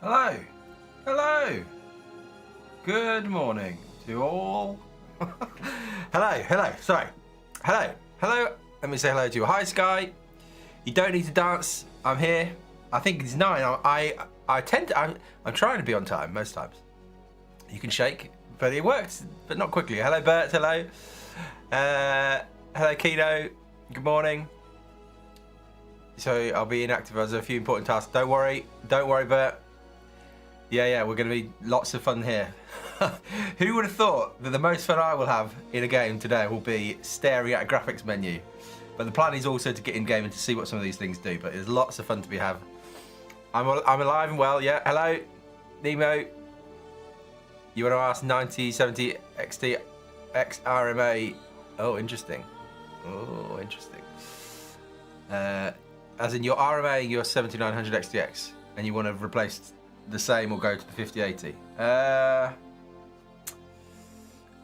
Hello. Hello. Good morning to all. Hello. Sorry. Hello. Let me say hello to you. Hi, Sky. You don't need to dance. I'm here. I think it's 9. I'm trying to be on time most times. You can shake, but it works, but not quickly. Hello, Bert. Hello. Hello, Kino. Good morning. So I'll be inactive as a few important tasks. Don't worry, Bert. Yeah, we're going to be lots of fun here. Who would have thought that the most fun I will have in a game today will be staring at a graphics menu? But the plan is also to get in game and to see what some of these things do. But there's lots of fun to be had. I'm alive and well. Yeah. Hello, Nemo. You want to ask 9070 XT X RMA? Oh, interesting. As in your RMA, your 7900 XTX, and you want to replace the same or go to the 5080.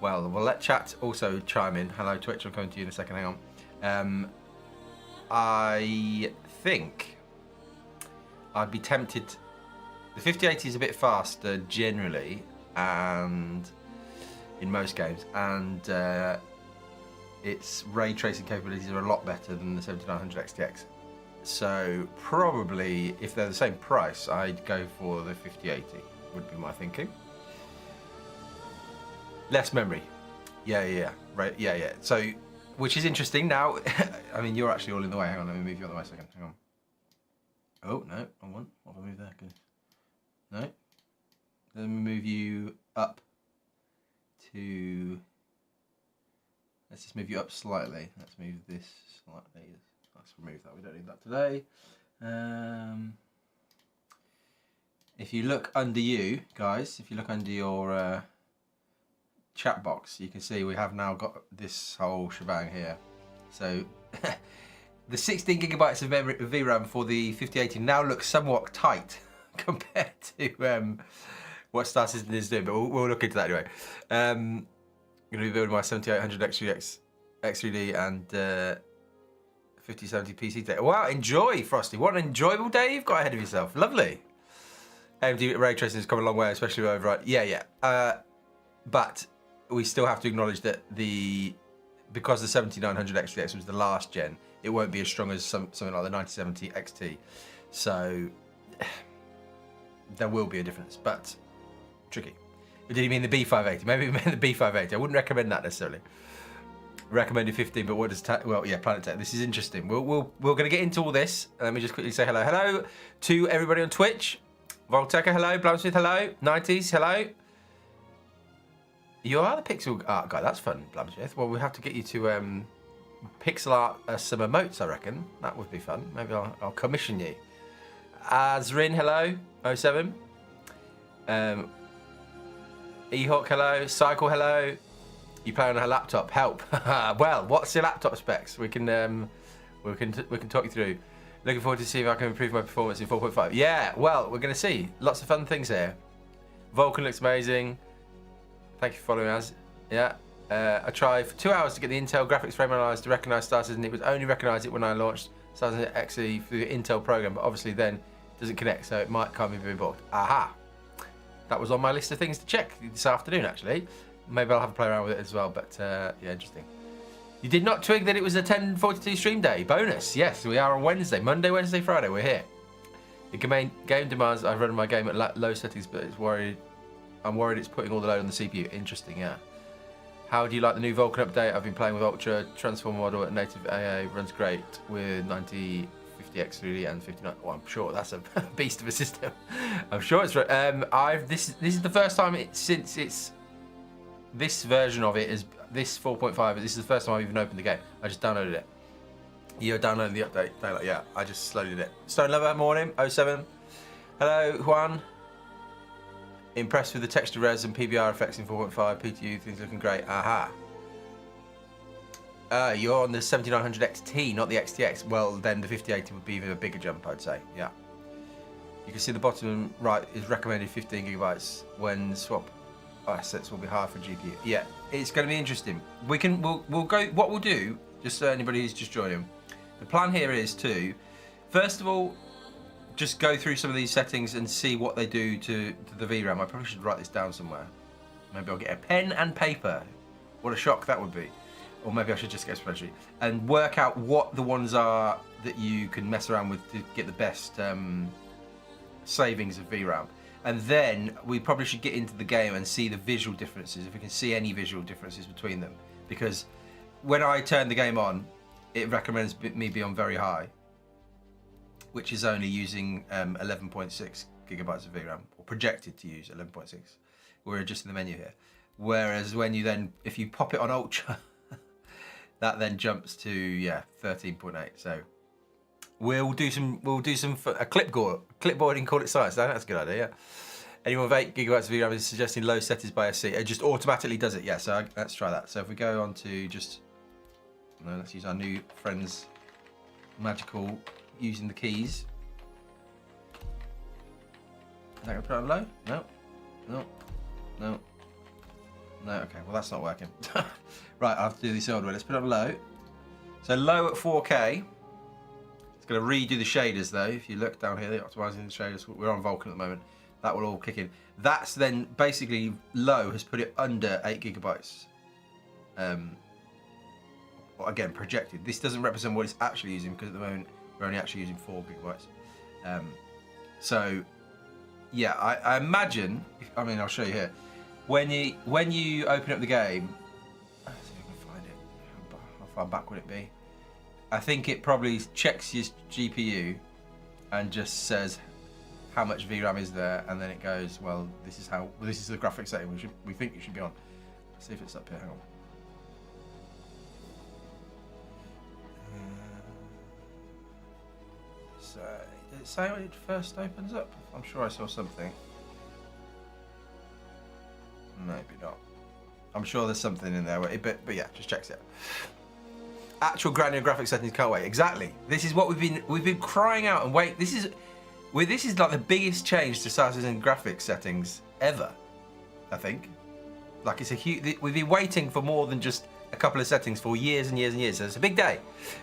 Well, we'll let chat also chime in. Hello, Twitch. I'm coming to you in a second. Hang on. I think I'd be tempted. The 5080 is a bit faster generally, and in most games, and its ray tracing capabilities are a lot better than the 7900 XTX. So probably, if they're the same price, I'd go for the 5080. Would be my thinking. Less memory. Yeah. Right. Yeah. So, which is interesting. Now, I mean, you're actually all in the way. Hang on, let me move you out of the way a second. Hang on. Oh no, wrong one. What have I moved there? Good. No. Let me move you up to. Let's just move you up slightly. Let's move this slightly. Let's remove that. We don't need that today. If you look under you, guys, if you look under your chat box, you can see we have now got this whole shebang here. So the 16 gigabytes of memory VRAM for the 5080 now looks somewhat tight compared to what Star Citizen is doing, but we'll look into that anyway. I'm going to be building my 7800 X3D and 5070 PC today. Wow, enjoy, Frosty. What an enjoyable day you've got ahead of yourself. Lovely. AMD ray tracing has come a long way, especially with override. Yeah. But we still have to acknowledge that because the 7900 XTX was the last gen, it won't be as strong as something like the 9070 XT. So there will be a difference, but tricky. Did he mean the B580? Maybe he meant the B580. I wouldn't recommend that necessarily. Recommended 15, but what does Planet Tech? This is interesting. We're going to get into all this. Let me just quickly say hello to everybody on Twitch. Volteca, hello. Blamsmith, hello. 90s, hello. You are the pixel art guy. That's fun, Blamsmith. Well, we'll have to get you to pixel art some emotes, I reckon. That would be fun. Maybe I'll commission you. Azrin, hello. 07. Ehawk, hello. Cycle, hello. You play on a laptop? Help. Well, what's your laptop specs? We can talk you through. Looking forward to see if I can improve my performance in 4.5. Yeah, well, we're going to see lots of fun things here. Vulkan looks amazing. Thank you for following us. Yeah. I tried for 2 hours to get the Intel graphics frame analyzed to recognise Star Citizen. It would only recognise it when I launched Star Citizen XE through the Intel program, but obviously then it doesn't connect, so it might can't be blocked. Aha. That was on my list of things to check this afternoon, actually. Maybe I'll have a play around with it as well, but yeah, interesting. You did not twig that it was a 10:42 stream day. Bonus. Yes, we are on Wednesday. Monday, Wednesday, Friday. We're here. The game demands I've run my game at low settings, but I'm worried it's putting all the load on the CPU. Interesting, yeah. How do you like the new Vulkan update? I've been playing with Ultra Transform model at native AA. Runs great with 9050 X3D and 59. Oh, I'm sure that's a beast of a system. I'm sure it's right. This is the first time since it's. This version of it is this 4.5. This is the first time I've even opened the game. I just downloaded it. You're downloading the update. Yeah, I just loaded it. Stone Lover, morning. 07. Hello, Juan. Impressed with the texture res and PBR effects in 4.5. PTU, things looking great. Aha. You're on the 7900 XT, not the XTX. Well, then the 5080 would be even a bigger jump, I'd say. Yeah. You can see the bottom right is recommended 15 gigabytes when swap assets will be hard for GPU. Yeah, it's going to be interesting. We'll go. What we'll do, just so anybody who's just joining, the plan here is to, first of all, just go through some of these settings and see what they do to the VRAM. I probably should write this down somewhere. Maybe I'll get a pen and paper. What a shock that would be. Or maybe I should just get a spreadsheet and work out what the ones are that you can mess around with to get the best savings of VRAM. And then we probably should get into the game and see the visual differences, if we can see any visual differences between them. Because when I turn the game on, it recommends me be on very high, which is only using 11.6 gigabytes of VRAM, or projected to use 11.6. We're just in the menu here. Whereas when you then, if you pop it on ultra, that then jumps to 13.8. So we'll do some a clipboarding, call it science. That's a good idea. Yeah. Anyone with 8 gigabytes of VRAM is suggesting low settings by SC. It just automatically does it. Yeah. So let's try that. So if we go on to let's use our new friend's magical using the keys. Is that going to put it on low? No. No. No. No, okay, well that's not working. Right, I'll have to do this old way. Let's put it on low. So low at 4K. It's going to redo the shaders though. If you look down here, they're optimizing the shaders. We're on Vulkan at the moment. That will all kick in. That's then basically low has put it under 8 gigabytes. Well, again, projected. This doesn't represent what it's actually using because at the moment we're only actually using 4 gigabytes. So yeah, I imagine, I'll show you here. When you open up the game, let's see if I can find it. How far back would it be? I think it probably checks your GPU and just says how much VRAM is there, and then it goes, well, this is the graphics setting we think you should be on. Let's see if it's up here. Hang on. So did it say when it first opens up? I'm sure I saw something. Maybe not. I'm sure there's something in there, but yeah, just checks it. Actual granular graphics settings, can't wait. Exactly. This is what we've been crying out and wait. This is like the biggest change to Citizen graphics settings ever. I think. Like it's a huge. We've been waiting for more than just a couple of settings for years and years and years. So it's a big day,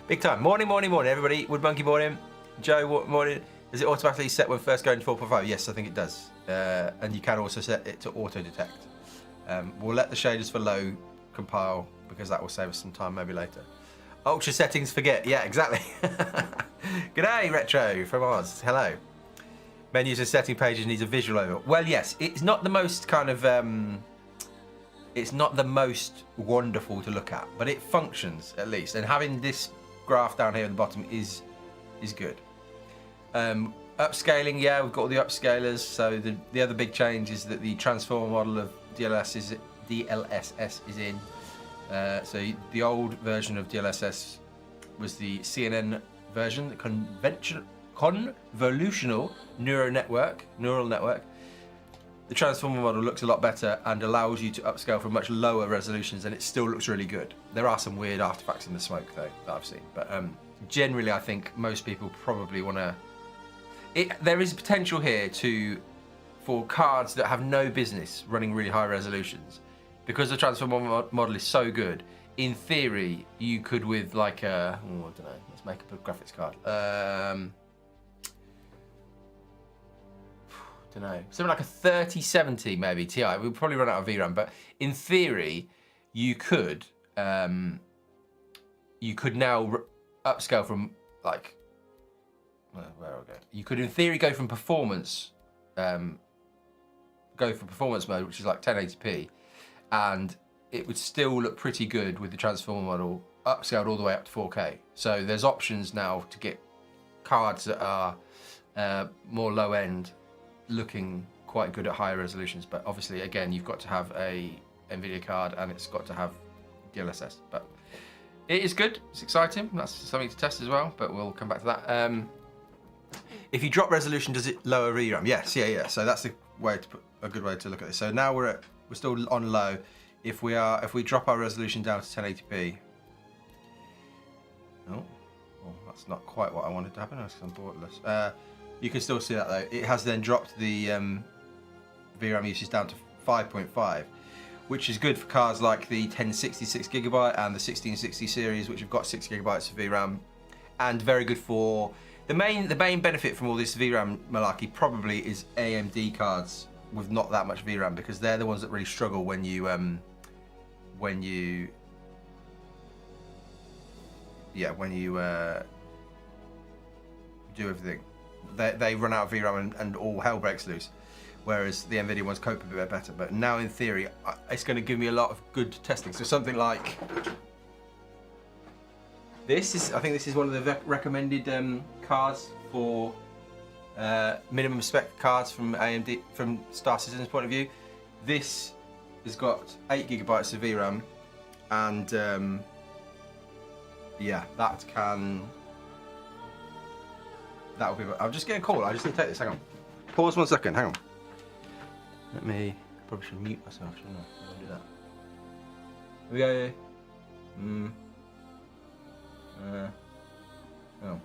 big time. Morning, everybody. Wood Monkey morning. Joe morning. Does it automatically set when first going to 4.5? Yes, I think it does. And you can also set it to auto detect. We'll let the shaders for low compile because that will save us some time maybe later. Ultra settings forget. Yeah, exactly. G'day, Retro from Oz. Hello. Menus and setting pages needs a visual over. Well, yes, it's not the most kind of it's not the most wonderful to look at, but it functions at least. And having this graph down here at the bottom is good. Upscaling, yeah, we've got all the upscalers. So the other big change is that the transformer model of DLSS is in. So the old version of DLSS was the CNN version, the convolutional neural network. The transformer model looks a lot better and allows you to upscale from much lower resolutions, and it still looks really good. There are some weird artifacts in the smoke though that I've seen, but generally I think most people probably want to. There is potential here for cards that have no business running really high resolutions. Because the transformer model is so good, in theory, you could with like a, I don't know, let's make up a graphics card. Don't know, something like a 3070 maybe Ti. We'll probably run out of VRAM, but in theory, you could now upscale from like, where are we going? You could in theory go from performance, mode, which is like 1080p. And it would still look pretty good with the transformer model upscaled all the way up to 4K. So there's options now to get cards that are more low end, looking quite good at higher resolutions. But obviously, again, you've got to have a NVIDIA card and it's got to have DLSS. But it is good. It's exciting. That's something to test as well. But we'll come back to that. If you drop resolution, does it lower VRAM? Yes, yeah. So that's a good way to look at this. So now we're still on low. If we drop our resolution down to 1080p, well, that's not quite what I wanted to happen. I'm borderless. You can still see that though. It has then dropped the VRAM usage down to 5.5, which is good for cards like the 1066 gigabyte and the 1660 series, which have got 6 gigabytes of VRAM, and very good for The main benefit from all this VRAM malarkey probably is AMD cards with not that much VRAM, because they're the ones that really struggle when you do everything. They run out of VRAM and all hell breaks loose. Whereas the NVIDIA ones cope a bit better. But now in theory, it's going to give me a lot of good testing. So something like this I think this is one of the recommended cards for minimum spec cards from AMD, from Star Citizen's point of view. This has got 8 gigabytes of VRAM, and yeah, that will be. I'm just getting a call. I just need to take this. Hang on. Pause 1 second. Hang on. Let me. Probably should mute myself, shouldn't I? I'll do that. Here we go. Oh.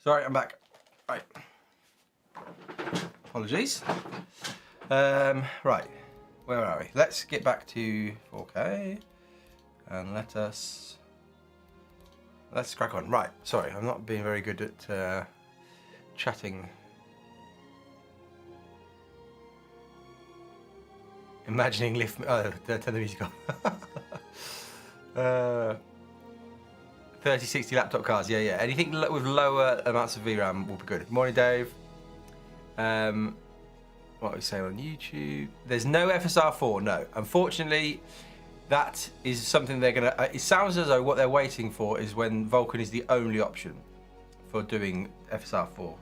Sorry, I'm back. Right. Apologies. Right. Where are we? Let's get back to 4K and let's crack on. Right. Sorry, I'm not being very good at chatting. Imagining lift. Oh, turn the music off. 3060 laptop cards, yeah. Anything with lower amounts of VRAM will be good. Morning, Dave. What are we saying on YouTube? There's no FSR4, no. Unfortunately, that is something they're gonna. It sounds as though what they're waiting for is when Vulkan is the only option for doing FSR4.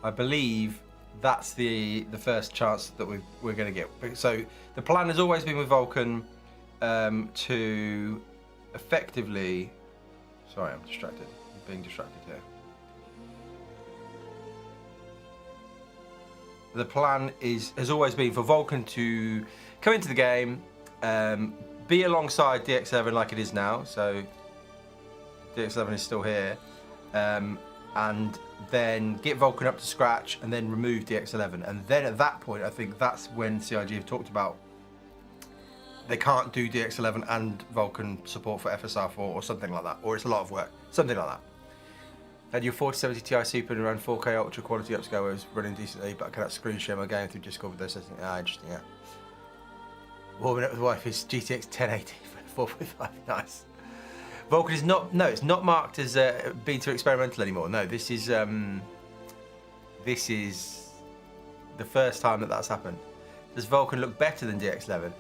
I believe that's the first chance that we're going to get. So the plan has always been with Vulkan to effectively. Sorry, I'm distracted. I'm being distracted here. The plan has always been for Vulkan to come into the game, be alongside DX11 like it is now. So DX11 is still here. And then get Vulkan up to scratch and then remove DX11. And then at that point, I think that's when CIG have talked about they can't do DX11 and Vulkan support for FSR4 or something like that. Or it's a lot of work, something like that. Had your 4070 Ti Super and around 4K ultra quality upscale was running decently, but I cannot screen share my game through Discord with those settings. Ah, interesting, yeah. Warming up with the wife is GTX 1080 for 4.5, nice. Vulkan is not, no, it's not marked as beta experimental anymore. No, this is the first time that that's happened. Does Vulkan look better than DX11?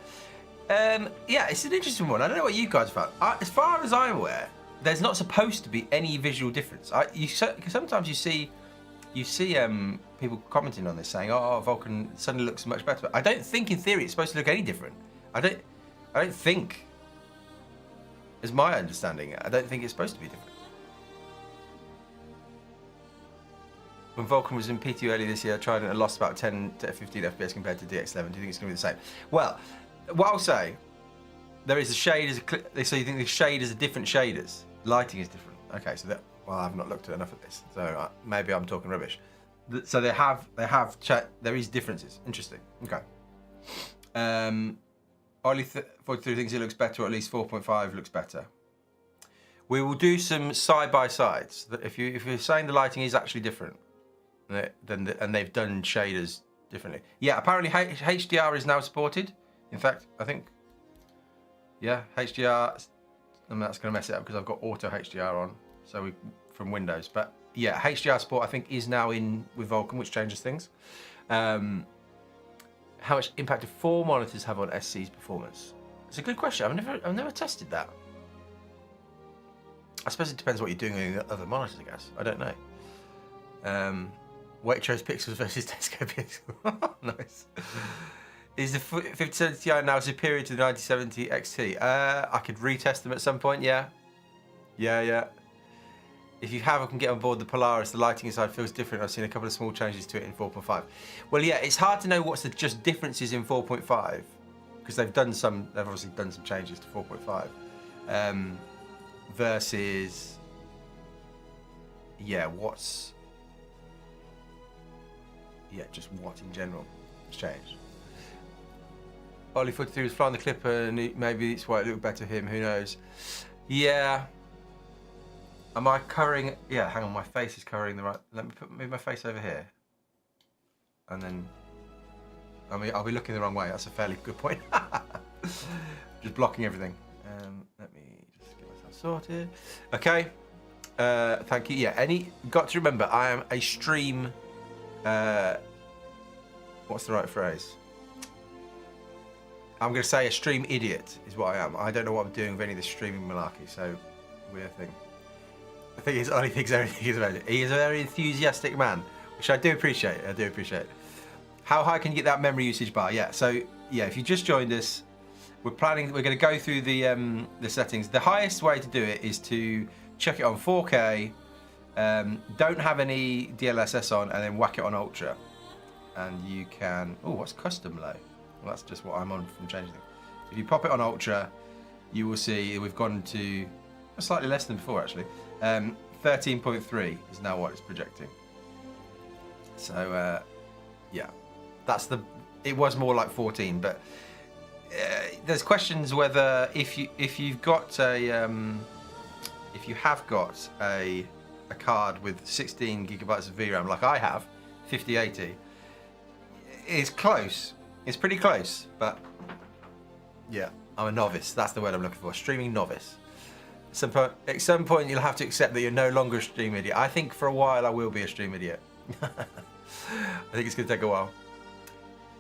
Yeah, it's an interesting one. I don't know what you guys found. As far as I'm aware, there's not supposed to be any visual difference. Sometimes you see people commenting on this saying, "Oh, Vulkan suddenly looks much better." I don't think in theory it's supposed to look any different. I don't think. Is my understanding. I don't think it's supposed to be different. When Vulcan was in P2 earlier this year, I tried it and lost about 10 to 15 FPS compared to DX11. Do you think it's going to be the same? Well, what I'll say, there is a shade, so you think the shade is a different shaders. Lighting is different. Okay, so that, well, I've not looked at enough at this, so maybe I'm talking rubbish. So there is differences. Interesting. Okay. Ollie 43 thinks it looks better, or at least 4.5 looks better. We will do some side-by-sides. If you're saying the lighting is actually different, and they've done shaders differently. Yeah, apparently HDR is now supported. In fact, I think, yeah, HDR, and that's going to mess it up because I've got auto HDR on, so from Windows. But yeah, HDR support I think is now in with Vulcan, which changes things. How much impact do 4 monitors have on SC's performance? It's a good question. I've never tested that. I suppose it depends what you're doing on the other monitors, I guess. I don't know. Waitrose pixels versus Tesco pixels. Nice. Is the 5070 Ti now superior to the 9070 XT? I could retest them at some point, yeah. Yeah. If you have, I can get on board the Polaris. The lighting inside feels different. I've seen a couple of small changes to it in 4.5. Well, yeah, it's hard to know what's the just differences in 4.5 because they've obviously done some changes to 4.5 versus, yeah, just what in general has changed. Ollie 43 was flying the Clipper, and maybe it's why it looked better to him. Who knows? Yeah. Am I covering? Yeah, hang on. My face is covering the right. Let me move my face over here, and then I'll be looking the wrong way. That's a fairly good point. Just blocking everything. Let me just get myself sorted. Okay. Thank you. Yeah. Got to remember, I am a stream. What's the right phrase? I'm going to say a stream idiot is what I am. I don't know what I'm doing with any of this streaming malarkey. So weird thing. I think Ollie thinks everything is about it. He is a very enthusiastic man, which I do appreciate. How high can you get that memory usage bar? Yeah, so yeah, if you just joined us, we're going to go through the settings. The highest way to do it is to chuck it on 4K, don't have any DLSS on, and then whack it on Ultra. And you can, what's custom low? Well, that's just what I'm on from changing things. If you pop it on Ultra, you will see we've gone to slightly less than before actually. 13.3 is now what it's projecting. So yeah, it was more like 14, but there's questions whether if you have got a card with 16 gigabytes of VRAM like I have, 5080, it's close. It's pretty close, but yeah, I'm a novice. That's the word I'm looking for. Streaming novice. At some point, you'll have to accept that you're no longer a stream idiot. I think for a while I will be a stream idiot. I think it's going to take a while.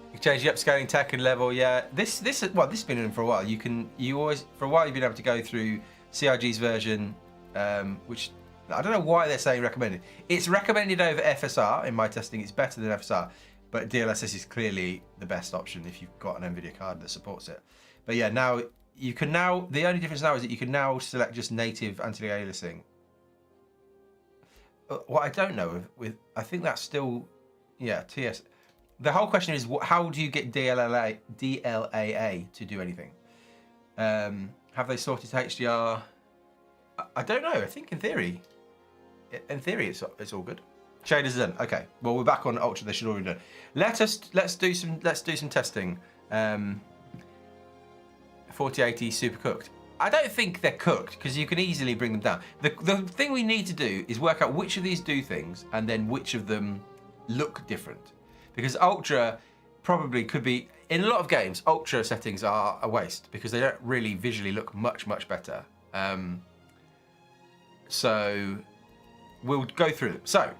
You can change the upscaling tech and level. Yeah, this has been in for a while. For a while you've been able to go through CIG's version, which I don't know why they're saying recommended. It's recommended over FSR in my testing. It's better than FSR, but DLSS is clearly the best option if you've got an NVIDIA card that supports it. But yeah, now. The only difference now is that you can now select just native anti-aliasing. What I don't know I think that's still, yeah, TS. The whole question is, how do you get DLAA to do anything? Have they sorted HDR? I don't know. I think in theory it's all good. Shaders done. Okay. Well, we're back on Ultra. They should already done. Let's do some testing. 4080 super cooked. I don't think they're cooked because you can easily bring them down. The thing we need to do is work out which of these do things and then which of them look different. Because Ultra probably could be, in a lot of games, Ultra settings are a waste because they don't really visually look much better. So we'll go through them. So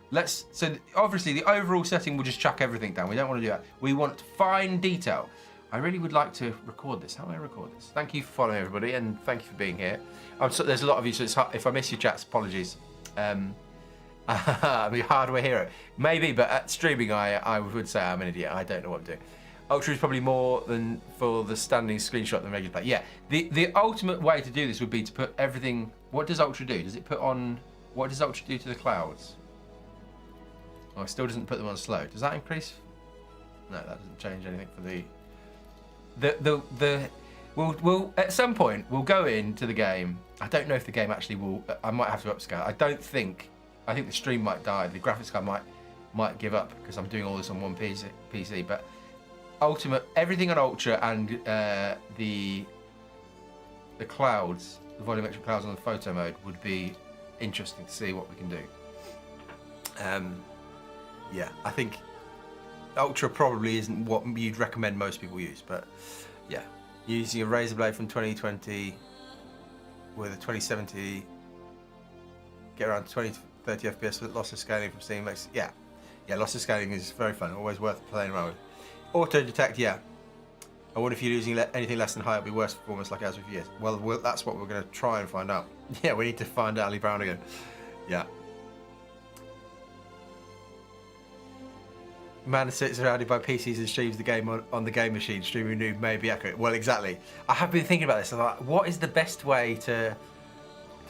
obviously the overall setting will just chuck everything down. We don't want to do that. We want fine detail. I really would like to record this. How do I record this? Thank you for following everybody, and thank you for being here. There's a lot of you, so it's hard, if I miss your chats, apologies. I'm a hardware hero. Maybe, but at streaming, I would say I'm an idiot. I don't know what I'm doing. Ultra is probably more than for the standing screenshot than regular play. Yeah, the ultimate way to do this would be to put everything. What does Ultra do? Does it put on? What does Ultra do to the clouds? Oh, it still doesn't put them on slow. Does that increase? No, that doesn't change anything for the. We'll at some point we'll go into the game. I don't know if the game actually will. I might have to upscale. I think the stream might die. The graphics card might give up because I'm doing all this on one PC. But everything on Ultra and the clouds, the volumetric clouds on the photo mode would be interesting to see what we can do. Yeah, I think Ultra probably isn't what you'd recommend most people use, but yeah, using a Razer Blade from 2020 with a 2070, get around 20 to 30 FPS with loss of scaling from Steam makes, yeah, loss of scaling is very fun, always worth playing around with. Auto detect, yeah. I wonder if you're using anything less than high, it'll be worse performance like as with years. Well, that's what we're going to try and find out. Yeah, we need to find out Ali Brown again. Yeah. Man sits surrounded by PCs and streams the game on the game machine. Streaming noob may be accurate. Well, exactly. I have been thinking about this. I'm like, what is the best way to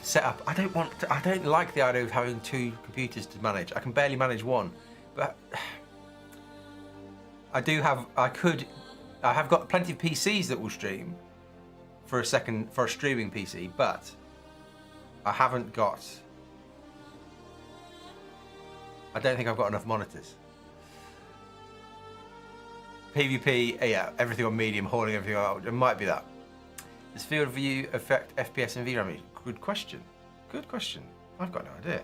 set up? I don't like the idea of having 2 computers to manage. I can barely manage one, but I have got plenty of PCs that will stream for a streaming PC, but I don't think I've got enough monitors. PvP, yeah, everything on medium, hauling everything out. It might be that. Does field of view affect FPS and VRAM? Good question. Good question. I've got no idea.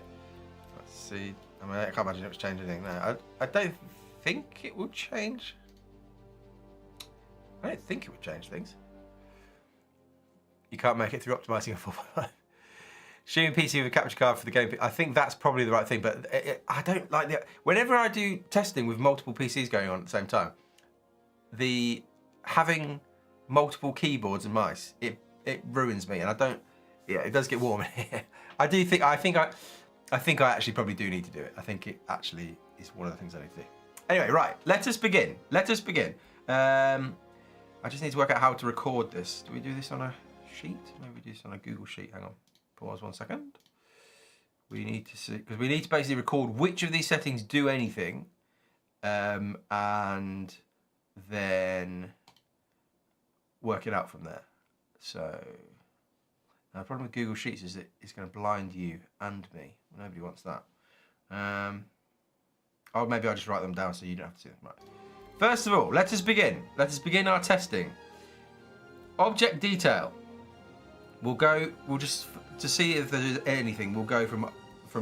Let's see. I mean, I can't imagine it would change anything now. I don't think it would change. I don't think it would change things. You can't make it through optimizing a 4.5. Streaming PC with a capture card for the game. I think that's probably the right thing, but I don't like the. Whenever I do testing with multiple PCs going on at the same time, having multiple keyboards and mice, it ruins me, and I don't. Yeah, it does get warm in here. I think I actually probably do need to do it. I think it actually is one of the things I need to do. Anyway, right, let us begin. I just need to work out how to record this. Do we do this on a sheet? Maybe we do this on a Google Sheet. Hang on. Pause 1 second. We need to see, because we need to basically record which of these settings do anything, and then work it out from there. So, now the problem with Google Sheets is that it's going to blind you and me. Nobody wants that. Oh, maybe I'll just write them down so you don't have to see them. Right. First of all, let us begin. Let us begin our testing. Object detail. We'll just, to see if there's anything, we'll go from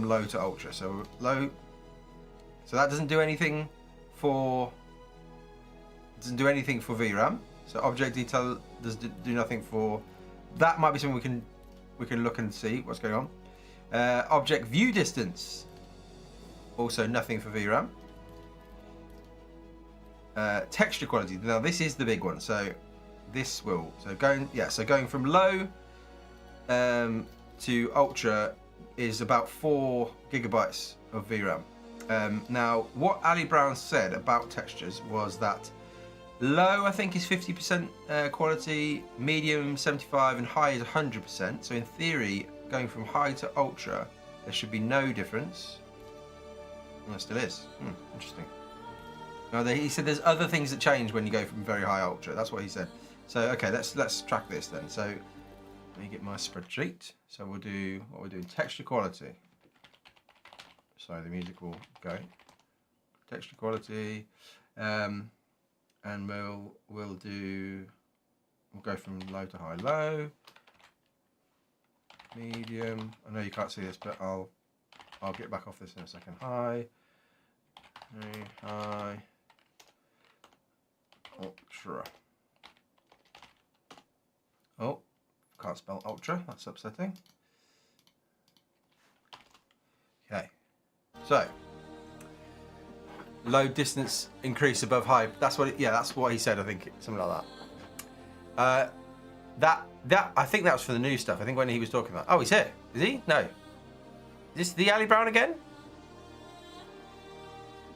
low to ultra. So low, so that doesn't do anything for VRAM. So object detail does do nothing for, that might be something we can look and see what's going on. Object view distance, also nothing for VRAM. Texture quality, now this is the big one. So going from low to ultra is about 4 GB of VRAM. Now, what Ali Brown said about textures was that low, I think, is 50% quality, medium 75%, and high is 100%. So in theory, going from high to ultra, there should be no difference. And there still is. Interesting. No, he said there's other things that change when you go from very high ultra. That's what he said. So okay, let's track this then. So let me get my spreadsheet. So we'll do what we're doing. Texture quality. Sorry, the music will go. Texture quality, and we'll go from low to high. Low, medium. I know you can't see this, but I'll get back off this in a second. High, high, ultra. Oh, can't spell ultra. That's upsetting. Okay. So, low distance increase above high. That's what. That's what he said. I think something like that. That I think that was for the new stuff. I think when he was talking about. Oh, he's here. Is he? No. Is this the Ali Brown again?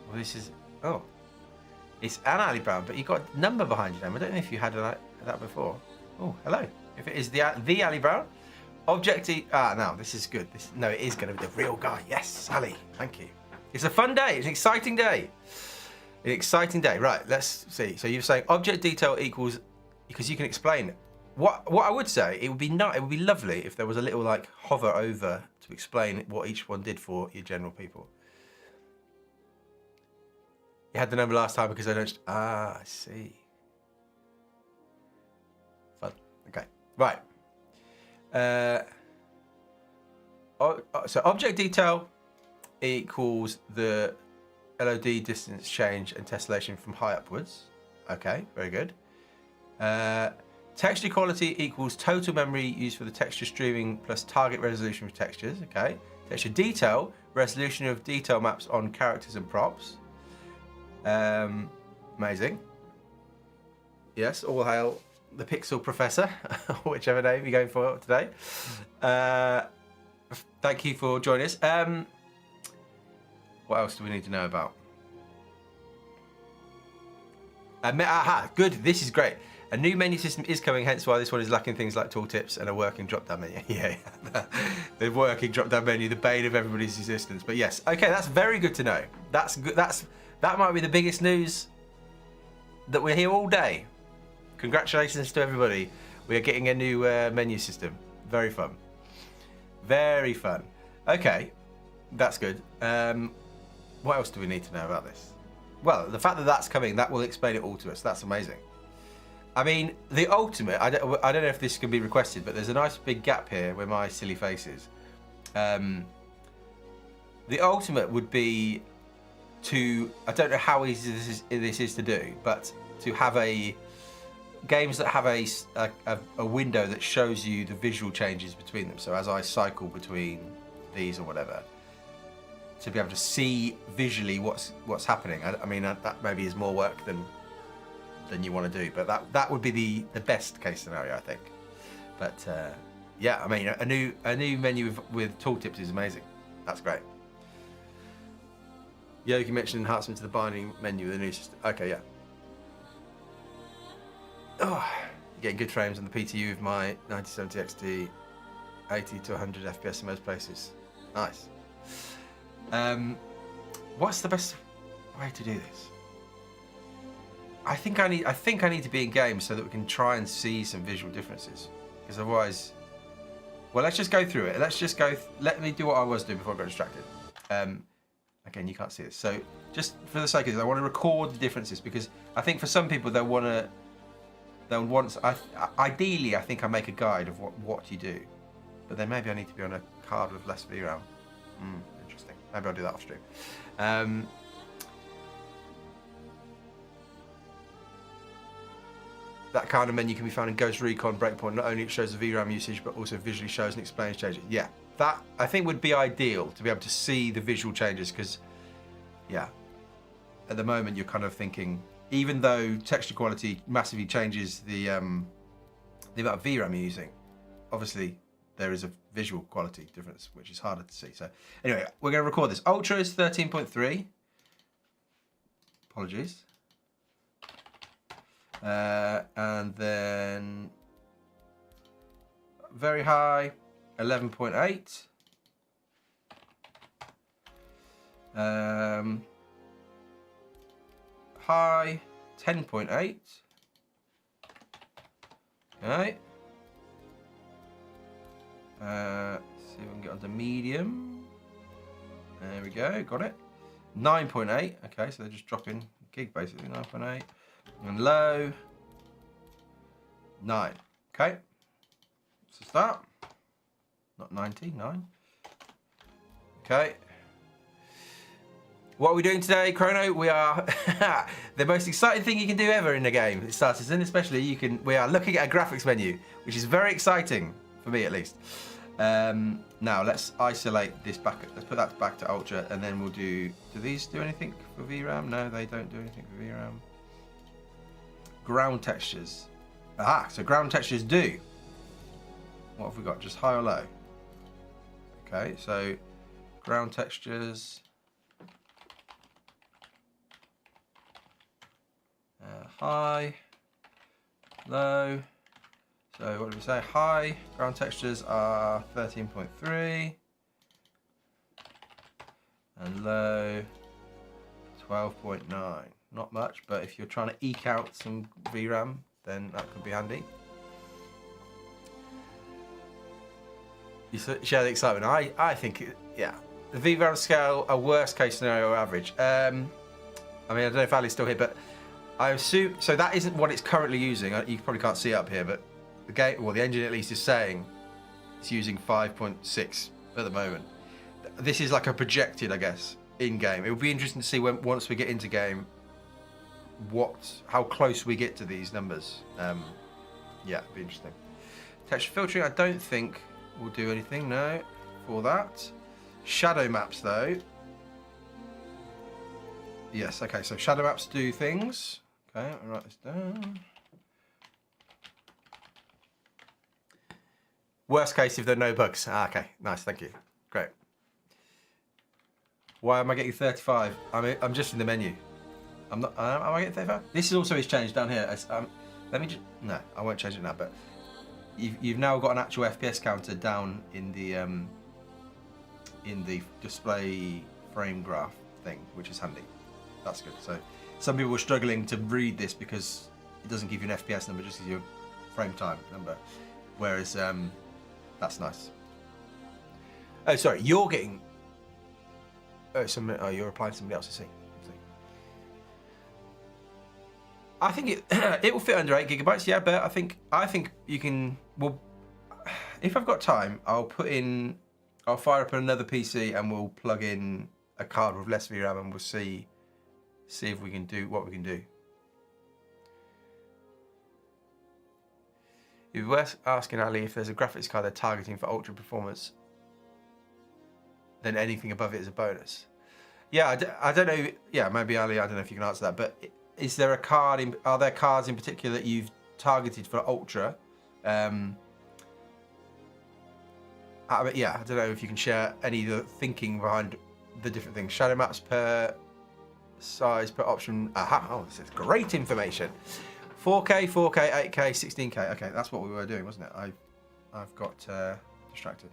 Well, this is. Oh, it's an Ali Brown, but you got a number behind your name. I don't know if you had that before. Oh, hello. If it is the Ali Brown. Objective. Now this is good. No, it is going to be the real guy. Yes, Ali. Thank you. It's a fun day. It's an exciting day. An exciting day. Right, let's see. So you're saying object detail equals, because you can explain. What I would say, it would be lovely if there was a little like hover over to explain what each one did for your general people. You had the number last time because I don't. I see. Fun. Okay. Right. So object detail equals the LOD distance change and tessellation from high upwards. Okay, very good. Texture quality equals total memory used for the texture streaming plus target resolution for textures. Okay. Texture detail, resolution of detail maps on characters and props. Amazing. Yes, all hail the Pixel Professor, whichever name you're going for today. Thank you for joining us. What else do we need to know about? Good. This is great. A new menu system is coming, hence why this one is lacking things like tooltips and a working drop-down menu. Yeah, the working drop-down menu, the bane of everybody's existence. But yes, okay, that's very good to know. That's good. That might be the biggest news that we're here all day. Congratulations to everybody. We are getting a new menu system. Very fun. Very fun. Okay, that's good. What else do we need to know about this? Well, the fact that that's coming, that will explain it all to us. That's amazing. I mean, the ultimate, I don't know if this can be requested, but there's a nice big gap here where my silly face is. The ultimate would be to, I don't know how easy this is to do, but to have games that have a window that shows you the visual changes between them. So as I cycle between these or whatever, to be able to see visually what's happening. I mean, that maybe is more work than you want to do, but that would be the best case scenario, I think. But yeah, I mean, a new menu with tooltips is amazing. That's great. Yogi mentioned enhancement to the binding menu with the new system. Okay, yeah. Oh, getting good frames on the PTU of my 9070 XT, 80 to 100 FPS in most places. Nice. What's the best way to do this? I think I need to be in game so that we can try and see some visual differences. Because otherwise, well, let's just go through it. Let me do what I was doing before I got distracted. Again, you can't see this. So just for the sake of this, I want to record the differences because I think for some people ideally, I think I make a guide of what you do. But then maybe I need to be on a card with less VRAM. Interesting. Maybe I'll do that off stream. That kind of menu can be found in Ghost Recon Breakpoint. Not only it shows the VRAM usage, but also visually shows and explains changes. Yeah, that I think would be ideal to be able to see the visual changes because, yeah, at the moment you're kind of thinking, even though texture quality massively changes the amount of VRAM you're using, obviously there is a visual quality difference, which is harder to see. So anyway, we're going to record this. Ultra is 13.3. Apologies. And then very high, 11.8. High, 10.8. Okay. See if we can get onto medium. There we go, got it. 9.8. Okay, so they're just dropping gig basically. 9.8. And low, 9. Okay, so start. Not 90, 9. Okay. What are we doing today, Chrono? We are the most exciting thing you can do ever in the game, it starts, and especially we are looking at a graphics menu, which is very exciting for me at least. Now let's isolate this back. Let's put that back to Ultra, and then we'll do these do anything for VRAM? No, they don't do anything for VRAM. Ground textures. Aha, so ground textures do. What have we got? Just high or low? Okay, so ground textures. High, low. So what did we say? High ground textures are 13.3. And low, 12.9. Not much, but if you're trying to eke out some VRAM, then that could be handy. You share the excitement. I think, yeah. The VRAM scale, a worst case scenario average. I mean, I don't know if Ali's still here, but I assume, so that isn't what it's currently using. You probably can't see it up here, but the game, well, the engine at least is saying it's using 5.6 at the moment. This is like a projected, I guess, in-game. It would be interesting to see once we get into game, how close we get to these numbers. Yeah, it'd be interesting. Texture filtering, I don't think will do anything, no, for that. Shadow maps, though. Yes, okay, so shadow maps do things. Okay, I'll write this down. Worst case if there are no bugs. Okay, nice, thank you. Great. Why am I getting 35? I'm just in the menu. I'm not. Am I getting 35? This is also his change down here. Let me just. No, I won't change it now. But you've now got an actual FPS counter down in the display frame graph thing, which is handy. That's good. So some people were struggling to read this because it doesn't give you an FPS number, just gives you a frame time number. Whereas that's nice. Oh, sorry, you're getting. Oh, you're applying to somebody else. I see. I think it will fit under 8 GB. Yeah, but I think you can. Well, if I've got time, I'll fire up another PC and we'll plug in a card with less VRAM and we'll see if we can do what we can do. It'd be worth asking Ali if there's a graphics card they're targeting for ultra performance, then anything above it is a bonus. Yeah, I don't know. Yeah, maybe Ali, I don't know if you can answer that. But is there a card? Are there cards in particular that you've targeted for ultra? Yeah, I don't know if you can share any of the thinking behind the different things. Shadow maps per size per option. Aha! Oh, this is great information. 4K, 8K, 16K. Okay, that's what we were doing, wasn't it? I've got distracted.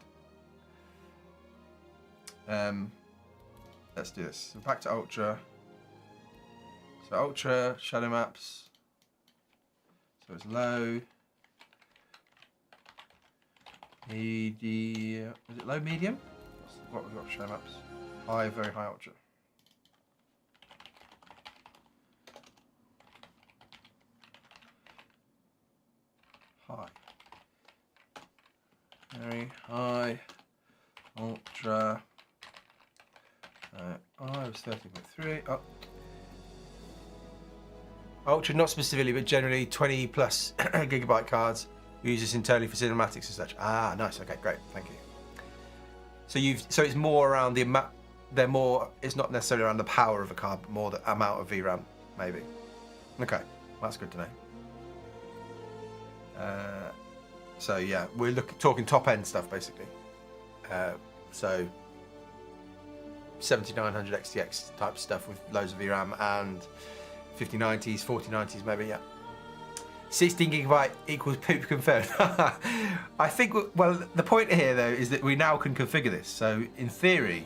Let's do this. So back to Ultra. So Ultra, shadow maps. So it's low. Medium. Is it low, medium? What we've got for shadow maps? High, very high, Ultra. High. Very high. Ultra. I was 30.3. Oh. Ultra, not specifically, but generally 20 plus gigabyte cards. We use this internally for cinematics and such. Ah, nice. Okay, great. Thank you. So it's more around the amount. It's not necessarily around the power of a card, but more the amount of VRAM, maybe. Okay, well, that's good to know. So yeah, we're talking top end stuff basically. So 7900 XTX type stuff with loads of VRAM and 5090s, 4090s maybe, yeah. 16 gigabyte equals poop confirmed. I think, well, the point here though is that we now can configure this. So in theory,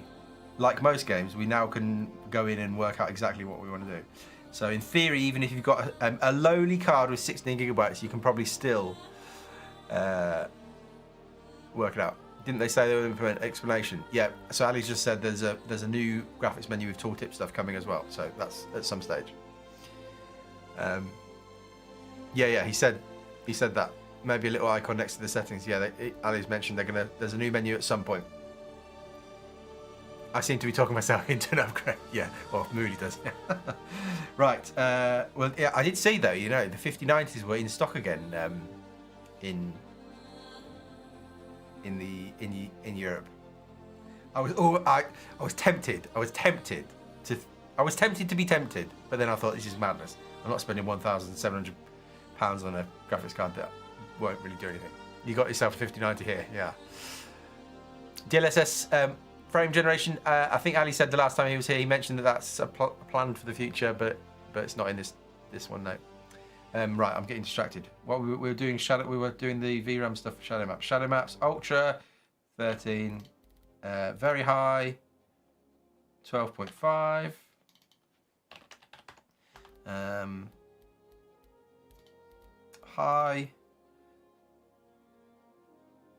like most games, we now can go in and work out exactly what we want to do. So in theory, even if you've got a lowly card with 16 gigabytes, you can probably still work it out. Didn't they say they would implement explanation? Yeah, so Ali's just said there's a new graphics menu with tooltip stuff coming as well. So that's at some stage. Yeah, he said that. Maybe a little icon next to the settings. Yeah, Ali's mentioned there's a new menu at some point. I seem to be talking myself into an upgrade. Yeah, well, Moody does. Right. Well, yeah, I did see though. You know, the 5090s were in stock again in Europe. I was tempted to be tempted, but then I thought this is madness. I'm not spending £1,700 on a graphics card that won't really do anything. You got yourself a 5090 here, yeah. DLSS frame generation. I think Ali said the last time he was here, he mentioned that that's a plan for the future, but it's not in this one, no. Right, I'm getting distracted. What we were doing we were doing the VRAM stuff for shadow maps. Shadow maps, Ultra, 13, very high, 12.5. High.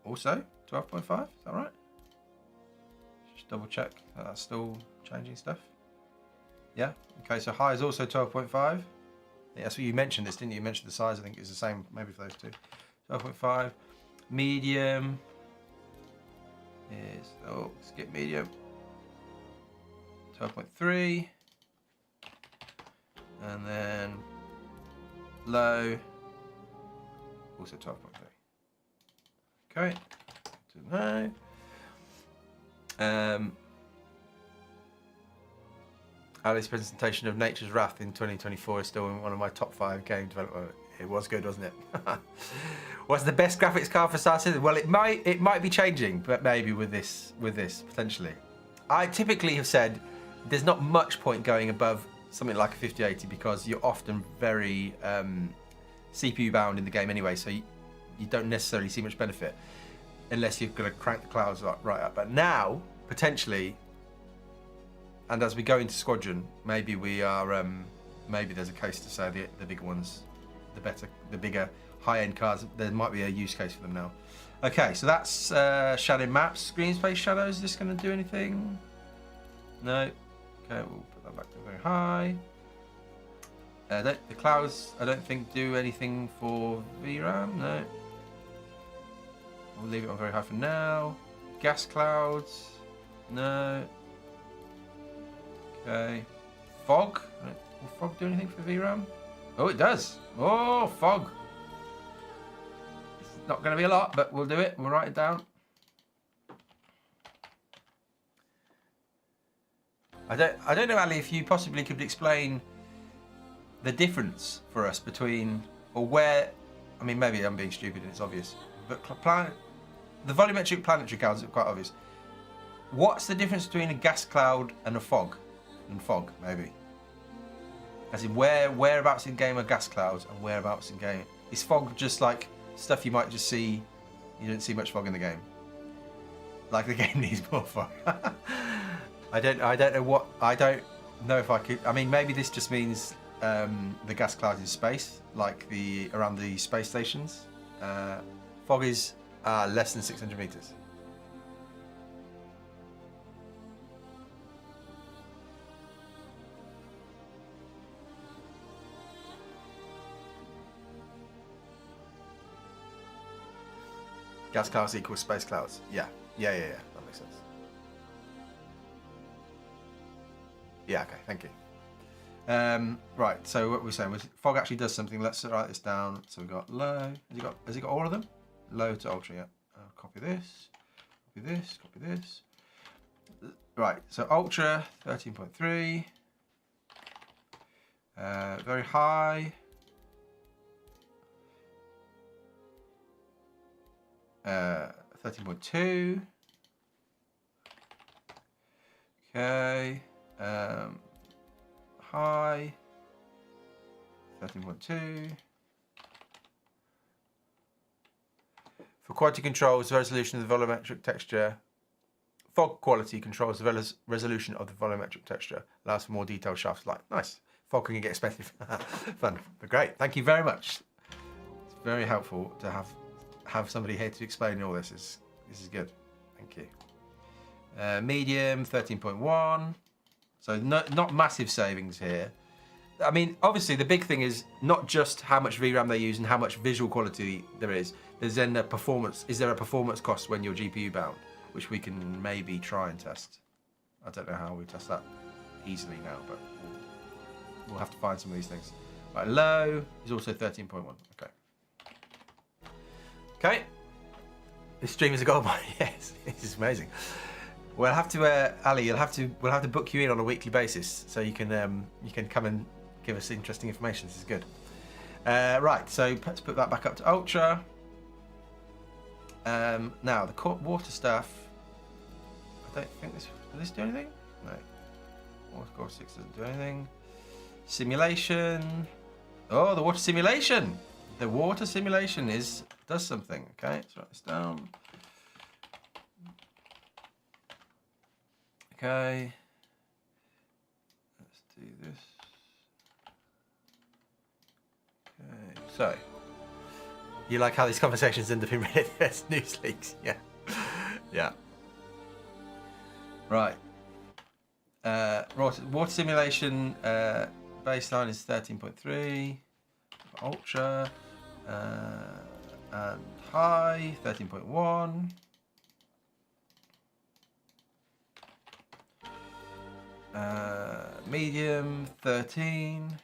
Also 12.5. Is that right? Just double check that that's still changing stuff. Yeah. Okay. So high is also 12.5. Yeah, that's what you mentioned this, didn't you? You mentioned the size. I think it's the same, maybe for those two. 12.5. Medium is, skip medium. 12.3. And then low, also 12.3. Okay, to know. Ali's presentation of Nature's Wrath in 2024 is still one of my top 5 game development. It was good, wasn't it? What's the best graphics card for Star Citizen? Well, it might be changing, but maybe with this potentially. I typically have said there's not much point going above something like a 5080 because you're often very CPU bound in the game anyway, so you don't necessarily see much benefit unless you're going to crank the clouds right up. But now, potentially, and as we go into Squadron, maybe we are, maybe there's a case to say the bigger ones, the bigger high-end cards, there might be a use case for them now. Okay, so that's shadow maps, screen space shadows. Is this going to do anything? No. Okay, we'll put that back to very high. The clouds, I don't think do anything for VRAM. No. We'll leave it on very high for now. Gas clouds, no. Okay. Fog. Will fog do anything for VRAM? Oh, it does. Oh, fog. It's not going to be a lot, but we'll do it. We'll write it down. I don't know, Ali, if you possibly could explain the difference for us between, or where, I mean, maybe I'm being stupid and it's obvious, but the volumetric planetary clouds are quite obvious. What's the difference between a gas cloud and a fog? And fog, maybe. As in, whereabouts in game are gas clouds and whereabouts in game? Is fog just like stuff you might just see, you don't see much fog in the game? Like the game needs more fog. I don't know if I could, I mean, maybe this just means the gas clouds in space, like around the space stations. Fog is less than 600 meters. Gas clouds equals space clouds. Yeah. That makes sense. Yeah, okay, thank you. Right, so what we're saying was fog actually does something. Let's write this down. So we've got low. Has he got all of them? Low to ultra, yeah. Copy this, copy this, copy this. Right, so ultra, 13.3. Very high. 13.2. Okay. High. 13.2. For quality controls, the resolution of the volumetric texture. Fog quality controls the resolution of the volumetric texture. Allows for more detailed shafts light. Nice. Fog can get expensive. Fun. But great. Thank you very much. It's very helpful to have somebody here to explain all this. This is good. Thank you. Medium, 13.1. So not massive savings here. I mean, obviously the big thing is not just how much VRAM they use and how much visual quality there is. There's then a performance. Is there a performance cost when you're GPU bound, which we can maybe try and test? I don't know how we test that easily now, but we'll have to find some of these things. Right, low is also 13.1. Okay. Okay. This stream is a gold mine. Yes, this is amazing. We'll have to, Ali. We'll have to book you in on a weekly basis so you can come and give us interesting information. This is good. Right, so let's put that back up to ultra. Now the water stuff. I don't think does this do anything? No. Water core 6 doesn't do anything. Simulation. Oh, the water simulation. The water simulation does something. Okay, let's write this down. Okay. do this. Okay, so you like how these conversations end up in Reddit news leaks? Yeah, yeah. Right. Water simulation baseline is 13.3. Ultra and high 13.1. Medium 13.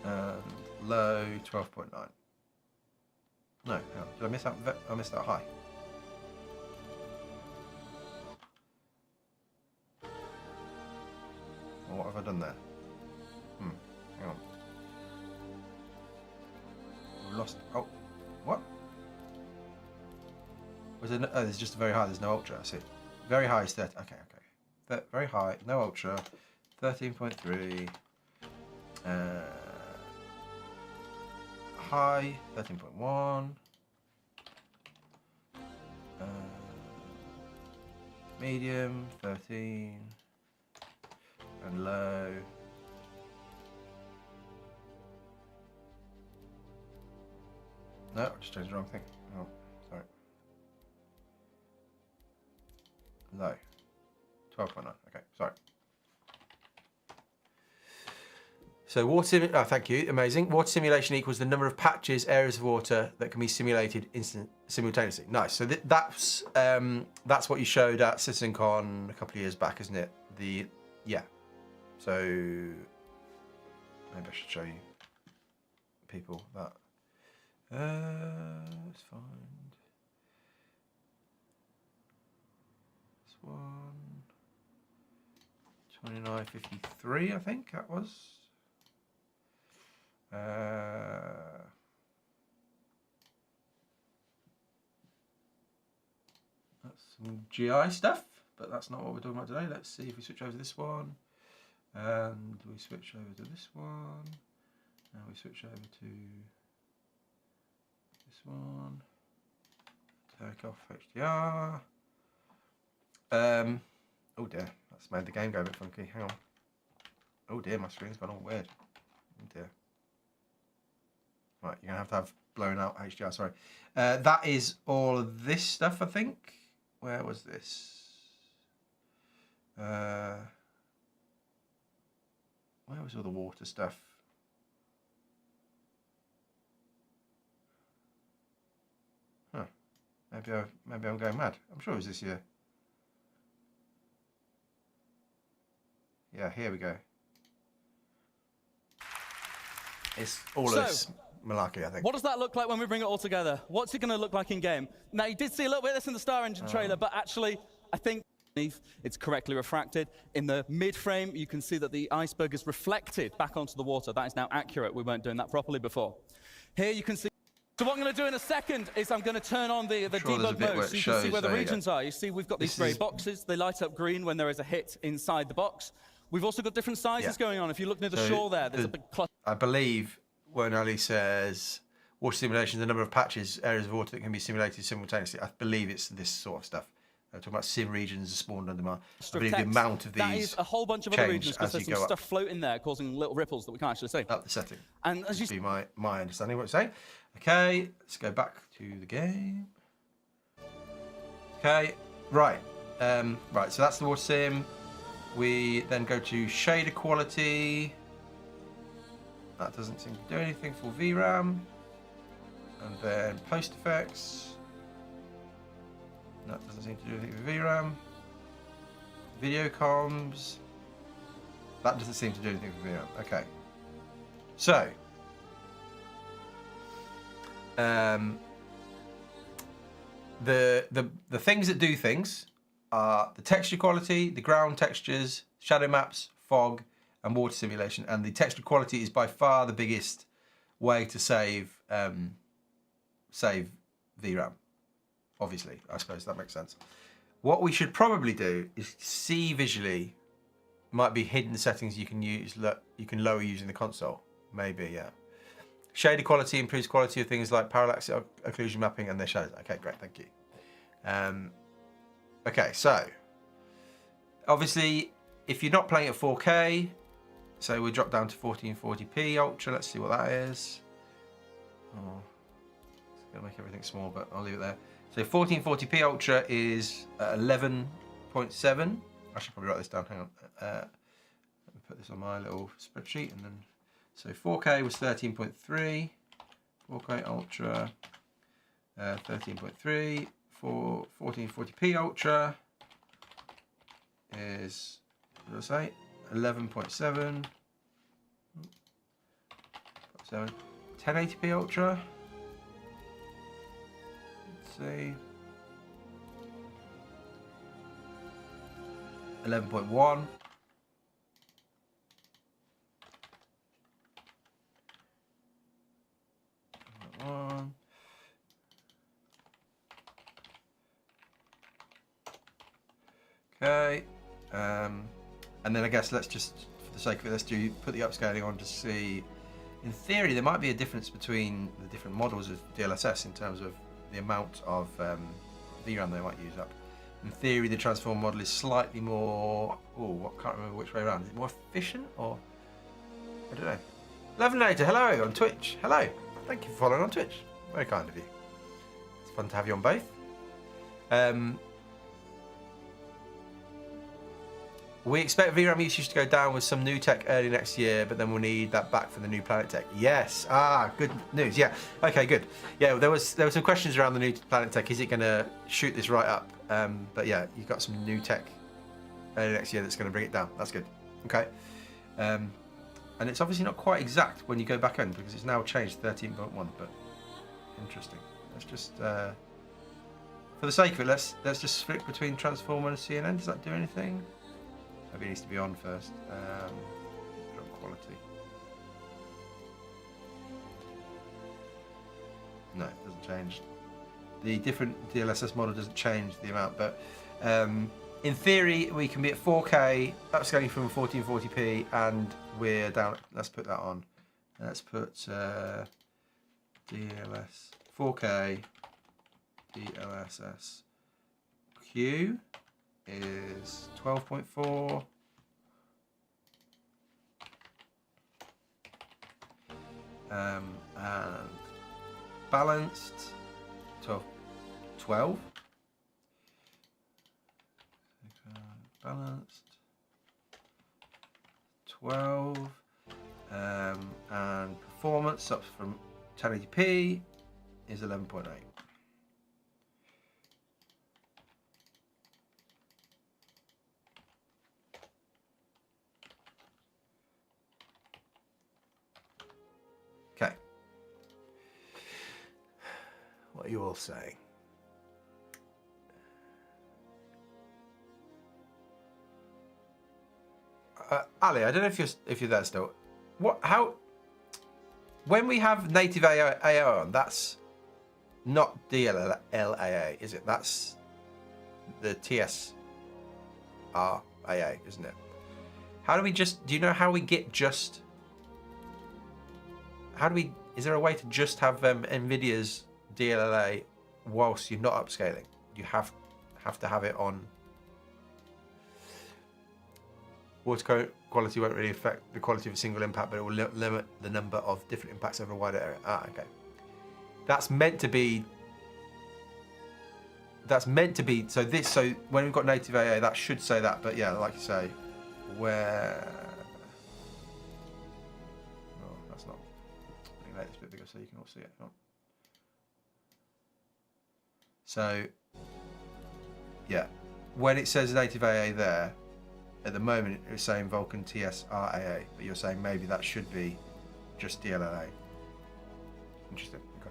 And low 12.9. No, hang on. Did I miss out? I missed out high. Well, what have I done there? Hang on. We've lost. Oh, what? Was there no, oh, there's just a very high. There's no ultra. I see. Very high is 30. Okay, okay. Very high. No ultra. 13.3. High 13.1. Medium 13. And low. No, I just changed the wrong thing. Oh, sorry. Low. 12.9. Okay, sorry. So thank you, amazing. Water simulation equals the number of patches, areas of water that can be simulated simultaneously. Nice. So that's what you showed at CitizenCon a couple of years back, isn't it? Yeah. So maybe I should show you people that. Let's find this one. 2953, I think that was. That's some GI stuff, but that's not what we're talking about today. Let's see if we switch over to this one, and we switch over to this one, and we switch over to this one. Take off HDR. Oh dear, that's made the game go a bit funky. Hang on. Oh dear, my screen's gone all weird. Oh dear. Right, you're going to have blown out HDR, sorry. That is all of this stuff, I think. Where was this? Where was all the water stuff? Huh. Maybe I'm going mad. I'm sure it was this year. Yeah, here we go. It's all of this malarkey, I think. What does that look like when we bring it all together? What's it going to look like in game? Now, you did see a little bit of this in the Star Engine trailer, but actually, I think it's correctly refracted. In the mid-frame, you can see that the iceberg is reflected back onto the water. That is now accurate. We weren't doing that properly before. Here you can see. So what I'm going to do in a second is I'm going to turn on the debug mode so you can see where the regions are. You see we've got these grey boxes. They light up green when there is a hit inside the box. We've also got different sizes going on. If you look near the shore there's a big cluster. I believe when Ali says water simulation, the number of patches, areas of water that can be simulated simultaneously, I believe it's this sort of stuff. We're talking about sim regions spawned under demand. I believe the amount of these that is a whole bunch of other regions because there's some stuff floating there causing little ripples that we can't actually see. Up the setting. And as you see, my understanding of what it's saying. Okay, let's go back to the game. Okay, right. Right, so that's the water sim. We then go to shader quality. That doesn't seem to do anything for VRAM. And then post effects. That doesn't seem to do anything for VRAM. Video comms. That doesn't seem to do anything for VRAM. Okay. So. The things that do things are the texture quality, the ground textures, shadow maps, fog, and water simulation. And the texture quality is by far the biggest way to save VRAM. Obviously, I suppose that makes sense. What we should probably do is see visually. Might be hidden settings you can use. You can lower using the console. Maybe, yeah. Shader quality improves quality of things like parallax occlusion mapping and their shadows. Okay, great, thank you. Okay, so obviously, if you're not playing at 4K, so we drop down to 1440p Ultra. Let's see what that is. Oh, it's gonna make everything small, but I'll leave it there. So 1440p Ultra is 11.7. I should probably write this down. Hang on. Let me put this on my little spreadsheet, and then so 4K was 13.3. 4K Ultra 13.3. For 1440p Ultra is, what did I say? 11.7. 1080p Ultra. Let's see. 11.1. Okay, and then I guess let's just, for the sake of it, let's put the upscaling on to see. In theory, there might be a difference between the different models of DLSS in terms of the amount of VRAM they might use up. In theory, the transform model is slightly more. Oh, I can't remember which way around. Is it more efficient or? I don't know. Levinator, hello on Twitch. Hello. Thank you for following on Twitch. Very kind of you. It's fun to have you on both. We expect VRAM usage to go down with some new tech early next year, but then we'll need that back for the new Planet Tech. Yes. Good news. Yeah. Okay, good. Yeah, there were some questions around the new Planet Tech. Is it going to shoot this right up? But yeah, you've got some new tech early next year that's going to bring it down. That's good. Okay. And it's obviously not quite exact when you go back in because it's now changed 13.1, but interesting. Let's just, for the sake of it, let's just flick between Transformer and CNN. Does that do anything? Maybe it needs to be on first. Drop quality. No, it doesn't change. The different DLSS model doesn't change the amount, but in theory we can be at 4K, upscaling from 1440p, and we're down. Let's put that on. Let's put DLS 4K DLSS Q is 12.4. And balanced 12. Balanced 12. And performance up from 1080p is 11.8. Okay. What are you all saying? Ali, I don't know if you're there still. When we have native AI on, that's not DLLAA, is it? That's the TSRAA, isn't it? How do we do you know how we get just, is there a way to just have NVIDIA's DLLA whilst you're not upscaling? You have to have it on. Water quality won't really affect the quality of a single impact, but it will limit the number of different impacts over a wider area. Okay. That's meant to be. So when we've got native AA, that should say that. But yeah, like you say, where. Oh, that's not. Let me make this a bit bigger so you can all see it. Oh. So, yeah, when it says native AA there. At the moment, it's saying Vulkan TSRAA, but you're saying maybe that should be just DLLA. Interesting. Okay.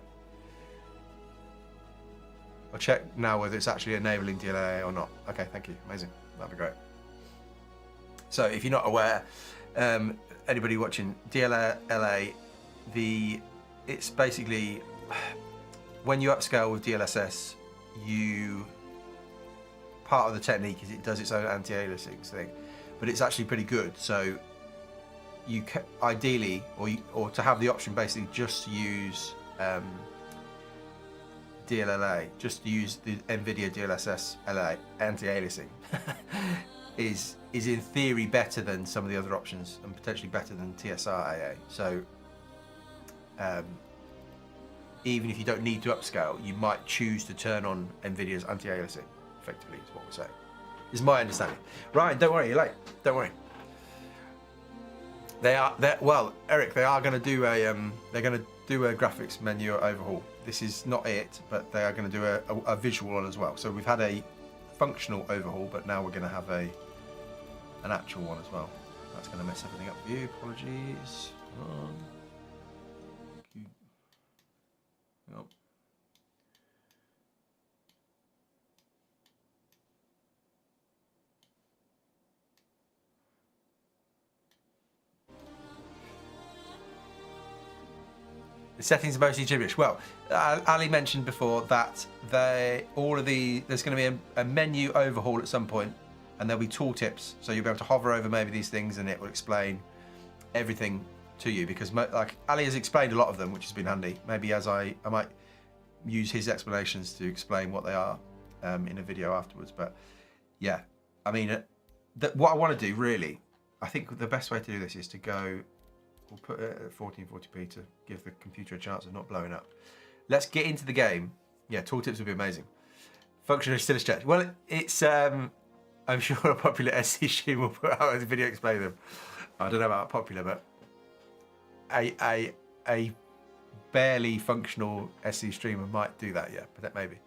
I'll check now whether it's actually enabling DLLA or not. Okay, thank you. Amazing. That'd be great. So, if you're not aware, anybody watching DLLA, it's basically when you upscale with DLSS, part of the technique is it does its own anti-aliasing thing, but it's actually pretty good. So you can, ideally, or to have the option basically just use DLLA, just to use the NVIDIA DLSS LA anti-aliasing, is in theory better than some of the other options and potentially better than TSR AA. So even if you don't need to upscale, you might choose to turn on NVIDIA's anti-aliasing, effectively, is what we're saying. Is my understanding. Ryan, don't worry, you're late. Don't worry. Well, Eric, they are going to do a graphics menu overhaul. This is not it, but they are going to do a visual one as well. So we've had a functional overhaul, but now we're going to have an actual one as well. That's going to mess everything up for you. Apologies. Nope. The settings are mostly gibberish. Well, Ali mentioned before that there's going to be a menu overhaul at some point, and there'll be tooltips, so you'll be able to hover over maybe these things, and it will explain everything to you. Because like Ali has explained a lot of them, which has been handy. Maybe I might use his explanations to explain what they are in a video afterwards. But yeah, I mean, what I want to do really, I think the best way to do this is to go. We'll put it at 1440p to give the computer a chance of not blowing up. Let's get into the game. Yeah, tooltips would be amazing. Function is still a stretch. Well, it's I'm sure a popular SC stream will put out a video explaining them. I don't know about popular, but a barely functional SC streamer might do that. Yeah, but that maybe.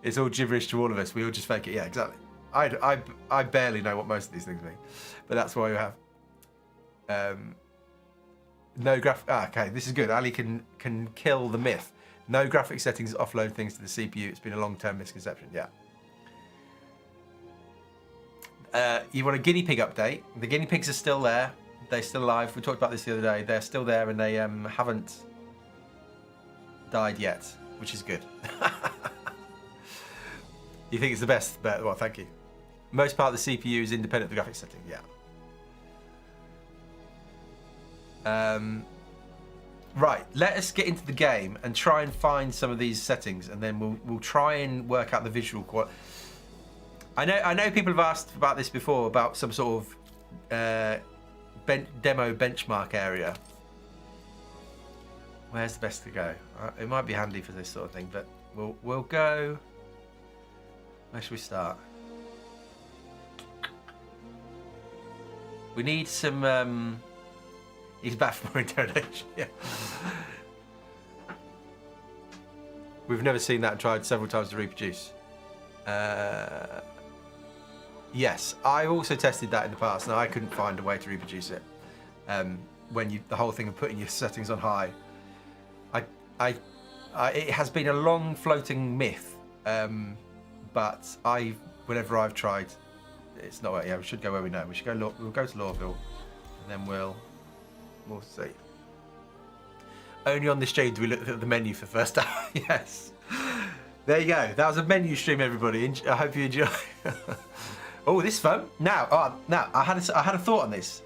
It's all gibberish to all of us. We all just fake it. Yeah, exactly. I barely know what most of these things mean, but that's why we have no graphic. Okay, this is good. Ali can kill the myth. No graphic settings offload things to the CPU. It's been a long-term misconception. Yeah. You want a guinea pig update? The guinea pigs are still there. They're still alive. We talked about this the other day. They're still there, and they haven't died yet, which is good. You think it's the best? But well, thank you. Most part of the CPU is independent of the graphics setting. Yeah. Right. Let us get into the game and try and find some of these settings, and then we'll try and work out the visual quality. I know people have asked about this before, about some sort of demo benchmark area. Where's the best to go? It might be handy for this sort of thing, but we'll go. Where should we start? We need some. He's back for more interrogation. Yeah. We've never seen that and tried several times to reproduce. Yes, I also tested that in the past, and I couldn't find a way to reproduce it. When the whole thing of putting your settings on high, it has been a long floating myth. But whenever I've tried, it's not. Yeah, we should go where we know. We should go. We'll go to Lawville, and then we'll see. Only on this stream do we look at the menu for the first time. Yes. There you go. That was a menu stream, everybody. I hope you enjoy. Oh, this is fun. Now, I had a thought on this.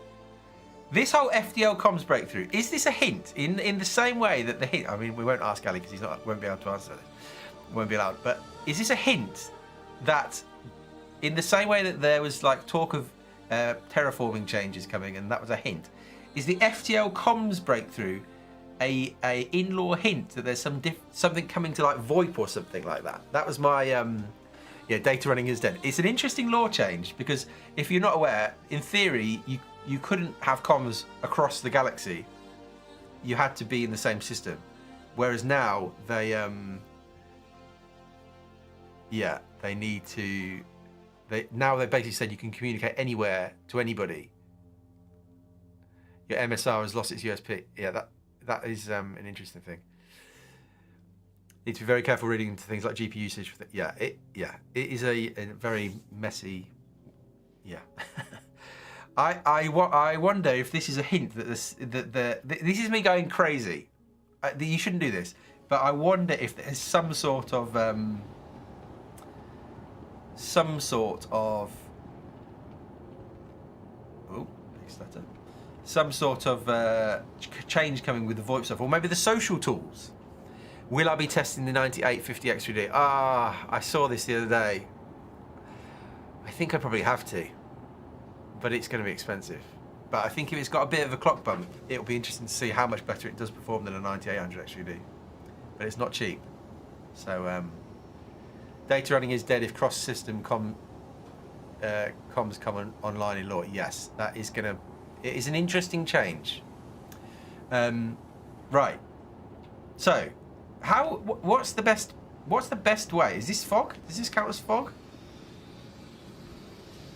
This whole FDL comms breakthrough, is this a hint in the same way that the hint? I mean, we won't ask Ali because won't be able to answer this. Won't be allowed. But is this a hint that, in the same way that there was like talk of terraforming changes coming, and that was a hint, is the FTL comms breakthrough a in-law hint that there's something coming to like VoIP or something like that? That was my data running is dead. It's an interesting law change because if you're not aware, in theory you couldn't have comms across the galaxy. You had to be in the same system, whereas now they need to. They basically said you can communicate anywhere to anybody. Your MSR has lost its USP. Yeah, that is an interesting thing. Need to be very careful reading into things like GPU usage. It is a very messy. Yeah. I wonder if this is a hint that this is me going crazy. You shouldn't do this, but I wonder if there's some sort of Stutter. Some sort of change coming with the VoIP stuff, or maybe the social tools. Will I be testing the 9850 X3D? I saw this the other day. I think I probably have to, but it's going to be expensive. But I think if it's got a bit of a clock bump, it'll be interesting to see how much better it does perform than a 9800 X3D. But it's not cheap. So data running is dead if cross-system comms come online in law. Yes, that is going to. It is an interesting change. Right. So, what's the best way? Is this fog? Does this count as fog?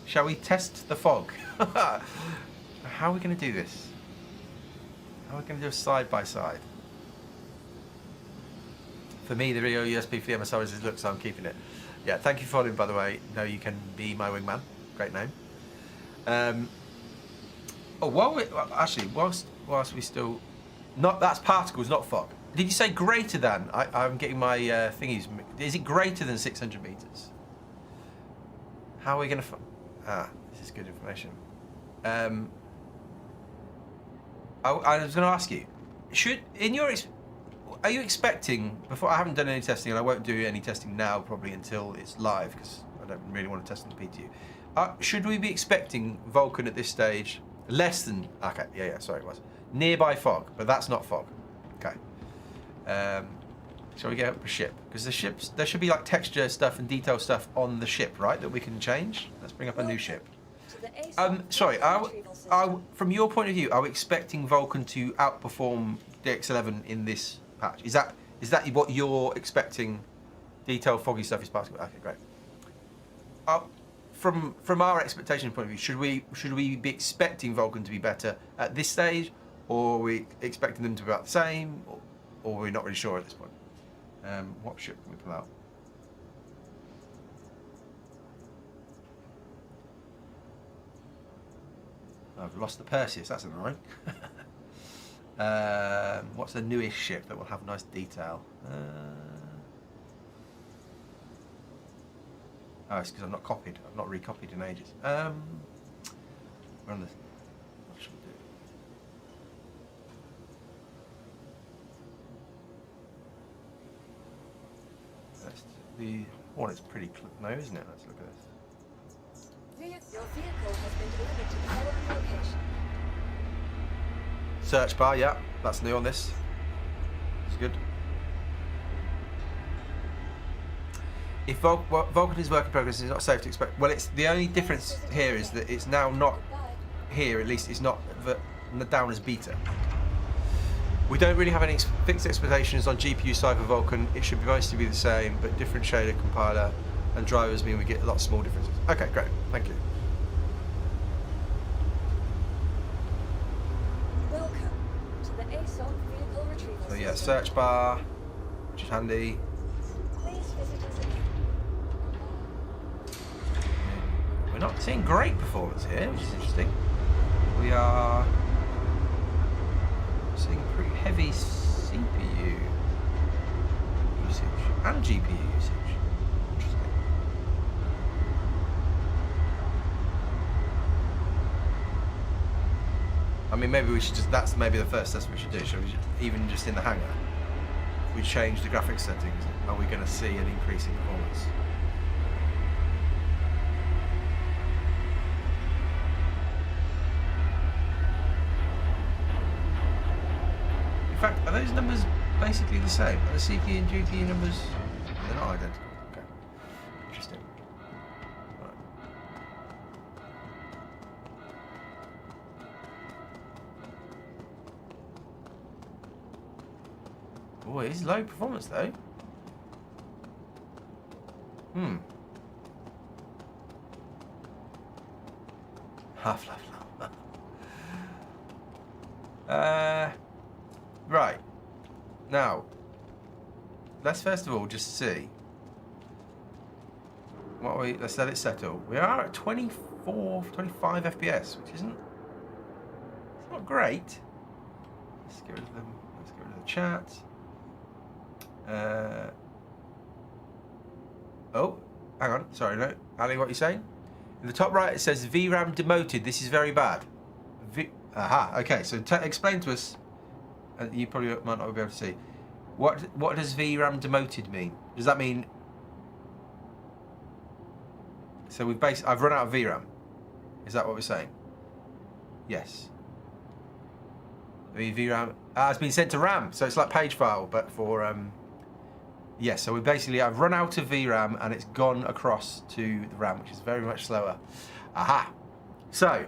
Shall we test the fog? How are we going to do this? How are we going to do a side by side? For me, the Rio USB for the MSR is look, so I'm keeping it. Yeah, thank you for following, by the way. No, you can be my wingman. Great name. Whilst we still, that's particles, not fog. Did you say greater than? I'm getting my thingies. Is it greater than 600 meters? How are we going to? This is good information. I was going to ask you, are you expecting, before, I haven't done any testing and I won't do any testing now probably until it's live because I don't really want to test on the PTU. Should we be expecting Vulkan at this stage less than, okay, yeah, sorry, it was. Nearby fog, but that's not fog. Okay. Shall we get up a ship? Because the ships, there should be like texture stuff and detail stuff on the ship, right, that we can change? Let's bring up a new ship. Sorry, from your point of view, are we expecting Vulkan to outperform DX11 in this patch? Is that what you're expecting? Detailed foggy stuff is possible. Okay, great. From our expectation point of view, should we be expecting Vulkan to be better at this stage, or are we expecting them to be about the same, or are we not really sure at this point? What ship can we pull out? I've lost the Perseus, that's annoying. What's the newish ship that will have nice detail? Oh, it's because I've not copied. I've not recopied in ages. We're on this. What should we do? The Hornet's pretty no, isn't it? Let's look at this. Your vehicle has been delivered to the following location. Search bar, yeah, that's new on this. It's good. If Vulkan is work in progress, it's not safe to expect. Well, it's the only difference here is that it's now not here. At least it's not down as beta. We don't really have any fixed expectations on GPU side for Vulkan. It should mostly be the same, but different shader compiler and drivers mean we get a lot of small differences. Okay, great. Thank you. Welcome to the ASOC vehicle retrieval So yeah, system. search bar, which is handy. Please visit us again. We're not seeing great performance here, which is interesting. We are seeing pretty heavy CPU usage and GPU usage. Interesting. I mean, maybe we should just, that's maybe the first test we should do. Should we even just in the hangar, if we change the graphics settings, are we going to see an increase in performance? In fact, are those numbers basically the same? Are the CPU and GPU numbers? They're not identical. Okay. Interesting. Right. Oh, it is low performance though. Half-Life. Right. Now, let's first of all just see what let's let it settle. We are at 24, 25 FPS, which isn't, it's not great. Let's get rid of them. Let's get rid of the chat. Oh, hang on. Sorry, no. Ali, what are you saying? In the top right, it says VRAM demoted. This is very bad. Aha. Okay. So explain to us. You probably might not be able to see. What does VRAM demoted mean? Does that mean? So I've run out of VRAM. Is that what we're saying? Yes. The VRAM has been sent to RAM, so it's like page file, but for yes. So I've run out of VRAM and it's gone across to the RAM, which is very much slower. Aha. So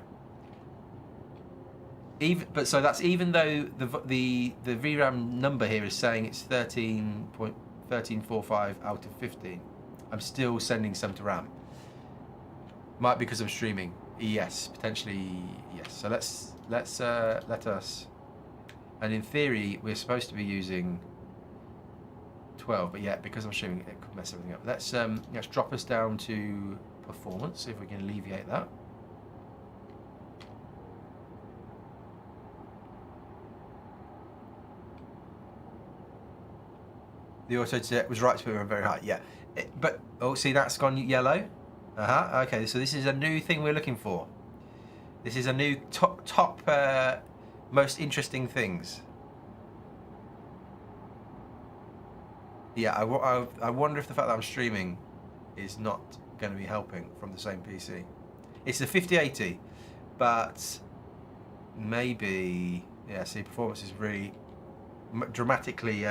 that's even though the VRAM number here is saying it's 13.1345 out of 15. I'm still sending some to RAM. Might be because I'm streaming. Yes, potentially yes. So let us. And in theory, we're supposed to be using 12, but yeah, because I'm streaming, it could mess everything up. Let's drop us down to performance, see if we can alleviate that. The auto detect was right to put it very high, yeah. But see, that's gone yellow. Okay, so this is a new thing we're looking for. This is a new top most interesting things. Yeah, I wonder if the fact that I'm streaming is not going to be helping from the same PC. It's the 5080, but maybe, yeah, see, performance is really dramatically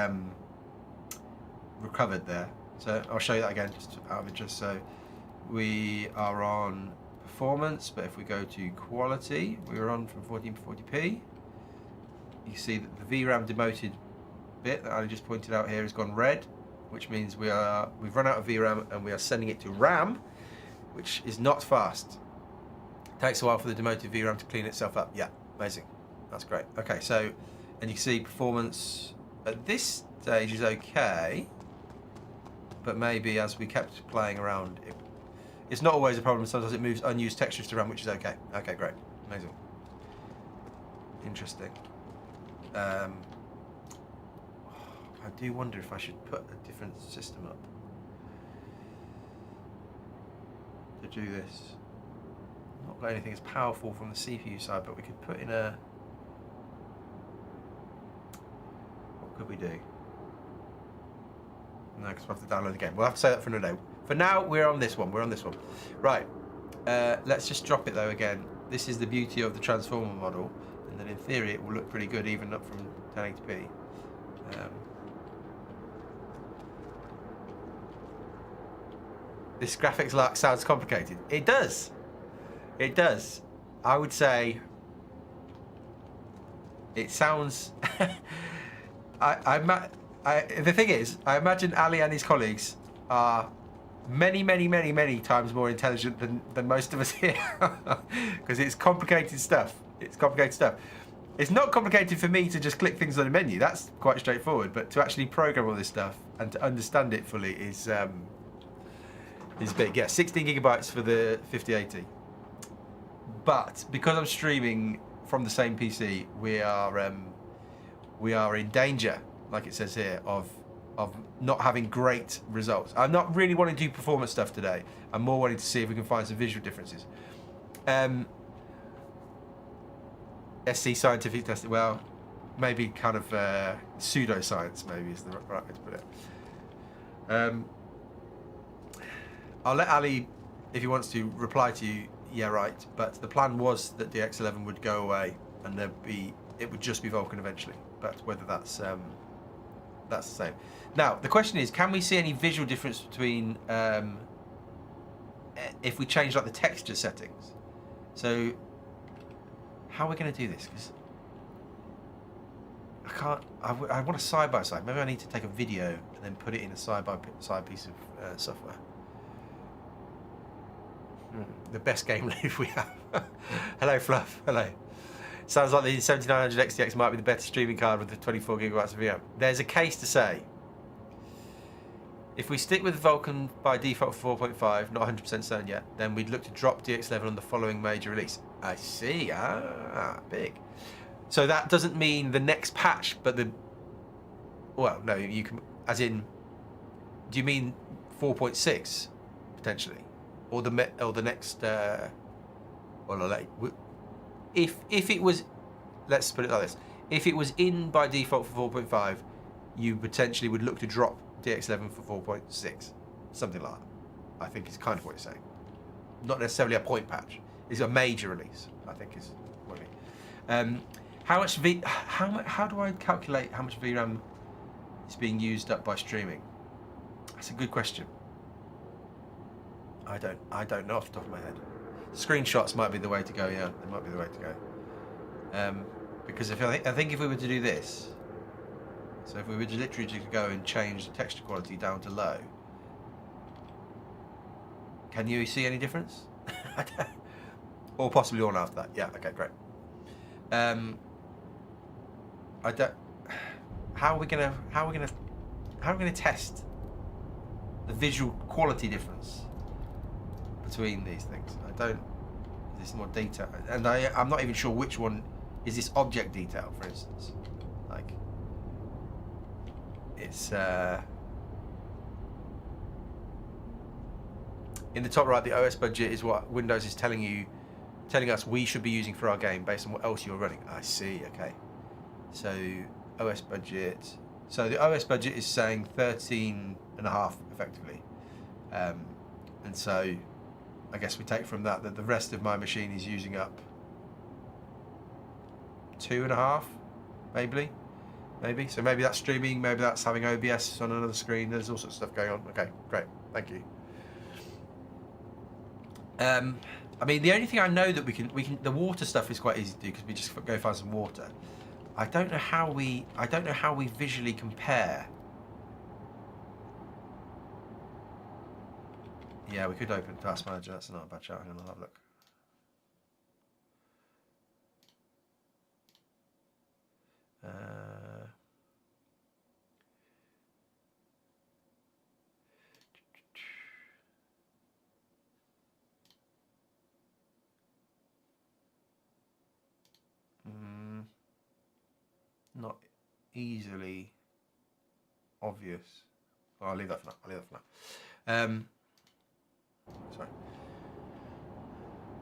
recovered there. So I'll show you that again, just out of interest. So we are on performance, but if we go to quality, we're on from 1440p. You see that the VRAM demoted bit that I just pointed out here has gone red, which means we've run out of VRAM and we are sending it to RAM, which is not fast. Takes a while for the demoted VRAM to clean itself up. Yeah, amazing. That's great. Okay, so, and you can see performance at this stage is okay, but maybe as we kept playing around, it's not always a problem. Sometimes it moves unused textures to RAM, which is okay. Okay, great. Amazing. Interesting. I do wonder if I should put a different system up to do this. Not got anything as powerful from the CPU side, but we could put in a... What could we do? No, because we'll have to download the game. We'll have to say that for another day. For now, we're on this one. We're on this one. Right. Let's just drop it, though, again. This is the beauty of the transformer model. And then in theory, it will look pretty good, even up from 1080p. This graphics lock sounds complicated. It does. It does. I would say it sounds... the thing is, I imagine Ali and his colleagues are many times more intelligent than most of us here. Because it's complicated stuff. It's complicated stuff. It's not complicated for me to just click things on a menu. That's quite straightforward. But to actually program all this stuff and to understand it fully is big. Yeah, 16 gigabytes for the 5080. But because I'm streaming from the same PC, we are in danger, like it says here, of not having great results. I'm not really wanting to do performance stuff today. I'm more wanting to see if we can find some visual differences. SC scientific testing, well, maybe kind of pseudoscience, maybe is the right way to put it. I'll let Ali, if he wants to, reply to you, yeah, right, but the plan was that DX11 would go away and it would just be Vulkan eventually, but whether that's the same. Now, the question is, can we see any visual difference between if we change like the texture settings? So, how are we going to do this? Because I want a side-by-side. Maybe I need to take a video and then put it in a side-by-side piece of software. The best game loop we have. Hello, Fluff. Hello. Sounds like the 7900 XTX might be the better streaming card with the 24 gigabytes of VM. There's a case to say. If we stick with Vulkan by default for 4.5, not 100% certain yet, then we'd look to drop DX11 on the following major release. I see. Big. So that doesn't mean the next patch, but the... Well, no, you can... As in... Do you mean 4.6, potentially? Or the next... Well, if it was let's put it like this. If it was in by default for 4.5, you potentially would look to drop DX11 for 4.6. Something like that. I think is kind of what you're saying. Not necessarily a point patch. It's a major release, I think is what I mean. How do I calculate how much VRAM is being used up by streaming? That's a good question. I don't know off the top of my head. Screenshots might be the way to go. Yeah, they might be the way to go. Because I think if we were to do this, so if we were to literally to go and change the texture quality down to low, can you see any difference? Or possibly on after that. Yeah. Okay. Great. I don't. How are we gonna test the visual quality difference between these things? I don't. Is this more detail? And I'm not even sure which one is this object detail, for instance. Like, it's in the top right. The OS budget is what Windows is telling us we should be using for our game based on what else you're running. I see. Okay. So OS budget. So the OS budget is saying 13.5 effectively, and so I guess we take from that the rest of my machine is using up 2.5, maybe. So maybe that's streaming, maybe that's having OBS on another screen. There's all sorts of stuff going on. Okay, great, thank you. I mean, the only thing I know that we can the water stuff is quite easy to do because we just go find some water. I don't know how we visually compare. Yeah, we could open Task Manager. That's not a bad shout. I'm gonna have a look. Not easily obvious. Oh, I'll leave that for now. Sorry.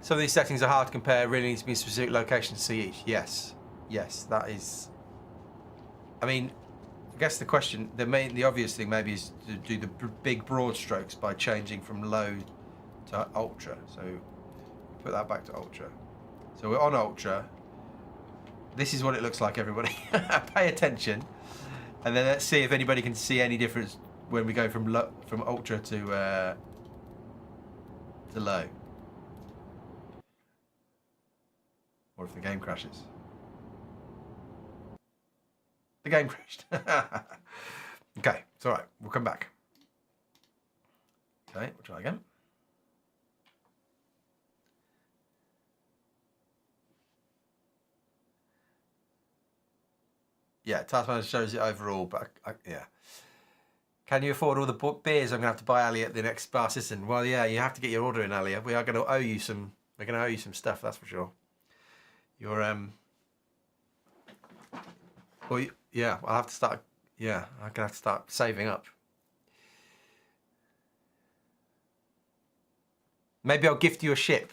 Some of these settings are hard to compare. Really needs to be a specific location to see each. Yes, that is. I mean, I guess the question, the obvious thing maybe is to do the big broad strokes by changing from low to ultra. So put that back to ultra. So we're on ultra. This is what it looks like, everybody. Pay attention, and then let's see if anybody can see any difference when we go from ultra to low, or if the game crashes. The game crashed. Okay, it's all right. We'll come back. Okay, we'll try again. Yeah, Task Manager shows it overall, but yeah. Can you afford all the beers I'm going to have to buy Ali at the next Bar Citizen? Well, yeah, you have to get your order in, Ali. We are going to owe you some. We're going to owe you some stuff, that's for sure. You're well, yeah, I'll have to start. Yeah, I'm going to have to start saving up. Maybe I'll gift you a ship.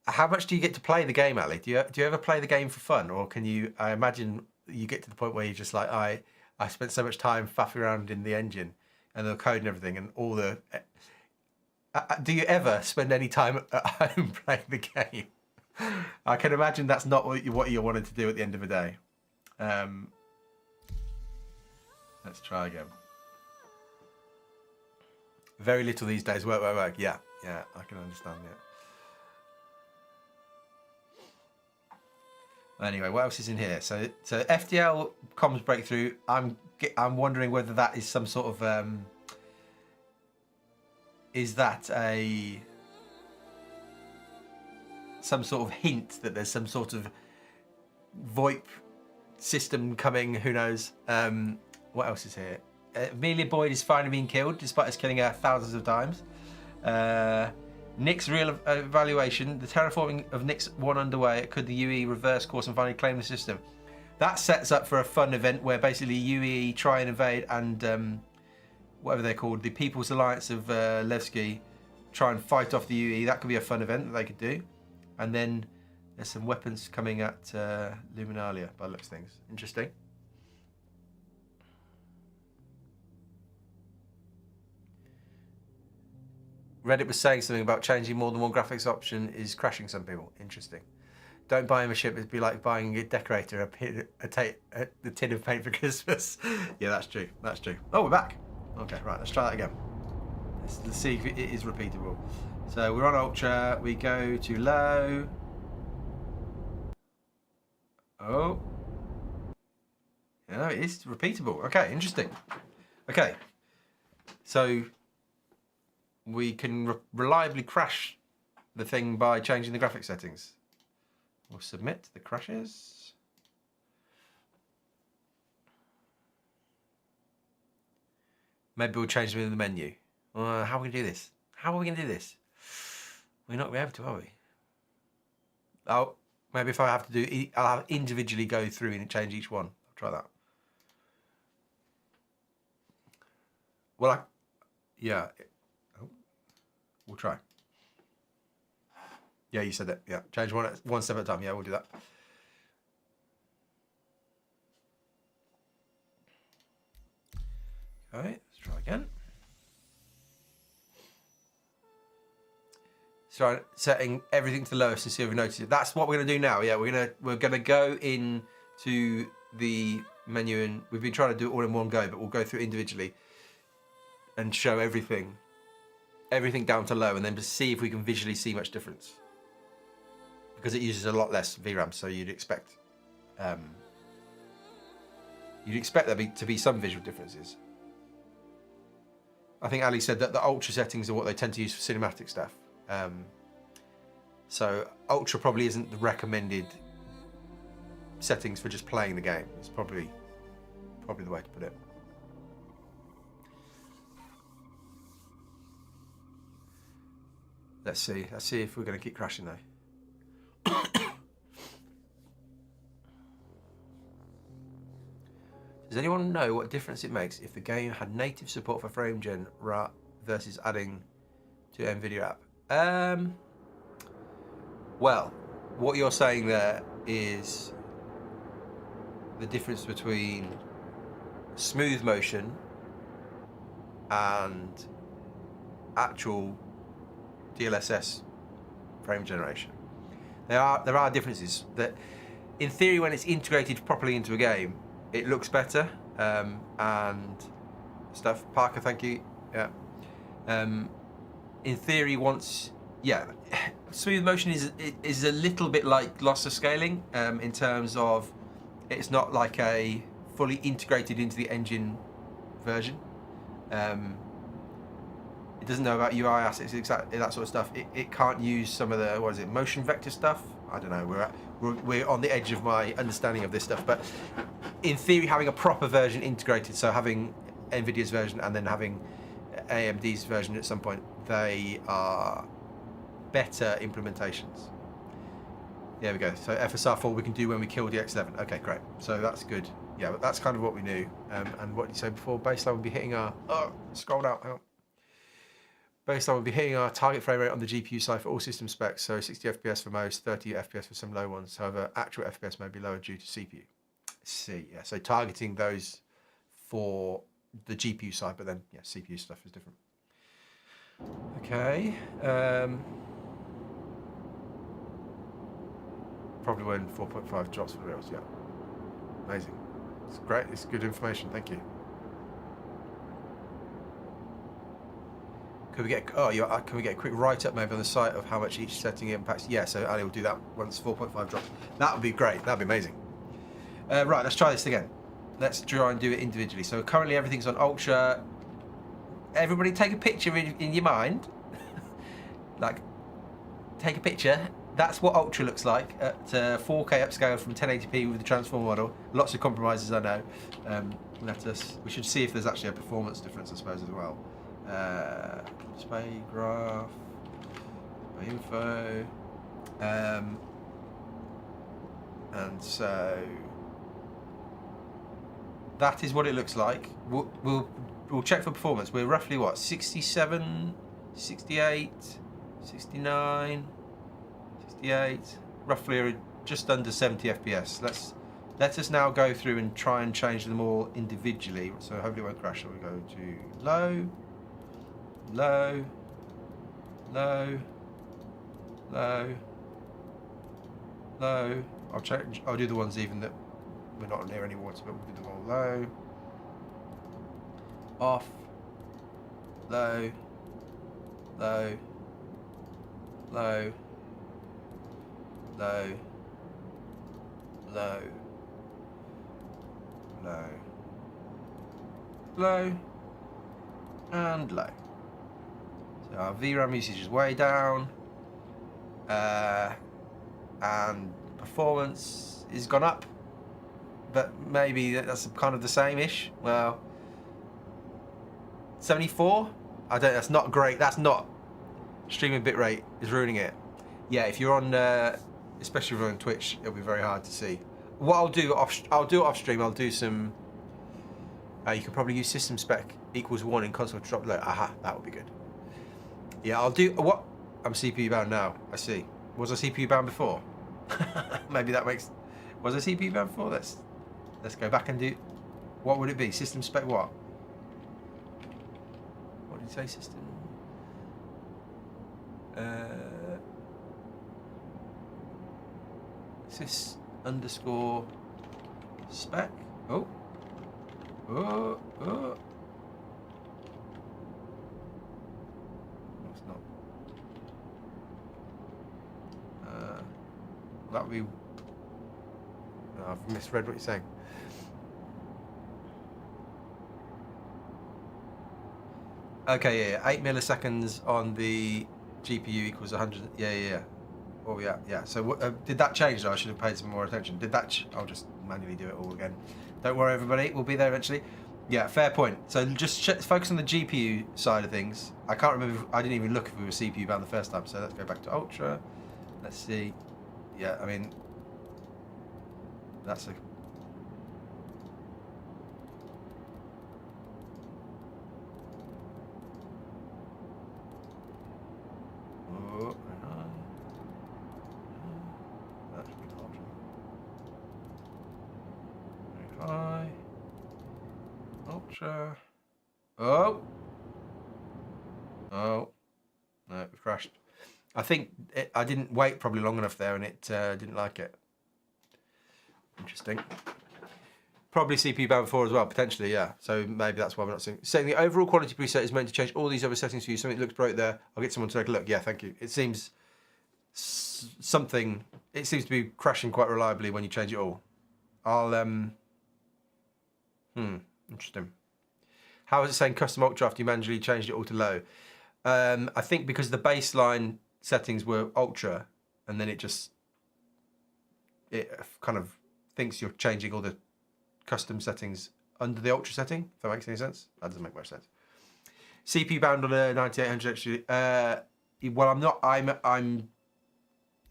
How much do you get to play the game, Ali? Do you ever play the game for fun, or can you? I imagine you get to the point where you're just like, I spent so much time faffing around in the engine and the code and everything, and all the. Do you ever spend any time at home playing the game? I can imagine that's not what you wanted to do at the end of the day. Let's try again. Very little these days. Work. Yeah, I can understand it. Anyway, what else is in here? So FTL comms breakthrough. I'm wondering whether that is some sort of is that some sort of hint that there's some sort of VoIP system coming? Who knows? What else is here? Amelia Boyd is finally being killed, despite us killing her thousands of times. Nick's real evaluation. The terraforming of Nick's 1 underway. Could the UE reverse course and finally claim the system? That sets up for a fun event where basically UE try and invade and whatever they're called, the People's Alliance of Levski, try and fight off the UE. That could be a fun event that they could do. And then There's some weapons coming at Luminalia by the looks of things. Interesting. Reddit was saying something about changing more than one graphics option is crashing some people. Interesting. Don't buy him a ship. It'd be like buying a decorator the tin of paint for Christmas. Yeah, that's true. That's true. Oh, we're back. Okay, right. Let's try that again. Let's see if it is repeatable. So we're on Ultra. We go to low. Oh. Yeah, it is repeatable. Okay, interesting. Okay. So we can reliably crash the thing by changing the graphic settings. We'll submit the crashes. Maybe we'll change them in the menu. How are we going to do this? How are we going to do this? We're not going to be able to, are we? Oh, maybe if I have to do, I'll have individually go through and change each one. I'll try that. Well, yeah. Oh, we'll try. Yeah, you said it. Yeah, change one step at a time. Yeah, we'll do that. Okay, let's try again. So setting everything to the lowest and see if we notice it. That's what we're gonna do now. Yeah, we're gonna go into the menu, and we've been trying to do it all in one go, but we'll go through individually and show everything down to low, and then just see if we can visually see much difference. Because it uses a lot less VRAM, so you'd expect there to be some visual differences. I think Ali said that the Ultra settings are what they tend to use for cinematic stuff. So Ultra probably isn't the recommended settings for just playing the game. It's probably the way to put it. Let's see if we're going to keep crashing though. Does anyone know what difference it makes if the game had native support for FrameGen versus adding to NVIDIA app? Well, what you're saying there is the difference between smooth motion and actual DLSS frame generation. There are differences that, in theory, when it's integrated properly into a game, it looks better and stuff. Parker, thank you. Yeah. In theory, smooth motion is a little bit like lossless scaling in terms of it's not like a fully integrated into the engine version. It doesn't know about UI assets, exactly that sort of stuff. It can't use some of the motion vector stuff. I don't know. We're on the edge of my understanding of this stuff, but in theory, having a proper version integrated, so having NVIDIA's version and then having AMD's version at some point, they are better implementations. There we go. So FSR4 we can do when we kill the X11. Okay, great. So that's good. Yeah, but that's kind of what we knew. And what you said before, baseline would be hitting our... Oh, scrolled out. Hang on. Baseline would be hitting our target frame rate on the GPU side for all system specs, so 60 FPS for most, 30 FPS for some low ones. However, actual FPS may be lower due to CPU. See, yeah, so targeting those for the GPU side, but then, yeah, CPU stuff is different. Okay. Probably when 4.5 drops for the reals, yeah. Amazing. It's great, it's good information, thank you. Can we get a quick write-up maybe on the site of how much each setting impacts? Yeah, so Ali will do that once 4.5 drops. That would be great. That would be amazing. Right, let's try this again. Let's try and do it individually. So currently everything's on Ultra. Everybody take a picture in your mind. Like, take a picture. That's what Ultra looks like at 4K upscale from 1080p with the transformer model. Lots of compromises, I know. We should see if there's actually a performance difference, I suppose, as well. Display graph, info, and so that is what it looks like. We'll check for performance. We're roughly what, 67, 68, 69, 68. roughly just under 70 FPS. Let us now go through and try and change them all individually. So hopefully it won't crash. So we go to low, low, low, low, low. I'll do the ones even that we're not near any water, but we'll do them all low, off, low, low, low, low, low, low, low, and low. So our VRAM usage is way down, and performance is gone up, but maybe that's kind of the same-ish. Well, 74? I don't. That's not great. That's not. Streaming bitrate is ruining it. Yeah, if you're on, especially if you're on Twitch, it'll be very hard to see. What I'll do off stream. I'll do some. You can probably use system spec equals 1 in console to drop low. Aha, that would be good. Yeah, I'll do what. I'm CPU bound now. I see. Was I CPU bound before? Maybe that makes. Was I CPU bound before? Let's go back and do. What would it be? System spec what? What did you say? System. Sys underscore spec. Oh. Oh. Oh. It's not. That would be. No, I've misread what you're saying. Okay, yeah, 8 milliseconds on the GPU equals 100. Yeah. Oh, yeah. So did that change though? I should have paid some more attention. Did that? I'll just manually do it all again. Don't worry, everybody. We'll be there eventually. Yeah, fair point. So just focus on the GPU side of things. I can't remember. I didn't even look if we were CPU bound the first time. So let's go back to Ultra. Let's see. Yeah, I mean, that's a. Oh, that should be Ultra. Very high. Ultra. Oh. No, it crashed. I think I didn't wait probably long enough there, and it didn't like it. Interesting. Probably CPU bound before as well, potentially, yeah. So maybe that's why we're not seeing. Saying the overall quality preset is meant to change all these other settings for you. Something looks broke there. I'll get someone to take a look. Yeah, thank you. It seems something. It seems to be crashing quite reliably when you change it all. I'll Interesting. How is it saying custom ultra after you manually changed it all to low? I think because the baseline settings were ultra, and then it kind of thinks you're changing all the custom settings under the ultra setting. If that makes any sense, that doesn't make much sense. CPU bound on a 9800 actually. Well, I'm not. I'm.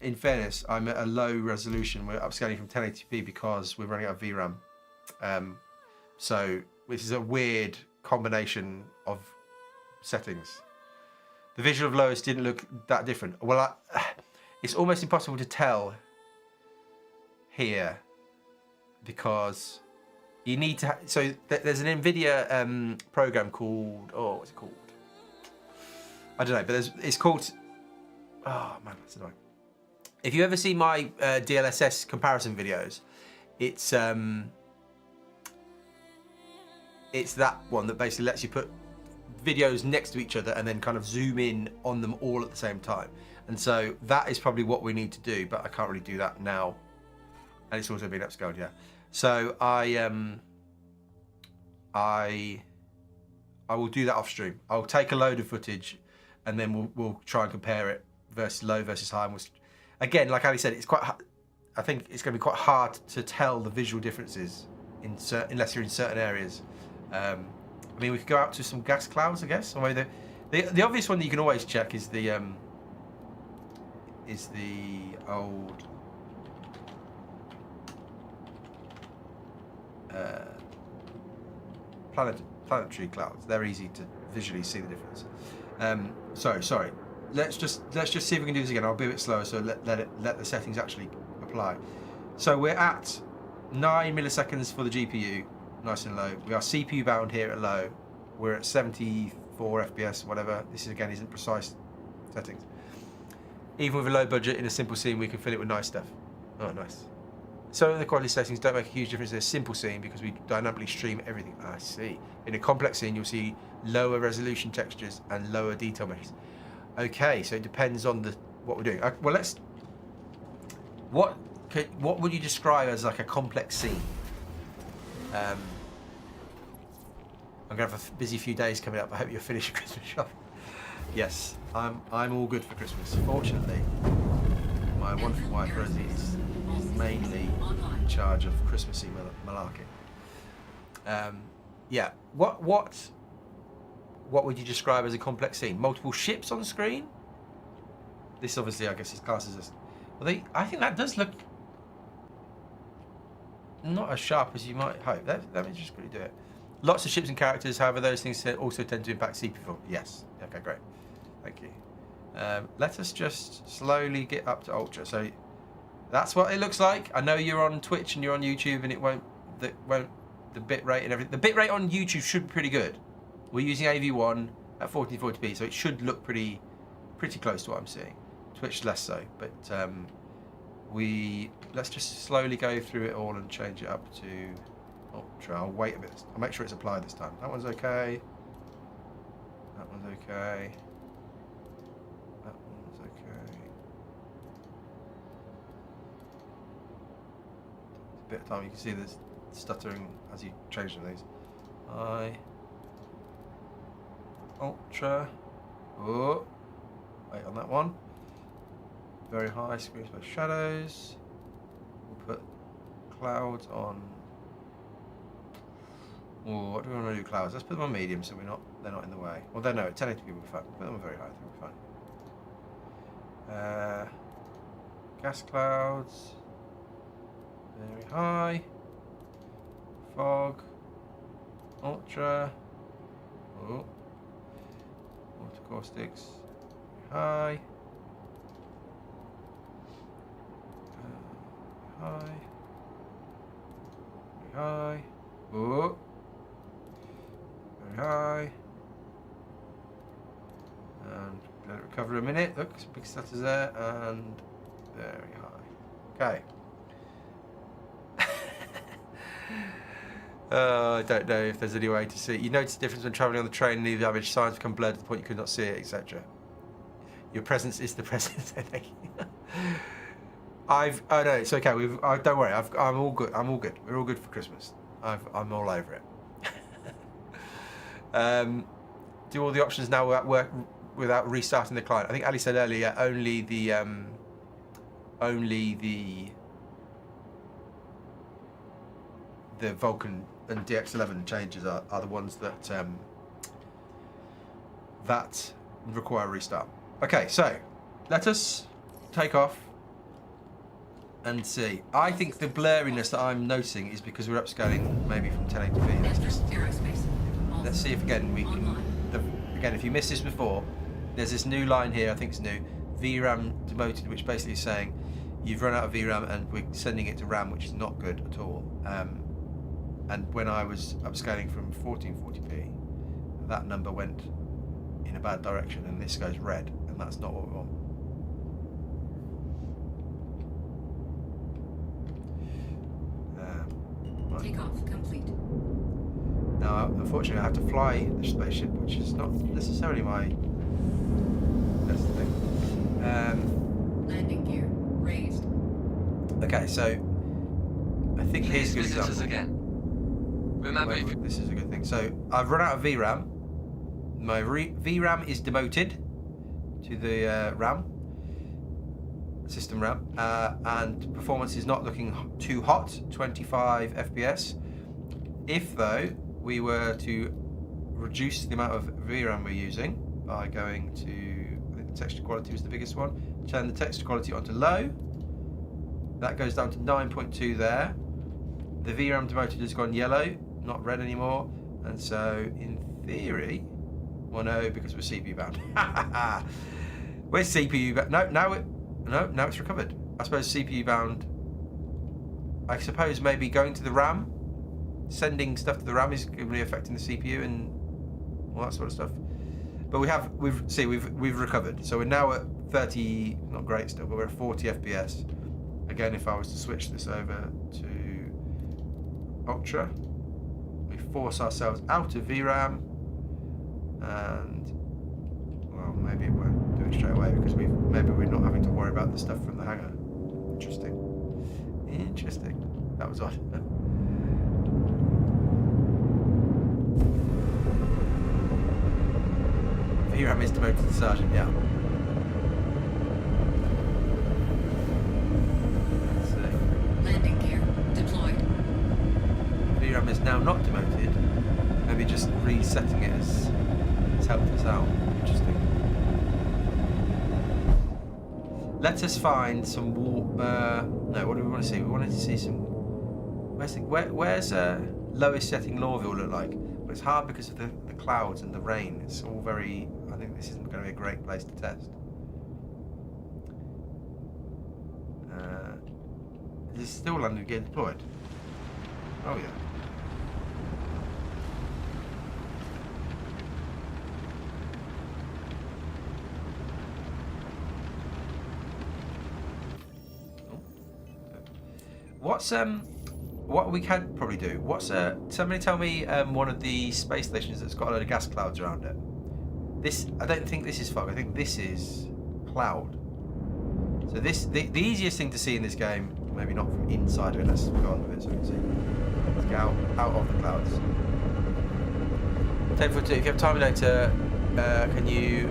In fairness, I'm at a low resolution. We're upscaling from 1080p because we're running out of VRAM. So which is a weird combination of settings. The visual of lowest didn't look that different. Well, it's almost impossible to tell here because you need to. So there's an NVIDIA program called. Oh, what's it called? I don't know, but it's called. Oh man, that's annoying. If you ever see my DLSS comparison videos, it's that one that basically lets you put videos next to each other and then kind of zoom in on them all at the same time. And so that is probably what we need to do, but I can't really do that now. And it's also been upscaled, yeah. So I will do that off stream. I'll take a load of footage and then we'll try and compare it versus low versus high. And again, like Ali said, it's quite. I think it's going to be quite hard to tell the visual differences unless you're in certain areas. I mean, we could go out to some gas clouds, I guess. Or maybe the obvious one that you can always check is the old planetary clouds. They're easy to visually see the difference. Sorry. let's just see if we can do this again. I'll be a bit slower, so let the settings actually apply. So we're at 9 milliseconds for the GPU, nice and low. We are CPU bound here at low. We're at 74 FPS, whatever. This again isn't precise settings. Even with a low budget in a simple scene, we can fill it with nice stuff. Oh, nice. So the quality settings don't make a huge difference in a simple scene because we dynamically stream everything. I see. In a complex scene, you'll see lower resolution textures and lower detail measures. Okay, so it depends on what we're doing. Well, what would you describe as like a complex scene? I'm gonna have a busy few days coming up. I hope you're finished your Christmas shopping. Yes, I'm all good for Christmas. Fortunately, my wonderful wife Rosie is mainly in charge of Christmassy malarkey. Yeah. What would you describe as a complex scene? Multiple ships on screen? This obviously, I guess, is classes as. Well, I think that does look not as sharp as you might hope. Let me just quickly do it. Lots of ships and characters, however, those things also tend to impact CPU performance. Yes. Okay, great. Thank you. Let us just slowly get up to Ultra. So that's what it looks like. I know you're on Twitch and you're on YouTube, and it won't the bit rate and everything. The bit rate on YouTube should be pretty good. We're using AV1 at 1440p, so it should look pretty close to what I'm seeing. Twitch less so, but let's just slowly go through it all and change it up to Ultra. I'll wait a bit. I'll make sure it's applied this time. That one's okay. That one's okay. That one's okay. It's a bit of time. You can see there's stuttering as you change these. Ultra. Oh, wait on that one. Very high screen space shadows. We'll put clouds on. Oh, what do we want to do? Clouds. Let's put them on medium so they're not in the way. Well, no, at 1080p we're fine. Put them on very high. I think we're fine. Gas clouds. Very high. Fog. Ultra. Oh. Water caustics. High. High. Very high. Oh. Very high. And let it recover a minute. Look, some big stutters there. And very high. Okay. I don't know if there's any way to see it. You notice the difference when travelling on the train and the average signs become blurred to the point you could not see it, etc. Your presence is the presence. Thank you. Oh no, it's okay. Don't worry. I'm all good. I'm all good. We're all good for Christmas. I'm all over it. Do all the options now work without restarting the client? I think Ali said earlier only the Vulkan and DX11 changes are the ones that that require a restart. Okay, so let us take off and see. I think the blurriness that I'm noticing is because we're upscaling maybe from 1080p. Let's see if again we can. Again, if you missed this before, there's this new line here. I think it's new. VRAM demoted, which basically is saying you've run out of VRAM and we're sending it to RAM, which is not good at all. And when I was upscaling from 1440p, that number went in a bad direction, and this goes red, and that's not what we want. Takeoff complete. Now, unfortunately, I have to fly the spaceship, which is not necessarily my best thing. Landing gear raised. Okay, so I think here's a good Please visit us example. again. Remember, if you This is a good thing. So I've run out of VRAM. My VRAM is demoted to the RAM, system RAM, and performance is not looking too hot, 25 FPS. If though we were to reduce the amount of VRAM we're using by going to, I think the texture quality was the biggest one, turn the texture quality onto low, that goes down to 9.2 there. The VRAM demoted has gone yellow, not red anymore, and so in theory, well no, because we're CPU bound. Where's CPU? No, now it's recovered. I suppose CPU bound. I suppose maybe going to the RAM, sending stuff to the RAM is really affecting the CPU and all that sort of stuff. But we've recovered. So we're now at 30, not great still, but we're at 40 FPS. Again, if I was to switch this over to Ultra, we force ourselves out of VRAM, and well, maybe it won't do it straight away because maybe we're not having to worry about the stuff from the hangar. Interesting. That was odd. VRAM is demoted to Sergeant, yeah. Let's see. Landing gear deployed. VRAM is now not demoted. Maybe just resetting it has helped us out. Interesting. Let us find some no, what do we want to see? We wanted to see some. Where's lowest setting Lorville look like? Well, it's hard because of the clouds and the rain. It's all very. I think this isn't going to be a great place to test. Is it still landing gear deployed? Oh yeah. What we can probably do? Somebody tell me one of the space stations that's got a load of gas clouds around it. This, I don't think this is fog. I think this is cloud. So the easiest thing to see in this game, maybe not from inside of it. Let's go on with it so we can see. Let's get out of the clouds. 10:42. If you have time later, can you?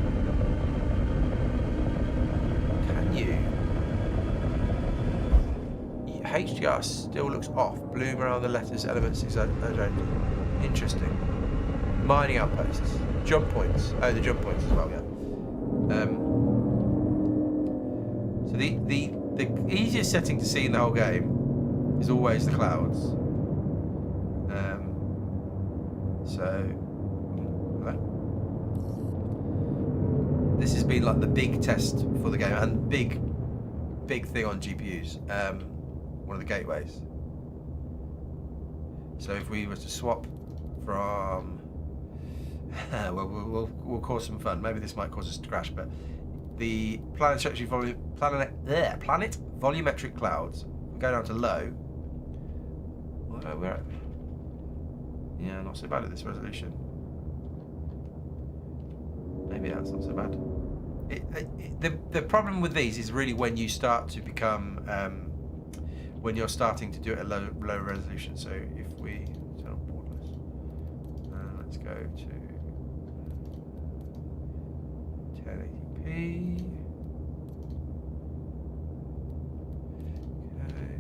HDR still looks off. Bloom around the letters, elements, exaggerated. Interesting. Mining outposts. Jump points. Oh, the jump points as well, yeah. So the easiest setting to see in the whole game is always the clouds. This has been like the big test for the game and big thing on GPUs. One of the gateways. So if we were to swap from, well, we'll cause some fun. Maybe this might cause us to crash, but the planet volumetric clouds. We go down to low. We're at, yeah, not so bad at this resolution. Maybe that's not so bad. The problem with these is really when you start to become when you're starting to do it at low resolution. So if we turn on borderless, let's go to 1080p. Okay.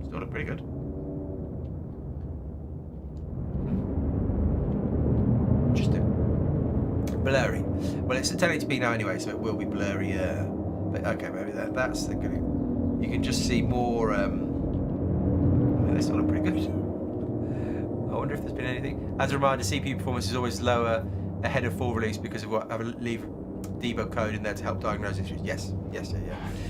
Still look pretty good. Interesting. Blurry. Well, it's at 1080p now anyway, so it will be blurry. But okay, maybe that's the good. You can just see more. They still look pretty good. I wonder if there's been anything. As a reminder, CPU performance is always lower ahead of full release because of what I leave debug code in there to help diagnose issues. Yes.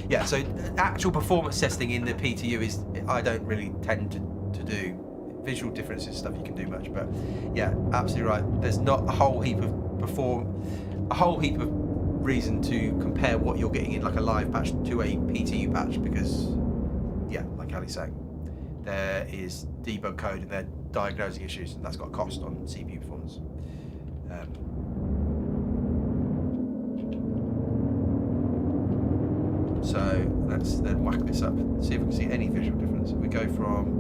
Yeah. So actual performance testing in the PTU is I don't really tend to do. Visual differences stuff you can do much, but yeah, absolutely right. There's not a whole heap of reason to compare what you're getting in like a live patch to a PTU patch because, yeah, like Ali's saying, there is debug code and they're diagnosing issues, and that's got a cost on CPU performance. So let's then whack this up, see if we can see any visual difference. We go from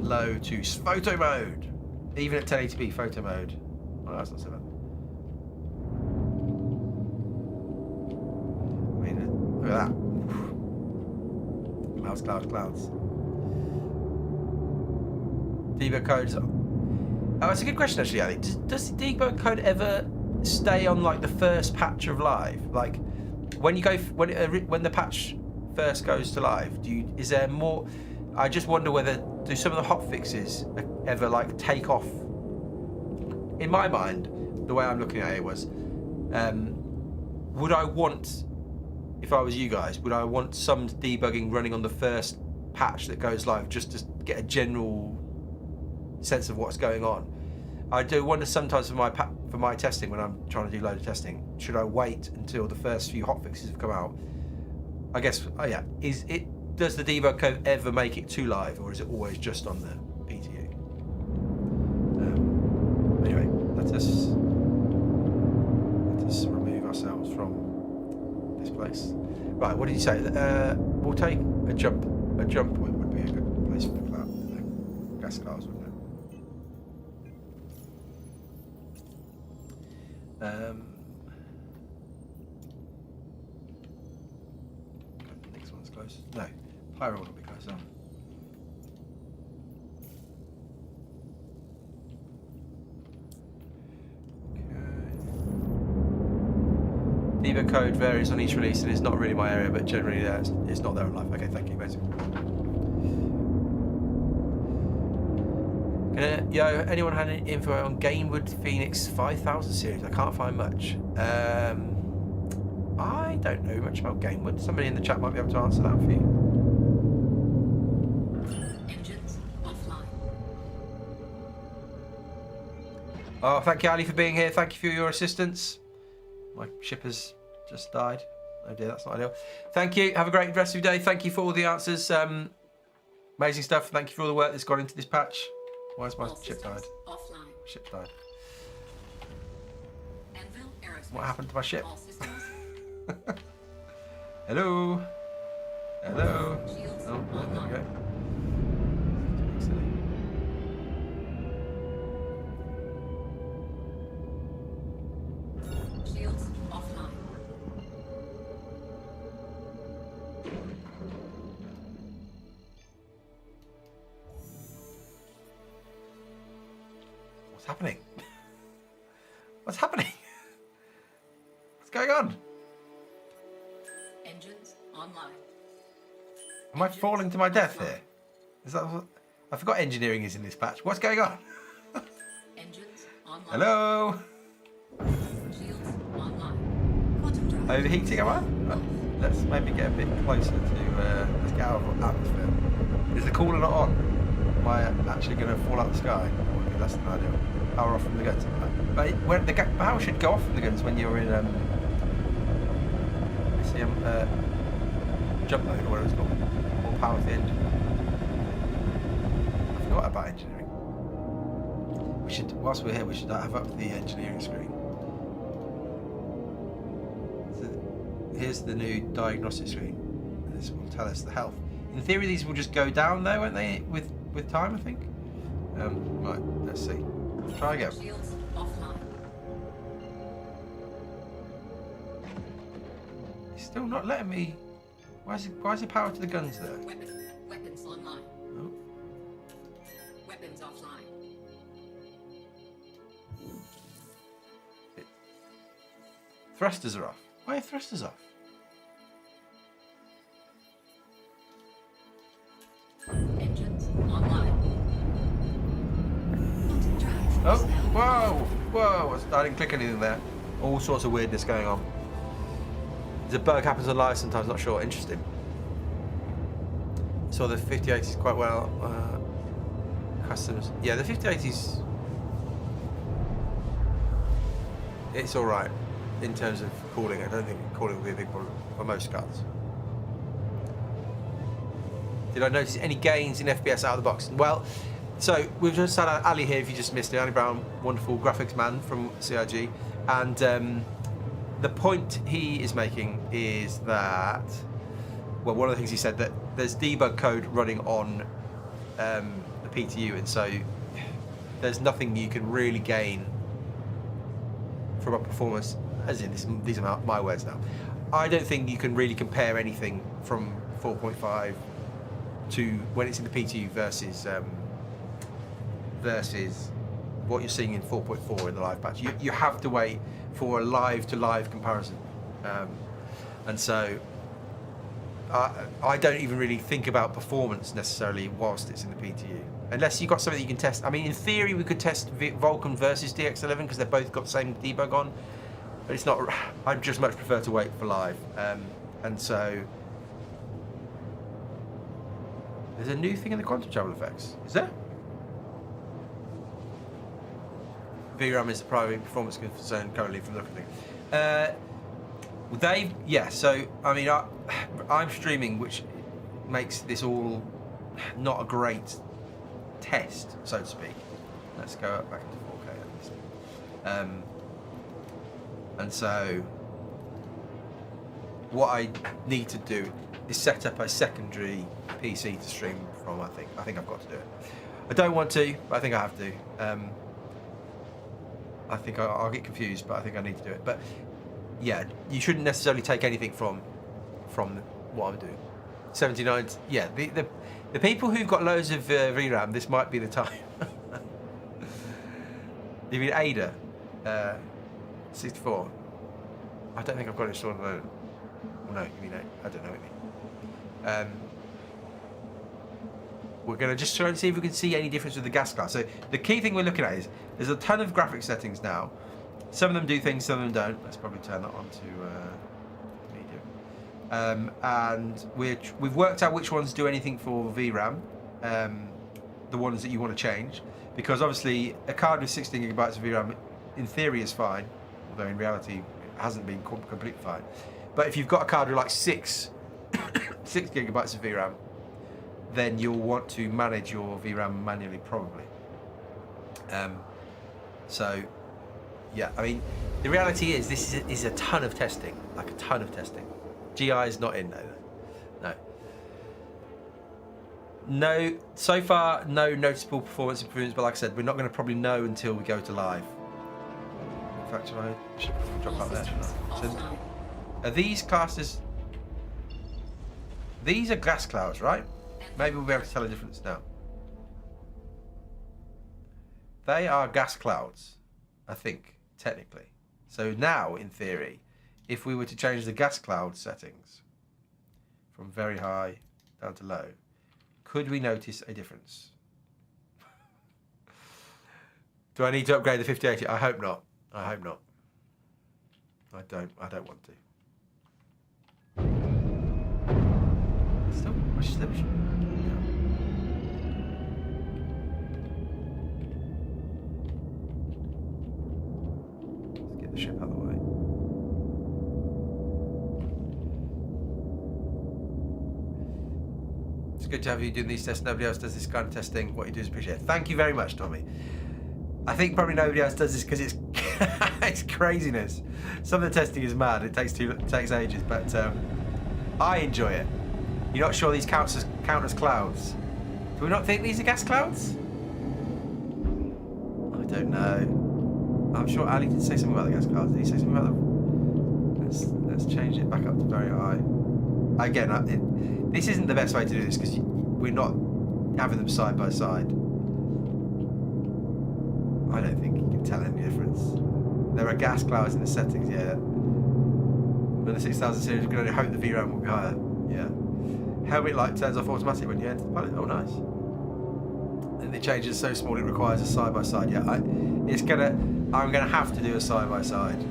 low to photo mode, even at 1080p photo mode. Oh, that's not so bad. I mean, look at that. Clouds. Debug codes. Oh, that's a good question actually, Ali. Does the debug code ever stay on like the first patch of live? Like when you go when the patch first goes to live, is there more? I just wonder whether do some of the hot fixes ever like take off. In my mind, the way I'm looking at it was, would I want, if I was you guys, would I want some debugging running on the first patch that goes live just to get a general sense of what's going on? I do wonder sometimes for my testing, when I'm trying to do load of testing, should I wait until the first few hotfixes have come out? I guess, does the debug code ever make it to live, or is it always just on the PTU? Anyway, let us remove ourselves from this place. Right, what did you say? We'll take a jump. A jump would be a good place for that. Gas cars, wouldn't it? Next one's close. No, Pyro will be close on. Debug code varies on each release and it's not really my area, but generally it's not there in life. Okay, thank you, amazing. Yo, anyone had any info on Gamewood Phoenix 5000 series? I can't find much. I don't know much about Gamewood. Somebody in the chat might be able to answer that for you. Engines offline. Oh, thank you, Ali, for being here. Thank you for your assistance. My ship has just died. Oh dear, that's not ideal. Thank you. Have a great rest of your day. Thank you for all the answers. Amazing stuff. Thank you for all the work that's gone into this patch. Why has my All ship died? systems offline. Ship died. Anvil Aerospace. What happened to my ship? All systems. Hello? Hello? Shields Oh, there we online. go. Silly. Shields offline. What's happening? What's happening? What's going on? Engines online. Am I falling to my death here? Is that what... I forgot engineering is in this patch. What's going on? Engines online. Hello? Shields online. Quantum drive. Overheating, am I? Well, let's maybe get a bit closer to... let's get out of atmosphere. Is the cooler not on? Am I actually going to fall out the sky? That would be less than ideal. Power off from the guns. But when the power should go off from the guns when you're in jump mode or whatever it's called. More power to the engine. I forgot about engineering. We should, whilst we're here, we should have up the engineering screen. So here's the new diagnostic screen. This will tell us the health. In theory, these will just go down though, won't they? With time, I think. Right, let's see. Let's try again. Shields offline. It's still not letting me. Why is the power to the guns there? Weapons online. Oh. Weapons offline. Thrusters are off. Why are thrusters off? Engines online. Quantum drive. Oh, whoa! I didn't click anything there. All sorts of weirdness going on. The bug happens on live sometimes, not sure. Interesting. Saw the 5080s quite well. Customs. Yeah, the 5080s. It's alright in terms of cooling. I don't think cooling will be a big problem for most cards. Did I notice any gains in FPS out of the box? Well, so we've just had Ali here, if you just missed it, Ali Brown, wonderful graphics man from CIG. And the point he is making is that, well, one of the things he said, that there's debug code running on the PTU, and so there's nothing you can really gain from a performance, as in these are my words now. I don't think you can really compare anything from 4.5 to when it's in the PTU versus what you're seeing in 4.4 in the live patch. You have to wait for a live to live comparison, and so I don't even really think about performance necessarily whilst it's in the PTU. Unless you've got something you can test. I mean, in theory, we could test Vulcan versus DX11 because they've both got the same debug on. But it's not. I'd just much prefer to wait for live. And so there's a new thing in the quantum travel effects. Is there? VRAM is the primary performance concern currently from the looking thing. So I mean, I'm streaming, which makes this all not a great test, so to speak. Let's go back into 4K at least. And so what I need to do is set up a secondary PC to stream from. I think I've got to do it. I don't want to, but I think I have to. I think I'll get confused, but I think I need to do it. But yeah, you shouldn't necessarily take anything from what I'm doing. 79. Yeah, the people who've got loads of VRAM, this might be the time. You mean Ada? 64. I don't think I've got it installed at the moment. No, you mean I don't know what you mean. We're going to just try and see if we can see any difference with the gas class. So the key thing we're looking at is there's a ton of graphic settings now. Some of them do things, some of them don't. Let's probably turn that on to medium. And we've worked out which ones do anything for VRAM, the ones that you want to change. Because obviously a card with 16 gigabytes of VRAM in theory is fine, although in reality it hasn't been completely fine. But if you've got a card with like 6 gigabytes of VRAM, then you'll want to manage your VRAM manually, probably. So, yeah, I mean, the reality is this is a ton of testing, like a ton of testing. GI is not in, no. No, so far, no noticeable performance improvements, but like I said, we're not going to probably know until we go to live. In fact, I should drop out there, shouldn't I? So, are these classes... These are gas clouds, right? Maybe we'll be able to tell the difference now. They are gas clouds, I think, technically. So now, in theory, if we were to change the gas cloud settings from very high down to low, could we notice a difference? Do I need to upgrade the 5080? I hope not. I hope not. I don't want to. Still, let's get the ship out of the way. It's good to have you doing these tests. Nobody else does this kind of testing. What you do is appreciated. Thank you very much, Tommy. I think probably nobody else does this because it's it's craziness. Some of the testing is mad. It takes ages, but I enjoy it. You're not sure these count as clouds? Do we not think these are gas clouds? I don't know. I'm sure Ali did say something about the gas clouds. Did he say something about them? Let's change it back up to very high. Again, this isn't the best way to do this because we're not having them side by side. I don't think you can tell any difference. There are gas clouds in the settings, yeah. But the 6000 series, we're going to hope the VRAM will be higher. Yeah. Helmet light turns off automatically when you enter the pilot. Oh, nice. And the change is so small it requires a side by side. Yeah, I'm gonna have to do a side by side.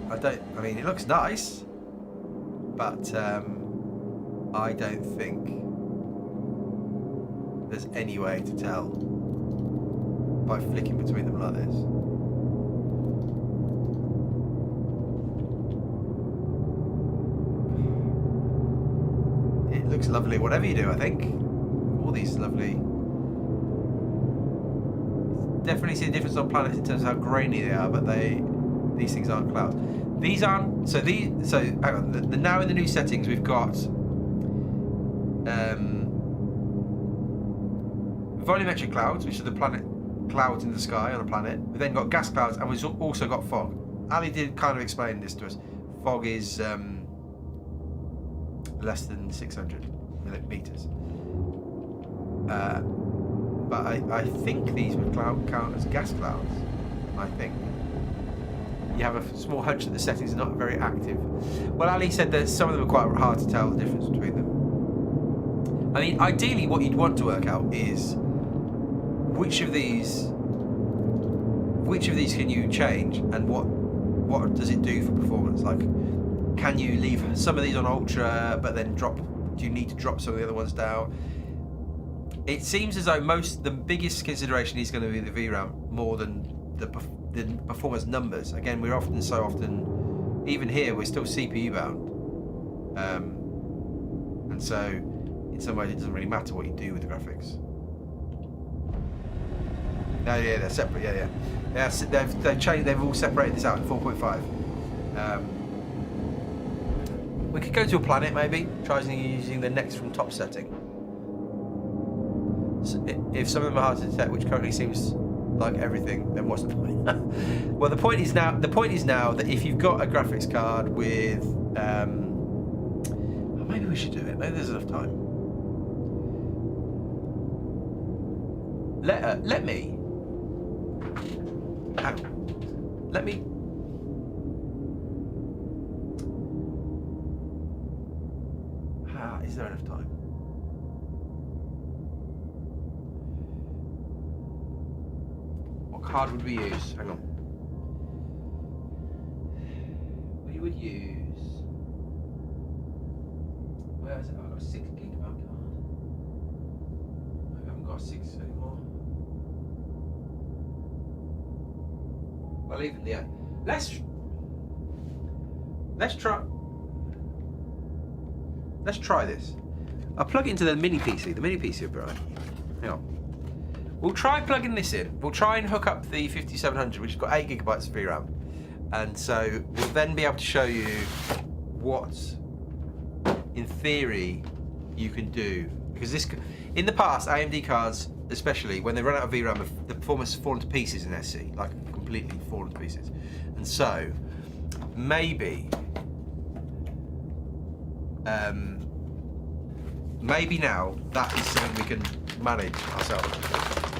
I mean, it looks nice, but I don't think there's any way to tell by flicking between them like this. It looks lovely, whatever you do, I think. All these lovely... Definitely see a difference on planets in terms of how grainy they are, but these things aren't clouds. These aren't... So hang on, now in the new settings we've got... volumetric clouds, which are the planet clouds in the sky on a planet. We've then got gas clouds, and we've also got fog. Ali did kind of explain this to us. Fog is less than 600 meters. But I think these would count as gas clouds. I think. You have a small hunch that the settings are not very active. Well, Ali said that some of them are quite hard to tell the difference between them. I mean, ideally, what you'd want to work out is which of these can you change, and what does it do for performance? Like, can you leave some of these on ultra, but then drop? Do you need to drop some of the other ones down? It seems as though the biggest consideration is going to be the VRAM more than the performance numbers. Again, we're so often, even here, we're still CPU bound, and so in some ways it doesn't really matter what you do with the graphics. No, yeah, they're separate. Yeah. They've changed. They've all separated this out in 4.5. We could go to a planet maybe, try using the next from top setting. So if some of them are hard to detect, which currently seems like everything, then what's the point? Well, the point is now that if you've got a graphics card with, maybe we should do it. Maybe there's enough time. Let me. Is there enough time? What card would we use? Hang on. We would use. Where is it? I've got a 6 gigabyte card. I haven't got a 6 anymore. Well, even yeah. Let's try this. I'll plug it into the mini PC. The mini PC will be right. Hang on. We'll try plugging this in. We'll try and hook up the 5700, which has got 8 gigabytes of VRAM, and so we'll then be able to show you what, in theory, you can do. Because this, in the past, AMD cards, especially when they run out of VRAM, the performance has fallen to pieces in SC, like completely fallen to pieces. And so, maybe now that is something we can manage ourselves.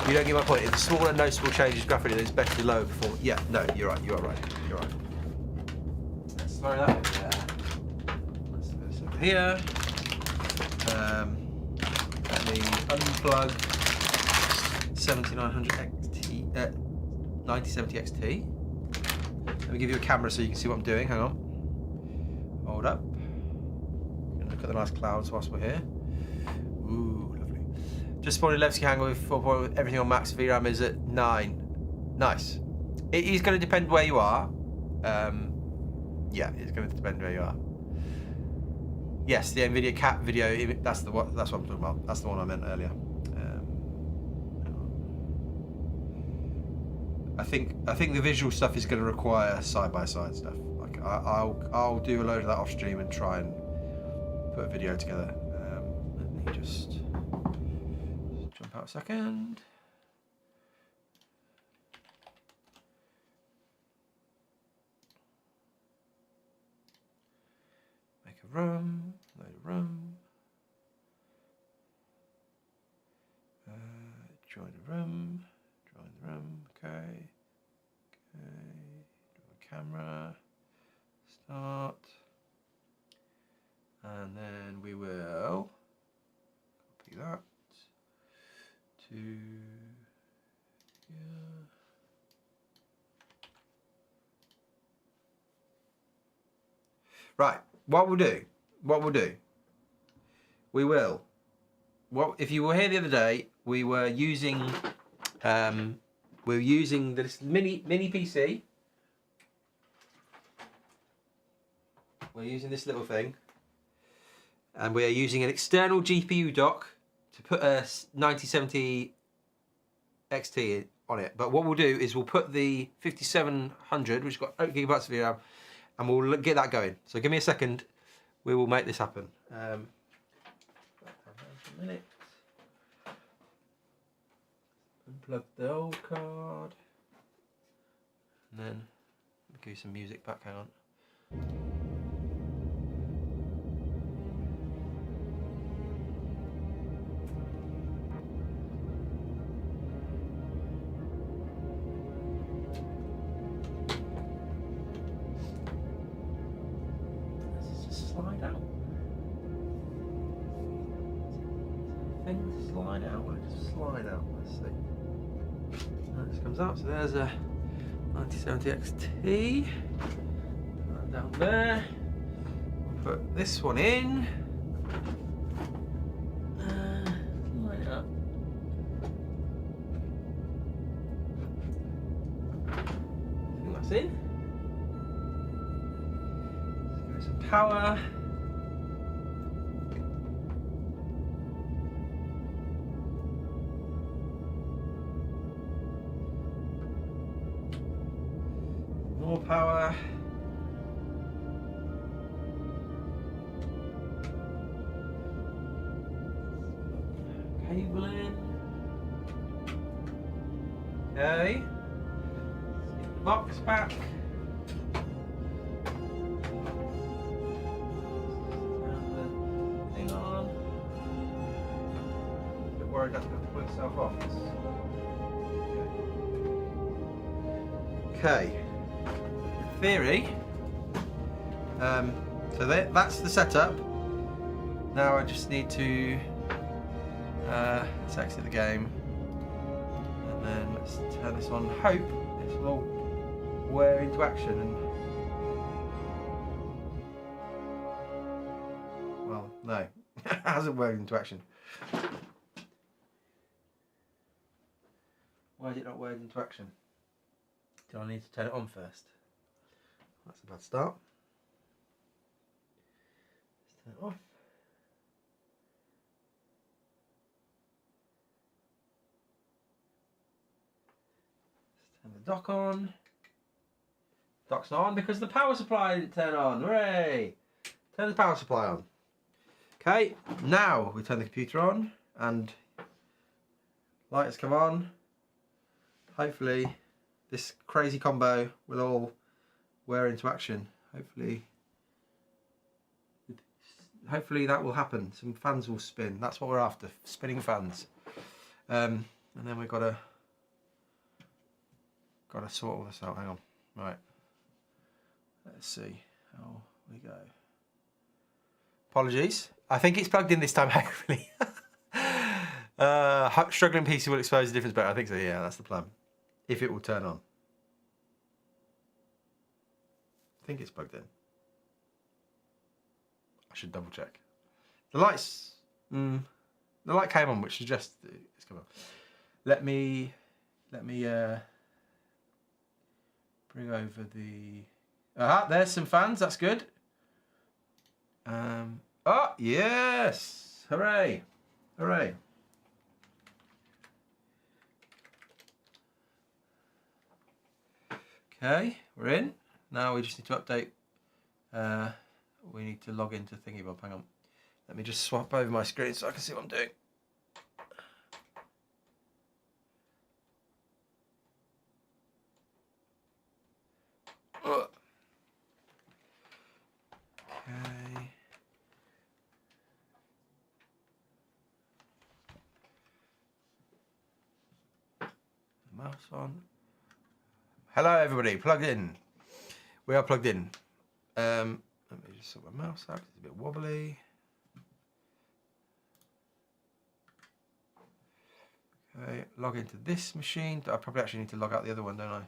You don't get my point. If the small and noticeable changes graphically, then it's better to lower performance. Yeah, no, you're right. You are right. You're right. Let's throw that over there. Let's do this over here. Let me unplug 7900 XT, 9070 XT. Let me give you a camera so you can see what I'm doing. Hang on. Hold up. Look at the nice clouds whilst we're here. Ooh, lovely. Just spawned Levski Hangar with 4 with everything on max. VRAM is at 9. Nice. It is going to depend where you are. Yeah, it's going to depend where you are. Yes, the NVIDIA cat video. That's what I'm talking about. That's the one I meant earlier. I think the visual stuff is going to require side-by-side stuff. Like I'll do a load of that off stream and try and put a video together. Let me just jump out a second. Make a room, load a room. Join the room, okay. Do a camera, start. And then we will copy that to here. Right, what we'll do, we will. If you were here the other day, we were using this mini PC. We're using this little thing. And we are using an external GPU dock to put a 9070 XT on it. But what we'll do is we'll put the 5700, which has got 8 gigabytes of VRAM, and we'll get that going. So give me a second. We will make this happen. A minute. Unplug the old card. And then give you some music back. Hang on. Slide out. slide out? Where does it slide out? Let's see. This comes out. So there's a 9070 XT. Put that down there. We'll put this one in. Slide it up. I think that's in. Let's give it some power. More power. Cable in. Okay. Let's get the box back. Turn the thing on. A bit worried that's going to pull itself off. Okay. Theory. So that's the setup. Now I just need to let's exit the game, and then let's turn this on. Hope this will wear into action. And well, no, it hasn't weared into action. Why is it not wearing into action? Do I need to turn it on first? That's a bad start. Let's turn it off. Let's turn the dock on. Dock's not on because the power supply didn't turn on. Hooray! Turn the power supply on. Okay, now we turn the computer on and lights come on. Hopefully this crazy combo will all wear into action. Hopefully that will happen. Some fans will spin. That's what we're after, spinning fans. And then we've got to sort all this out. Hang on. Right. Let's see how we go. Apologies. I think it's plugged in this time, hopefully. Struggling PC will expose the difference better. I think so, yeah, that's the plan. If it will turn on. I think it's plugged in. I should double check. The lights, the light came on, which suggests it's come on. Let me bring over the. There's some fans. That's good. Oh yes! Hooray! Hooray! Okay, we're in. Now we just need to update. We need to log into Thingybob. Hang on. Let me just swap over my screen so I can see what I'm doing. Okay. Mouse on. Hello everybody, plugged in. We are plugged in. Let me just sort my mouse out, it's a bit wobbly. Okay, log into this machine. I probably actually need to log out the other one, don't I?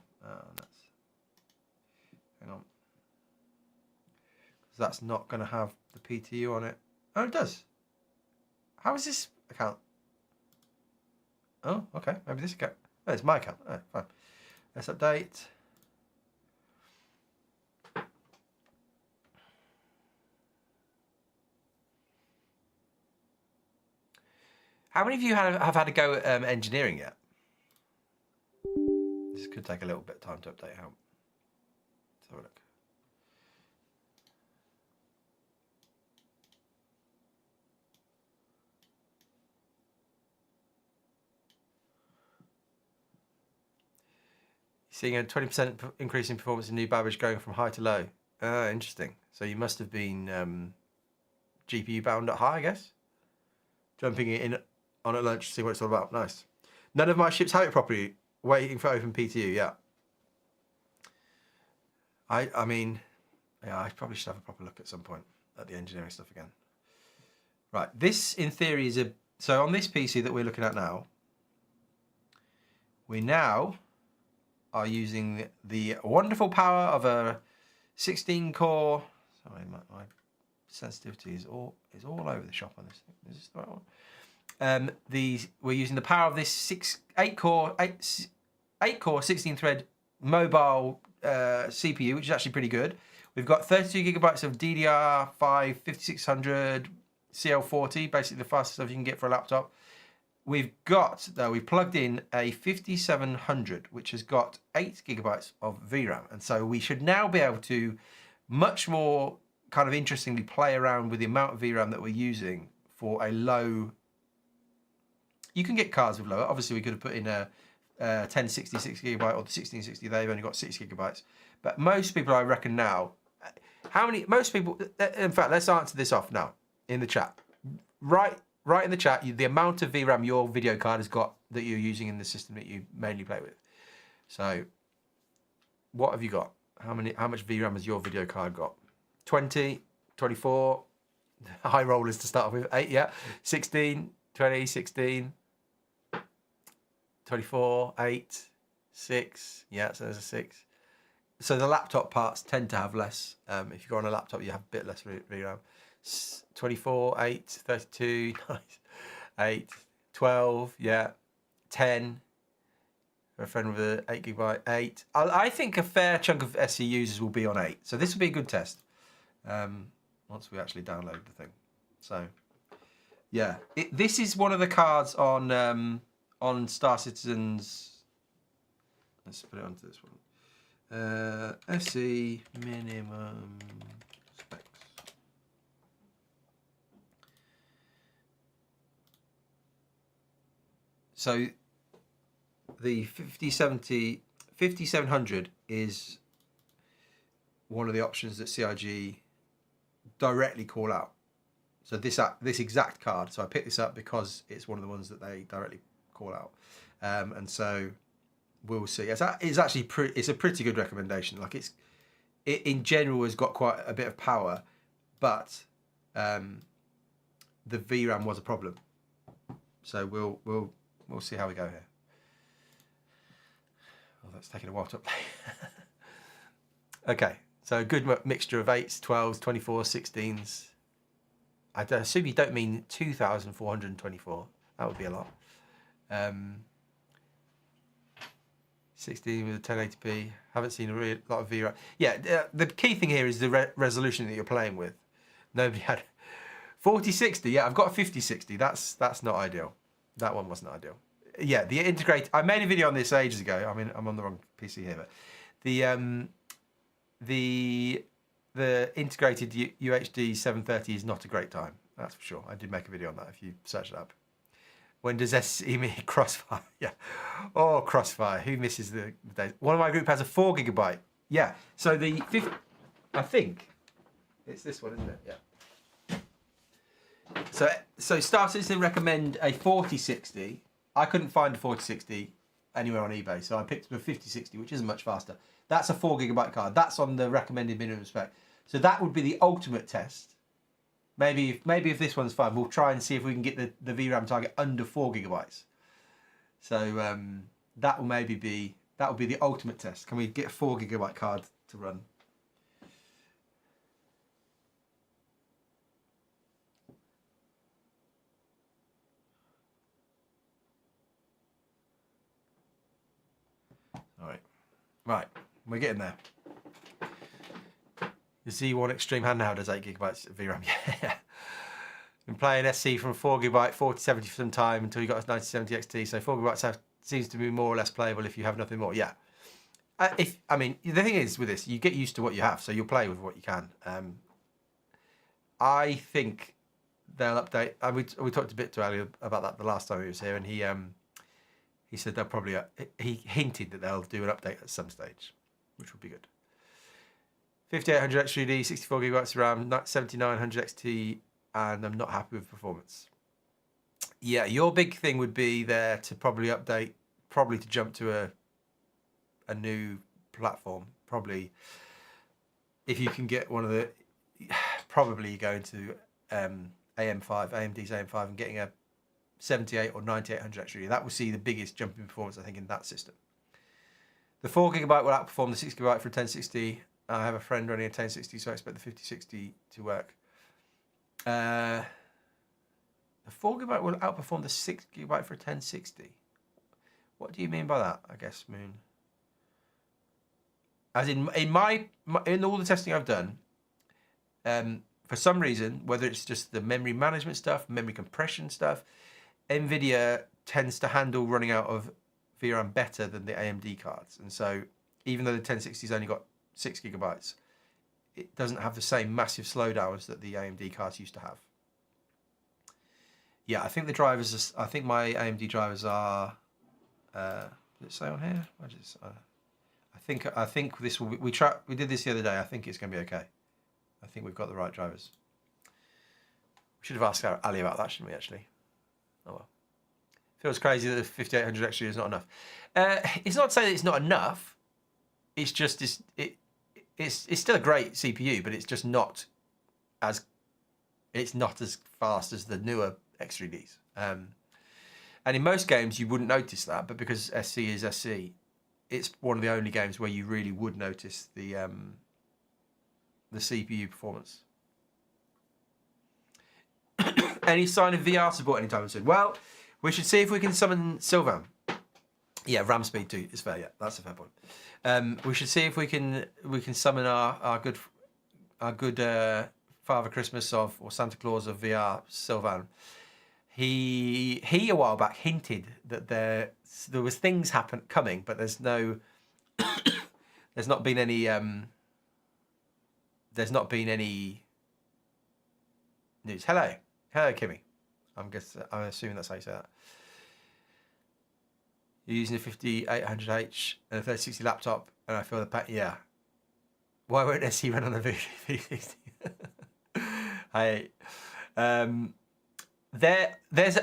Hang on. Because that's not going to have the PTU on it. Oh, it does. How is this account? Oh, okay, maybe this account. Oh, it's my account. Oh, fine. Let's update. How many of you have had a go at engineering yet? This could take a little bit of time to update out. Let's have a look. Seeing a 20% increase in performance in new Babbage going from high to low. Interesting. So you must have been GPU bound at high, I guess. Jumping in on at lunch to see what it's all about. Nice. None of my ships have it properly. Waiting for open PTU, yeah. I mean, yeah, I probably should have a proper look at some point at the engineering stuff again. Right, this in theory is a So on this PC that we're looking at now, we now are using the wonderful power of a 16-core. Sorry, my sensitivity is all over the shop on this thing. Is this the right one? We're using the power of this 8-core 16-thread mobile CPU, which is actually pretty good. We've got 32 gigabytes of DDR5 5600 CL40, basically the fastest stuff you can get for a laptop. We've plugged in a 5700, which has got 8 gigabytes of VRAM. And so we should now be able to much more kind of interestingly play around with the amount of VRAM that we're using for a low. You can get cards with lower. Obviously, we could have put in a 1066 gigabyte or the 1660. They've only got 6 gigabytes. But most people, I reckon now, most people, in fact, let's answer this off now in the chat. Right in the chat, the amount of VRAM your video card has got that you're using in the system that you mainly play with. So, what have you got? How much VRAM has your video card got? 20, 24, high rollers to start with, 8, yeah, 16, 20, 16, 24, 8, 6, yeah, so there's a 6. So the laptop parts tend to have less. If you go on a laptop, you have a bit less VRAM. 24, 8, 32, nice. 8, 12, yeah. 10. A friend with an 8 gigabyte, 8. I think a fair chunk of SE users will be on 8. So this will be a good test once we actually download the thing. So, yeah. This is one of the cards on Star Citizen's. Let's put it onto this one. SE minimum specs. So the 5700 is one of the options that CIG directly call out. So this exact card. So I picked this up because it's one of the ones that they directly call out, and so we'll see. It's actually it's a pretty good recommendation. Like it in general has got quite a bit of power, but the VRAM was a problem. So we'll see how we go here. Oh, that's taking a while to play. Okay, so a good mixture of 8s, 12s, 24s, 16s. I assume you don't mean 2,424. That would be a lot. 16 with a 1080p. Haven't seen a lot of VRAM. Yeah, the key thing here is the resolution that you're playing with. Nobody had 4060. Yeah, I've got a 5060. That's not ideal. That one wasn't ideal. Yeah, the integrate. I made a video on this ages ago. I mean, I'm on the wrong PC here, but the integrated UHD 730 is not a great time. That's for sure. I did make a video on that if you search it up. When does SEME Crossfire? Yeah. Oh, Crossfire. Who misses the days? One of my group has a 4 gigabyte. Yeah. So the fifth, I think it's this one, isn't it? Yeah. So Star Citizen recommend a 4060. I couldn't find a 4060 anywhere on eBay, so I picked up a 5060, which isn't much faster. That's a 4 gigabyte card. That's on the recommended minimum spec. So that would be the ultimate test. Maybe if this one's fine, we'll try and see if we can get the VRAM target under 4 gigabytes. So that will be the ultimate test. Can we get a 4 gigabyte card to run? All right. Right, we're getting there. The Z1 Extreme handheld has 8 gigabytes of VRAM. Yeah. Been playing SC from 4 gigabyte 4070 for some time until you got a 9070 XT. So 4 gigabytes seems to be more or less playable if you have nothing more. Yeah. The thing is with this, you get used to what you have, so you'll play with what you can. I think they'll update. We talked a bit to Ali about that the last time he was here, and he said they'll probably. He hinted that they'll do an update at some stage, which would be good. 5800 X3D, 64 gigabytes of RAM, 7900 XT, and I'm not happy with performance. Yeah, your big thing would be there to probably update, to jump to a new platform. Probably, if you can get one of the, probably going to AMD's AM5 and getting a 78 or 9800 XTRD. That will see the biggest jump in performance, I think, in that system. The 4GB will outperform the 6GB for a 1060. I have a friend running a 1060, so I expect the 5060 to work. The 4GB will outperform the 6GB for a 1060. What do you mean by that? I guess, Moon. As in all the testing I've done, for some reason, whether it's just the memory management stuff, memory compression stuff, NVIDIA tends to handle running out of VRAM better than the AMD cards. And so even though the 1060's only got 6GB, it doesn't have the same massive slowdowns that the AMD cards used to have. Yeah, I think the drivers, I think my AMD drivers are, does it say on here? I think this will be, we did this the other day. I think it's going to be okay. I think we've got the right drivers. We should have asked Ali about that, shouldn't we, actually? Oh well. Feels crazy that the 5800 XTRD is not enough. It's not to say that it's not enough. It's just, it's still a great CPU, but it's just not as, it's not as fast as the newer XTRDs. And in most games, you wouldn't notice that, but because SC is SC, it's one of the only games where you really would notice the CPU performance. Any sign of VR support anytime soon? Well, we should see if we can summon Sylvan. Yeah, RAM speed too is fair. Yeah, that's a fair point. We should see if we can summon our good Father Christmas or Santa Claus of VR, Sylvan. He a while back hinted that there was things coming, but there's not been any news. Hello, Kimmy. I'm assuming that's how you say that. You're using a 5800H and a 3060 laptop, and I feel the pain. Yeah. Why won't SC run on a V60? There's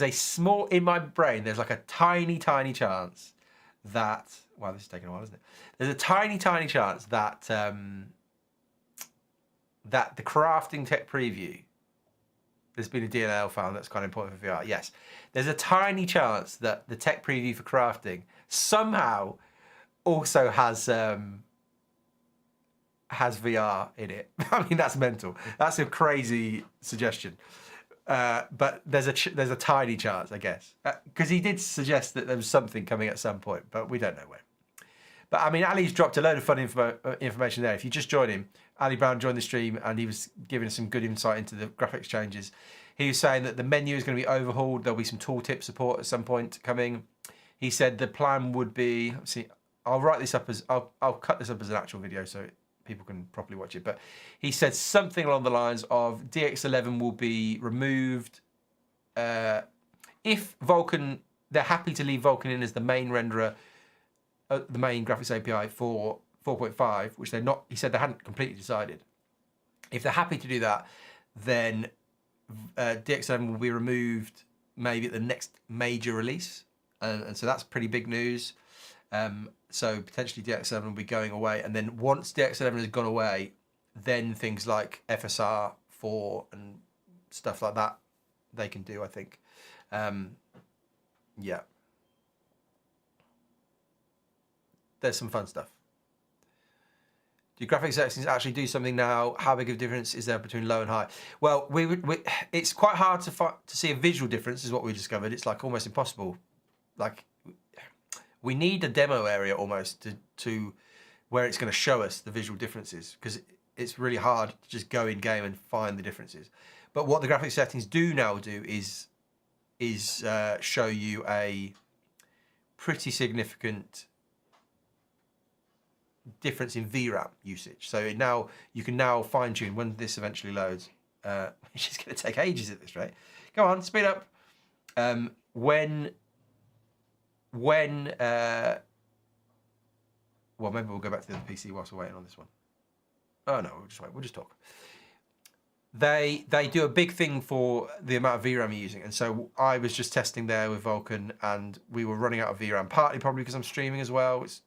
a small, in my brain, there's like a tiny chance that, wow, this is taking a while, isn't it? There's a tiny chance that that the crafting tech preview, there's been a DLL found that's kind of important for VR. Yes, there's a tiny chance that the tech preview for crafting somehow also has VR in it. I mean, that's mental. That's a crazy suggestion. But there's a tiny chance, I guess, because he did suggest that there was something coming at some point, but we don't know when. But I mean, Ali's dropped a load of fun information there. If you just joined him, Ali Brown joined the stream and he was giving us some good insight into the graphics changes. He was saying that the menu is going to be overhauled. There'll be some tooltip support at some point coming. He said the plan would be, let's see, I'll write this up as, I'll cut this up as an actual video so people can properly watch it. But he said something along the lines of DX11 will be removed. If Vulkan, they're happy to leave Vulkan in as the main renderer, the main graphics API for 4.5, which they're not, he said they hadn't completely decided. If they're happy to do that, then DX11 will be removed maybe at the next major release. And so that's pretty big news. So potentially DX11 will be going away. And then once DX11 has gone away, then things like FSR 4 and stuff like that, they can do, I think. Yeah. There's some fun stuff. Do graphics settings actually do something now? How big of a difference is there between low and high? Well, it's quite hard to see a visual difference, is what we discovered. It's like almost impossible. Like, we need a demo area almost to where it's going to show us the visual differences, because it's really hard to just go in game and find the differences. But what the graphics settings do now do is show you a pretty significant difference in VRAM usage. So you can now fine tune when this eventually loads. Which is going to take ages at this rate. Come on, speed up. Well, maybe we'll go back to the PC whilst we're waiting on this one. Oh no, we'll just wait. We'll just talk. They do a big thing for the amount of VRAM you're using, and so I was just testing there with Vulkan, and we were running out of VRAM. Partly probably because I'm streaming as well. It's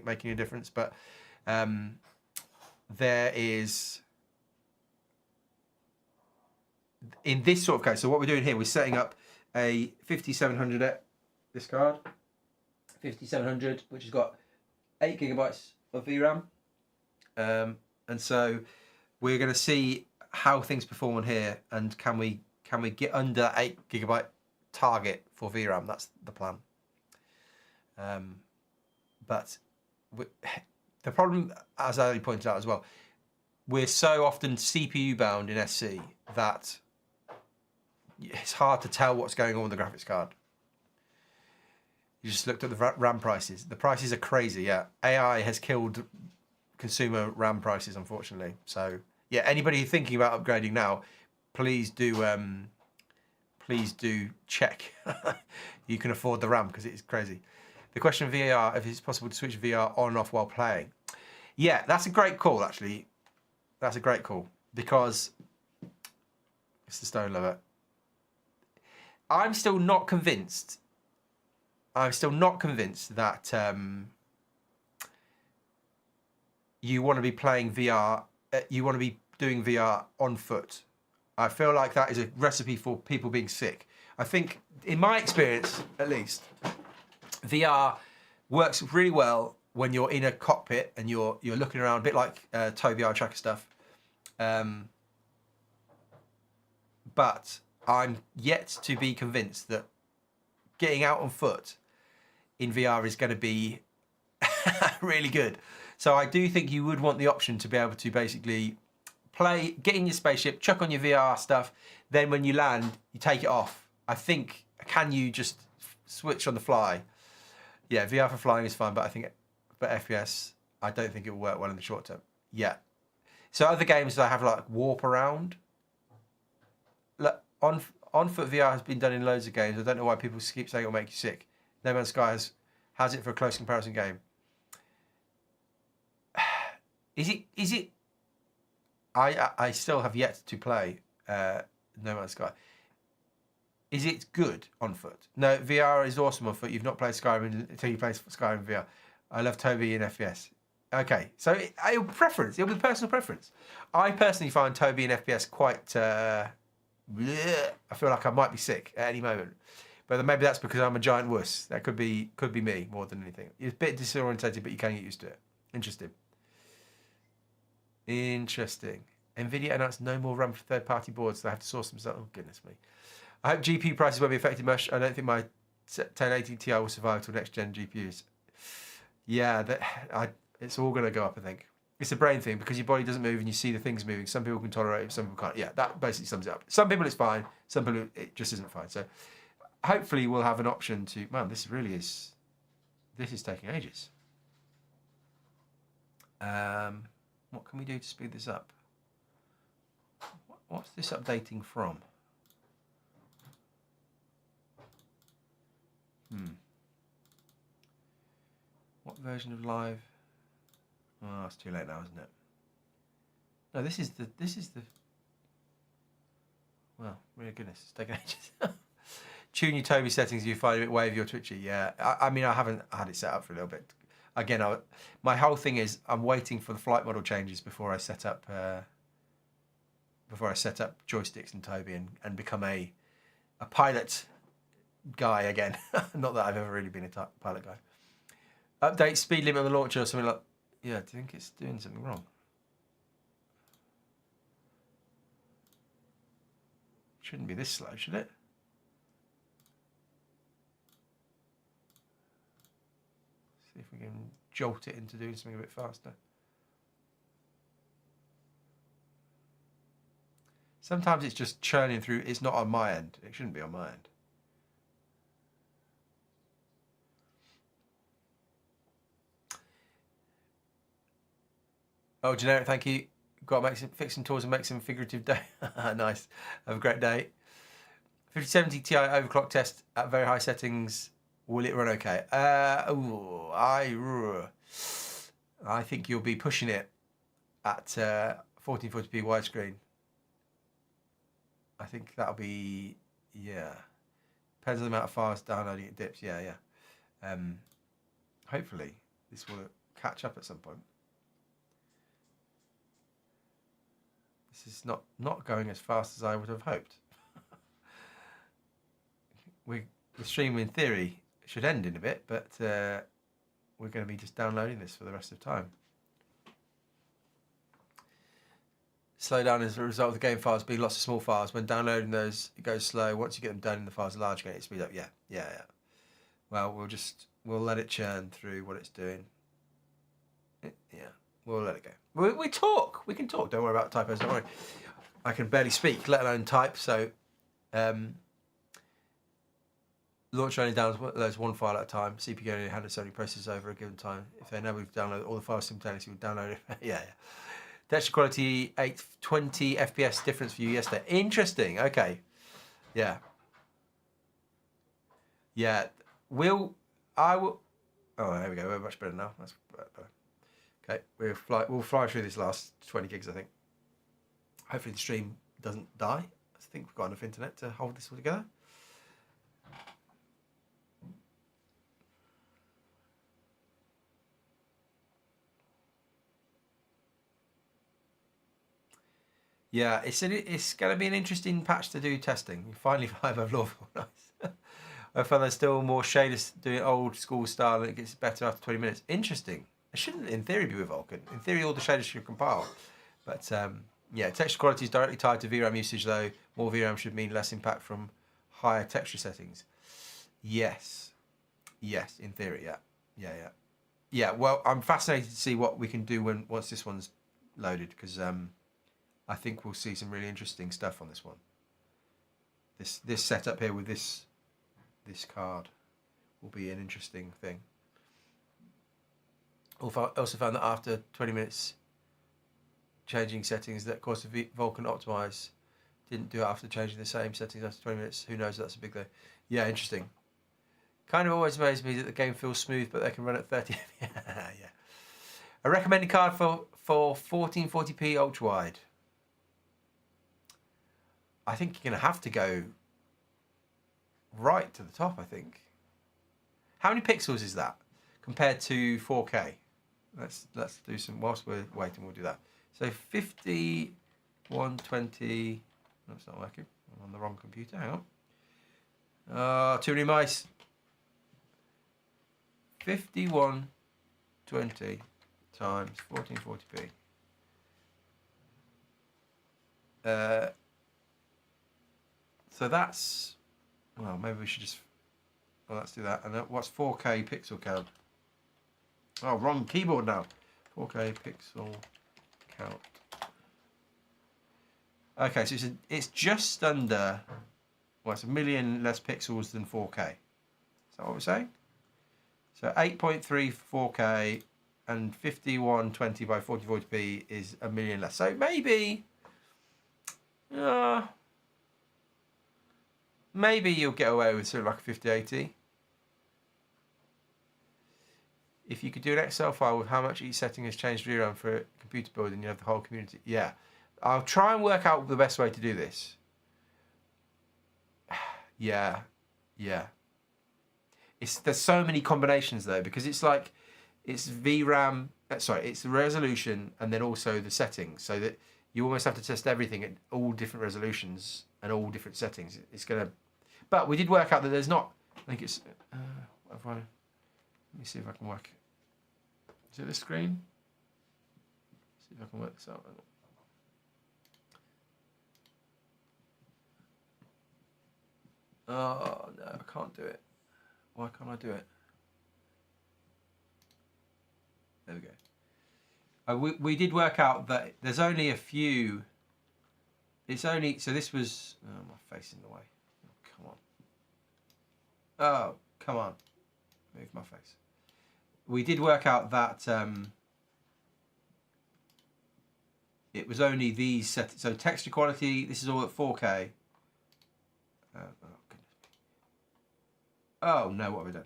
making a difference, but there is in this sort of case. So what we're doing here, we're setting up a 5700 this card, 5700, which has got 8 gigabytes of VRAM, and so we're going to see how things perform on here, and can we get under that 8 gigabyte target for VRAM? That's the plan. But the problem, as Ali pointed out as well, we're so often CPU bound in SC that it's hard to tell what's going on with the graphics card. You just looked at the RAM prices. The prices are crazy, yeah. AI has killed consumer RAM prices, unfortunately. So, yeah, anybody thinking about upgrading now, please do check you can afford the RAM, because it is crazy. The question of VR, if it's possible to switch VR on and off while playing. Yeah, that's a great call, actually. That's a great call, because it's the Stone Lover. I'm still not convinced that you want to be playing VR, you want to be doing VR on foot. I feel like that is a recipe for people being sick. I think, in my experience at least, VR works really well when you're in a cockpit and you're looking around, a bit like Tobii Eye Tracker stuff. But I'm yet to be convinced that getting out on foot in VR is going to be really good. So I do think you would want the option to be able to basically play, get in your spaceship, chuck on your VR stuff, then when you land, you take it off. I think, can you just switch on the fly? Yeah, VR for flying is fine, but I think, but FPS, I don't think it will work well in the short term. Yeah. So other games that have like warp around, on foot VR has been done in loads of games. I don't know why people keep saying it'll make you sick. No Man's Sky has it for a close comparison game. Is it? I still have yet to play No Man's Sky. Is it good on foot? No, VR is awesome on foot. You've not played Skyrim until you play Skyrim VR. I love Tobii in FPS. Okay, so it'll be preference. It'll be personal preference. I personally find Tobii in FPS quite. I feel like I might be sick at any moment, but maybe that's because I'm a giant wuss. That could be me more than anything. It's a bit disorientated, but you can get used to it. Interesting. Nvidia announced no more RAM for third-party boards. So they have to source themselves. Oh goodness me! I hope GPU prices won't be affected much. I don't think my 1080 Ti will survive till next-gen GPUs. Yeah, it's all going to go up. I think it's a brain thing, because your body doesn't move and you see the things moving. Some people can tolerate it, some people can't. Yeah, that basically sums it up. Some people it's fine. Some people it just isn't fine. So hopefully we'll have an option to. Man, this is taking ages. What can we do to speed this up? What's this updating from? What version of live? Oh, it's too late now, isn't it? No, this is the. Well, my goodness, it's taking ages. Tune your Tobii settings. You find a bit wavy or twitchy. Yeah, I mean, I haven't had it set up for a little bit. Again, my whole thing is I'm waiting for the flight model changes before I set up joysticks in Tobii and become a pilot guy again. Not that I've ever really been a pilot guy. Update speed limit on the launcher or something like. Yeah, I think it's doing something wrong. Shouldn't be this slow, should it? See if we can jolt it into doing something a bit faster. Sometimes it's just churning through. It's not on my end. It shouldn't be on my end. Oh, generic, thank you. Got to fix some tools and make some figurative day. Nice. Have a great day. 5070 Ti overclock test at very high settings. Will it run okay? I think you'll be pushing it at 1440p widescreen. I think that'll be, yeah. Depends on the amount of files downloading it dips. Yeah. Hopefully this will catch up at some point. This is not going as fast as I would have hoped. the stream in theory should end in a bit, but we're going to be just downloading this for the rest of the time. Slow down as a result of the game files being lots of small files. When downloading those, it goes slow. Once you get them done and the files are large again, it speeds up. Yeah. Well, we'll let it churn through what it's doing. Yeah, we'll let it go. We talk. We can talk. Don't worry about typos. Don't worry. I can barely speak, let alone type. So, launch only downloads one file at a time. CPU only handles so many processes over a given time. If they enable you to download all the files simultaneously, we'll download it. yeah. Texture quality 820 FPS difference for you yesterday. Interesting. Okay. Yeah. I will. Oh, there we go. We're much better now. That's better. Okay, we'll fly through this last 20 gigs, I think. Hopefully the stream doesn't die. I think we've got enough internet to hold this all together. Yeah, it's going to be an interesting patch to do testing. Finally, 5 of Lawful. Nice. I found there's still more shaders doing old school style and it gets better after 20 minutes. Interesting. It shouldn't, in theory, be with Vulkan. In theory, all the shaders should compile. But, yeah, texture quality is directly tied to VRAM usage, though. More VRAM should mean less impact from higher texture settings. Yes, in theory, yeah. Yeah, well, I'm fascinated to see what we can do once this one's loaded, because I think we'll see some really interesting stuff on this one. This setup here with this card will be an interesting thing. Also found that after 20 minutes changing settings, that of course the Vulkan Optimize didn't do it after changing the same settings after 20 minutes. Who knows? That's a big thing. Yeah, interesting. Kind of always amazed me that the game feels smooth, but they can run at 30. Yeah. A recommended card for 1440p ultra wide. I think you're going to have to go right to the top, I think. How many pixels is that compared to 4K? Let's do some, whilst we're waiting, we'll do that. So 50, 120, no, it's not working. I'm on the wrong computer, hang on. Too many mice. 5120 times 1440p. So that's, well, maybe we should just, well, let's do that. And what's 4K pixel count? Oh, wrong keyboard now. 4K pixel count. Okay, so it's just under, well, it's 1 million less pixels than 4K. Is that what we're saying? So 8.3 4K and 5120 by 1440p is 1 million less. So maybe you'll get away with sort of like a 5080. If you could do an Excel file with how much each setting has changed VRAM for a computer build and you have the whole community. Yeah. I'll try and work out the best way to do this. Yeah. There's so many combinations though, because it's like, it's VRAM, it's the resolution and then also the settings, so that you almost have to test everything at all different resolutions and all different settings. It's going to, but we did work out that there's not, I think it's, let me see if I can work. Is it this screen? See if I can work this out. Oh no, I can't do it. Why can't I do it? There we go. We did work out that there's only a few. It's only, so this was, oh, my face in the way. Oh, come on. Move my face. We did work out that it was only these settings. So texture quality, this is all at 4K. Oh, goodness me. Oh, no, what have we done?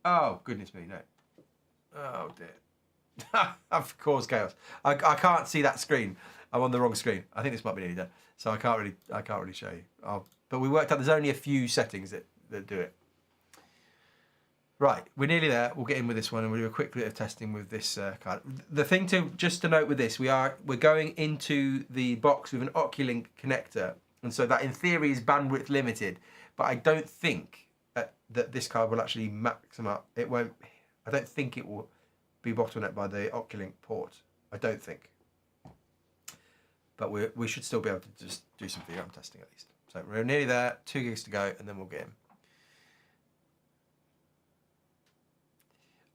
Oh, goodness me, no. Oh, dear. I've caused chaos. I can't see that screen. I'm on the wrong screen. I think this might be nearly done. So I can't really show you. But we worked out there's only a few settings that do it. Right, we're nearly there. We'll get in with this one and we'll do a quick bit of testing with this card. The thing just to note with this, we're going into the box with an Oculink connector, and so that in theory is bandwidth limited. but I don't think that this card will actually max them up. It won't. I don't think it will be bottlenecked by the Oculink port. I don't think. But we should still be able to just do some VRAM testing at least. So we're nearly there. 2 gigs to go, and then we'll get him.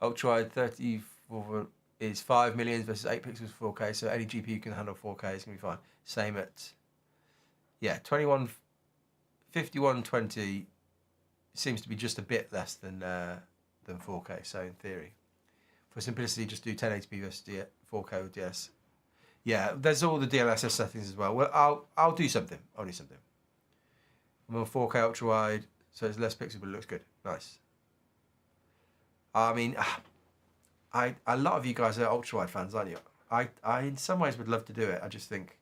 Ultrawide 34 is 5 million versus 8 pixels 4K. So any GPU can handle 4K. It's gonna be fine. Same at 5120 seems to be just a bit less than 4K. So in theory, for simplicity, just do 1080p versus 4K with DS. Yeah, there's all the DLSS settings as well. Well, I'll do something. I'm on 4K ultra wide, so it's less pixels, but it looks good. Nice. I mean, a lot of you guys are ultra wide fans, aren't you? I in some ways would love to do it. I just think,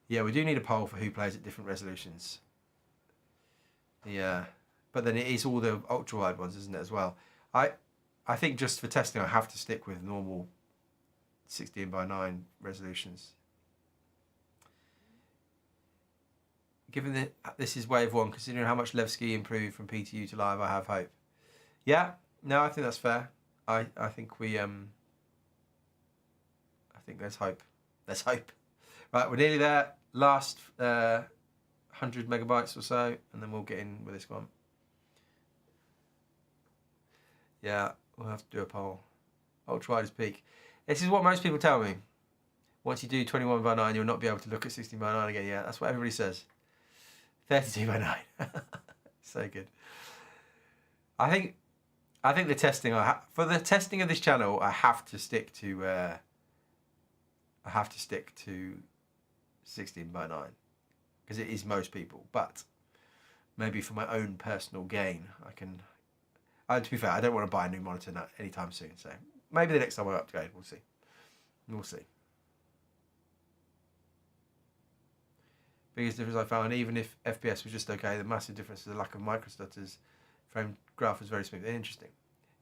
yeah, we do need a poll for who plays at different resolutions. Yeah, but then it is all the ultra wide ones, isn't it, as well? I think just for testing, I have to stick with normal 16:9 resolutions. Given that this is wave 1, considering how much Levski improved from PTU to live, I have hope. Yeah, no, I think that's fair. I think we I think there's hope. There's hope. Right, we're nearly there. Last 100 megabytes or so, and then we'll get in with this one. Yeah, we'll have to do a poll. Ultra wide is peak. This is what most people tell me. Once you do 21:9, you'll not be able to look at 16:9 again. Yeah, that's what everybody says. 32:9. So good. I think the testing for the testing of this channel, I have to stick to 16:9 because it is most people. But maybe for my own personal gain, I can. To be fair, I don't want to buy a new monitor anytime soon. So maybe the next time I upgrade, we'll see. We'll see. Biggest difference I found, even if FPS was just okay, the massive difference is the lack of microstutters. Frame graph was very smooth. Interesting.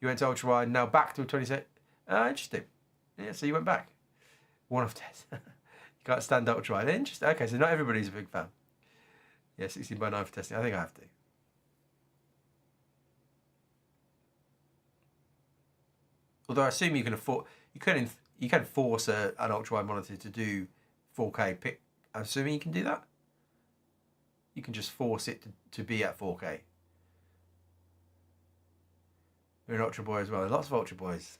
You went to ultra wide, now back to 26. Interesting. Yeah, so you went back. 1 of 10. You can't stand ultra wide. Interesting. Okay, so not everybody's a big fan. Yeah, 16:9 for testing. I think I have to. Although I assume you can afford, you can force an ultra wide monitor to do 4K pic. I'm assuming you can do that. You can just force it to be at 4K. You're an ultra boy as well. There's lots of ultra boys.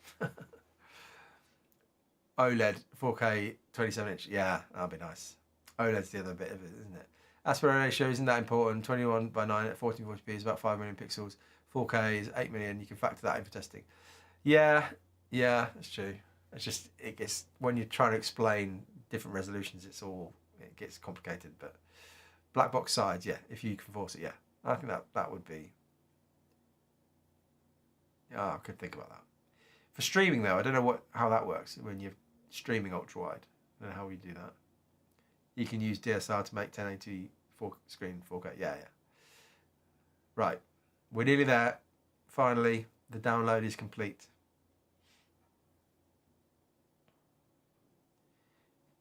OLED 4K 27-inch. Yeah, that'll be nice. OLED's the other bit of it, isn't it? Aspect ratio isn't that important. 21:9 at 1440p is about 5 million pixels. 4K is 8 million. You can factor that in for testing. Yeah, that's true. It's just it gets when you're trying to explain different resolutions, it gets complicated. But black box sides, yeah, if you can force it, yeah, I think that would be. I could think about that. For streaming though, I don't know how that works when you're streaming ultra wide. I don't know how we do that. You can use DSR to make 1080 screen 4K. Yeah. Right, we're nearly there. Finally, the download is complete.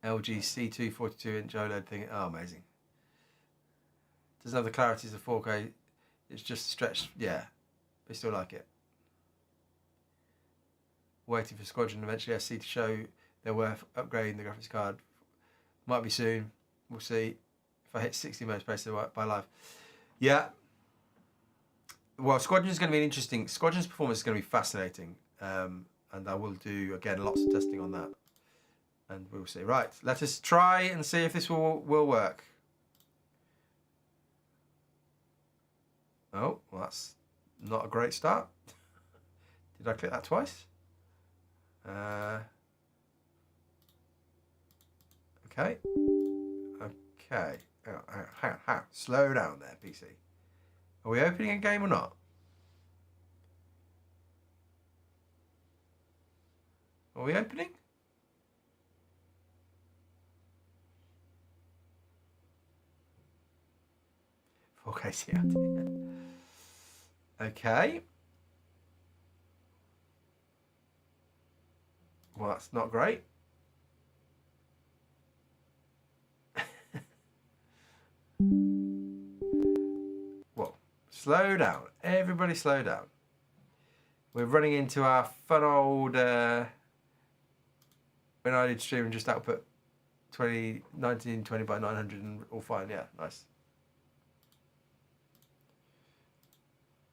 LG C2 42-inch OLED thing. Oh, amazing. Doesn't have the clarity as a 4K. It's just stretched. Yeah, but still like it. Waiting for Squadron eventually SC to show they're worth upgrading the graphics card. Might be soon. We'll see. If I hit 60 most places by live. Yeah. Well, Squadron's going to be interesting. Squadron's performance is going to be fascinating. And I will do, again, lots of testing on that. And we'll see. Right, let us try and see if this will work. Oh, well, that's not a great start. Did I click that twice? Okay. Okay. Hang on. Slow down there, PC. Are we opening a game or not? Are we opening? Okay, CRT. Okay. Well, that's not great. Slow down. Everybody slow down. We're running into our fun old... when I did stream and just output 1920 by 900 and all fine. Yeah, nice.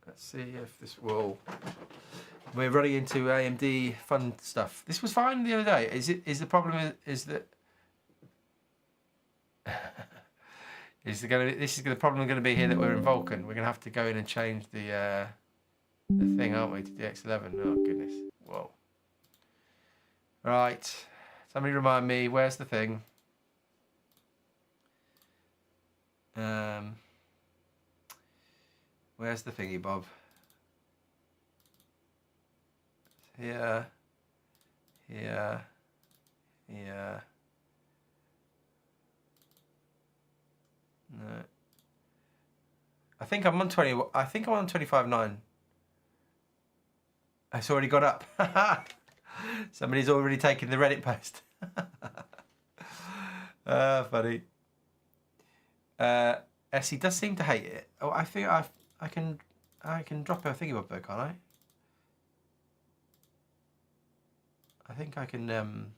Let's see if this will... We're running into AMD fun stuff. This was fine the other day. Is the problem is that... the problem going to be here that we're in Vulkan? We're going to have to go in and change the thing, aren't we, to DX11? Oh goodness! Whoa! Right, somebody remind me. Where's the thing? Where's the thingy, Bob? Here. Here. Here. No. I think I'm on 20. I think I'm on 25.9. It's already got up. Somebody's already taken the Reddit post. Funny. Essie does seem to hate it. Oh, I think I can drop a thingy up there, can't I? I think I can.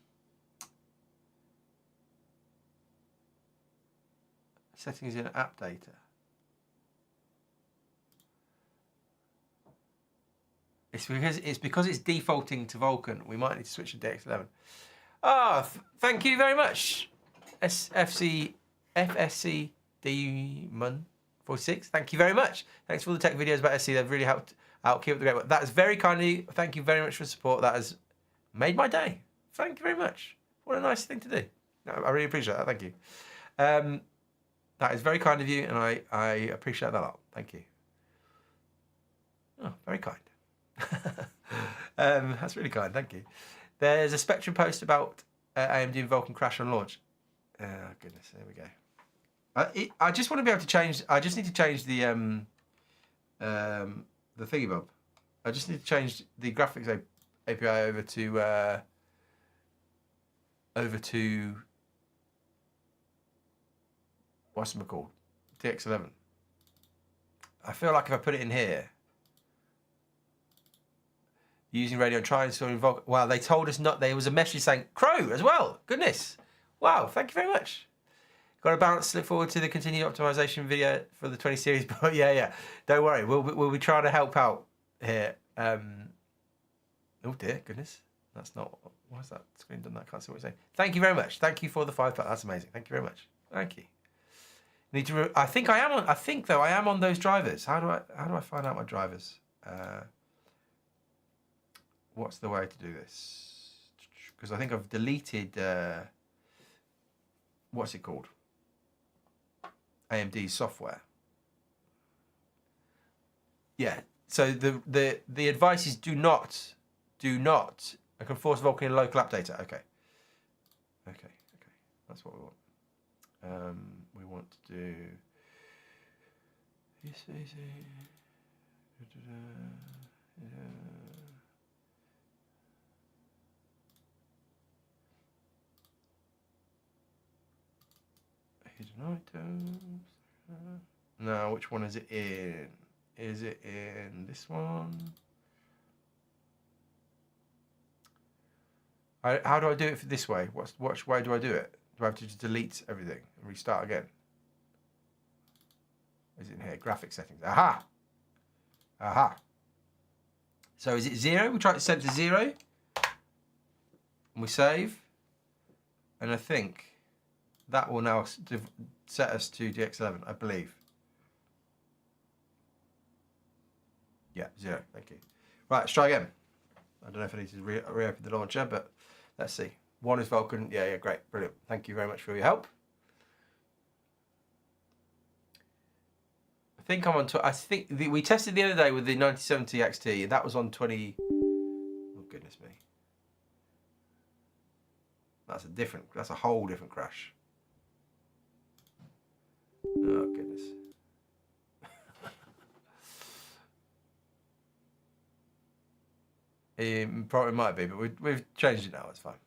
Settings in app data. It's because it's defaulting to Vulkan. We might need to switch to DX11. Ah, thank you very much, FSC Demon 46. Thank you very much. Thanks for all the tech videos about SC. They've really helped out. Keep up the great work. That is very kindly. Thank you very much for support. That has made my day. Thank you very much. What a nice thing to do. No, I really appreciate that. Thank you. That is very kind of you, and I appreciate that a lot. Thank you. Oh, very kind. That's really kind. Thank you. There's a Spectrum post about AMD and Vulkan crash on launch. Oh, goodness. There we go. I just want to be able to change. I just need to change the thingy-bob. I just need to change the graphics API over to what's it called? DX11. I feel like if I put it in here, using Radeon, try installing Vulkan. Wow, they told us not. There was a message saying Crow as well. Goodness. Wow, thank you very much. Got a balance. Look forward to the continued optimization video for the 20 series. But yeah. Don't worry. We'll be trying to help out here. Oh dear, goodness. That's not. Why has that screen done that? I can't see what it's saying. Thank you very much. Thank you for the 5. That's amazing. Thank you very much. Thank you. Need to. I think I am on. I think though I am on those drivers. How do I find out my drivers? What's the way to do this? Because I think I've deleted. What's it called? AMD software. Yeah. So the advice is do not. I can force Vulkan in local app data. Okay. That's what we want. We want to do. Hidden items. No, which one is it in? Is it in this one? How do I do it for this way? Which way do I do it? Do I have to just delete everything and restart again? Is it in here? Graphic settings. Aha! So is it 0? We try to set to 0. And we save. And I think that will now set us to DX11, I believe. Yeah, 0. Thank you. Right, let's try again. I don't know if I need to reopen the launcher, but let's see. 1 is Vulkan. Yeah, great. Brilliant. Thank you very much for your help. I think I'm on... we tested the other day with the 9070 XT, and that was on 20... Oh, goodness me. That's a whole different crash. Oh, goodness. It probably might be, but we've changed it now. It's fine.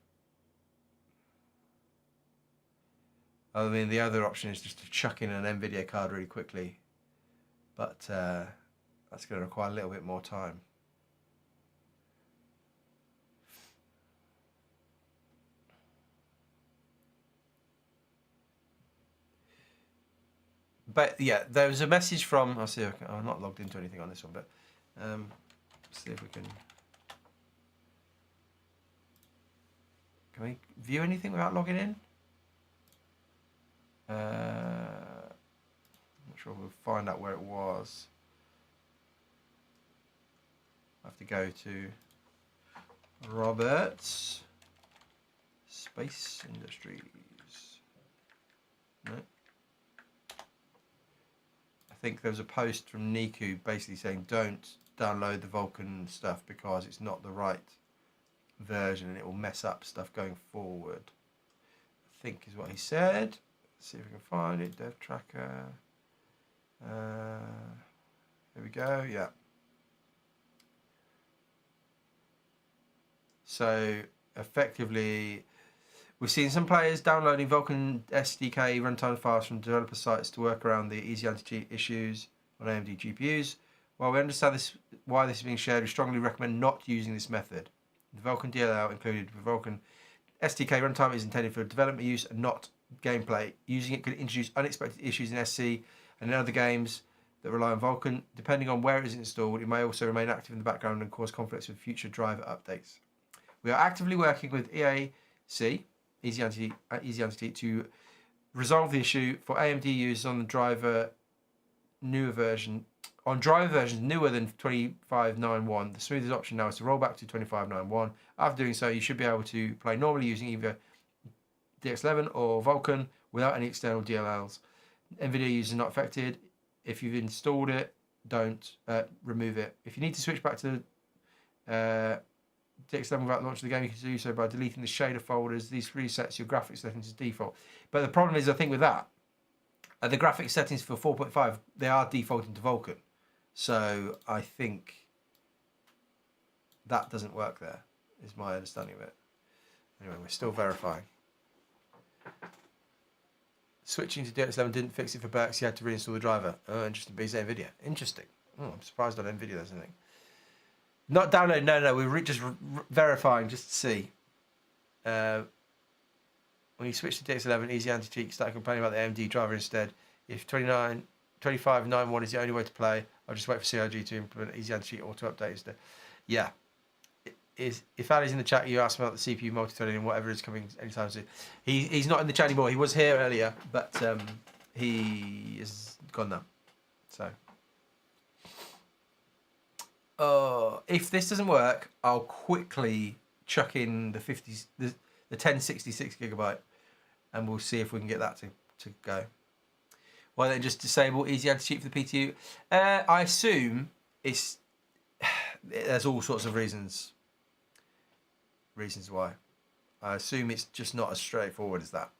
I mean, the other option is just to chuck in an NVIDIA card really quickly. but that's going to require a little bit more time. But yeah, there was a message from. I'll see. I'm not logged into anything on this one, but see if we can. Can we view anything without logging in? I'm not sure we'll find out where it was. I have to go to Roberts Space Industries. No. I think there was a post from Niku basically saying don't download the Vulkan stuff because it's not the right version and it will mess up stuff going forward. I think is what he said. Let's see if we can find it. Dev tracker. Here we go. Yeah. So effectively, we've seen some players downloading Vulkan SDK runtime files from developer sites to work around the easy anti-cheat issues on AMD GPUs. While we understand why this is being shared, we strongly recommend not using this method. The Vulkan DLL included with Vulkan SDK runtime is intended for development use and not gameplay. Using it could introduce unexpected issues in SC and in other games that rely on Vulkan. Depending on where it is installed, it may also remain active in the background and cause conflicts with future driver updates. We are actively working with EAC, Easy Anti-Cheat, to resolve the issue for AMD users on the driver newer version. On driver versions newer than 25.9.1, the smoothest option now is to roll back to 25.9.1. After doing so, you should be able to play normally using either DX11 or Vulkan without any external DLLs. NVIDIA users are not affected. If you've installed it, don't remove it. If you need to switch back to DX11 without launching the game, you can do so by deleting the shader folders. These resets your graphics settings as default. But the problem is, I think with that, the graphics settings for 4.5, they are defaulting to Vulkan. So I think that doesn't work there, is my understanding of it. Anyway, we're still verifying. Switching to DX11 didn't fix it for Berks. You had to reinstall the driver. Oh, interesting. But he's NVIDIA. Interesting. Oh, I'm surprised on NVIDIA there's anything. Not download. No. We're just verifying just to see. When you switch to DX11, Easy Anti-Cheat, start complaining about the AMD driver instead. If 25.9.1 is the only way to play, I'll just wait for CRG to implement Easy Anti-Cheat auto update instead. Yeah. If Ali's in the chat, you asked about the CPU multi-threading and whatever is coming anytime soon. He's not in the chat anymore. He was here earlier, but he is gone now. So, if this doesn't work, I'll quickly chuck in the 1066 gigabyte, and we'll see if we can get that to go. Why don't just disable Easy Anti-Cheat for the PTU? I assume there's all sorts of reasons why. I assume it's just not as straightforward as that.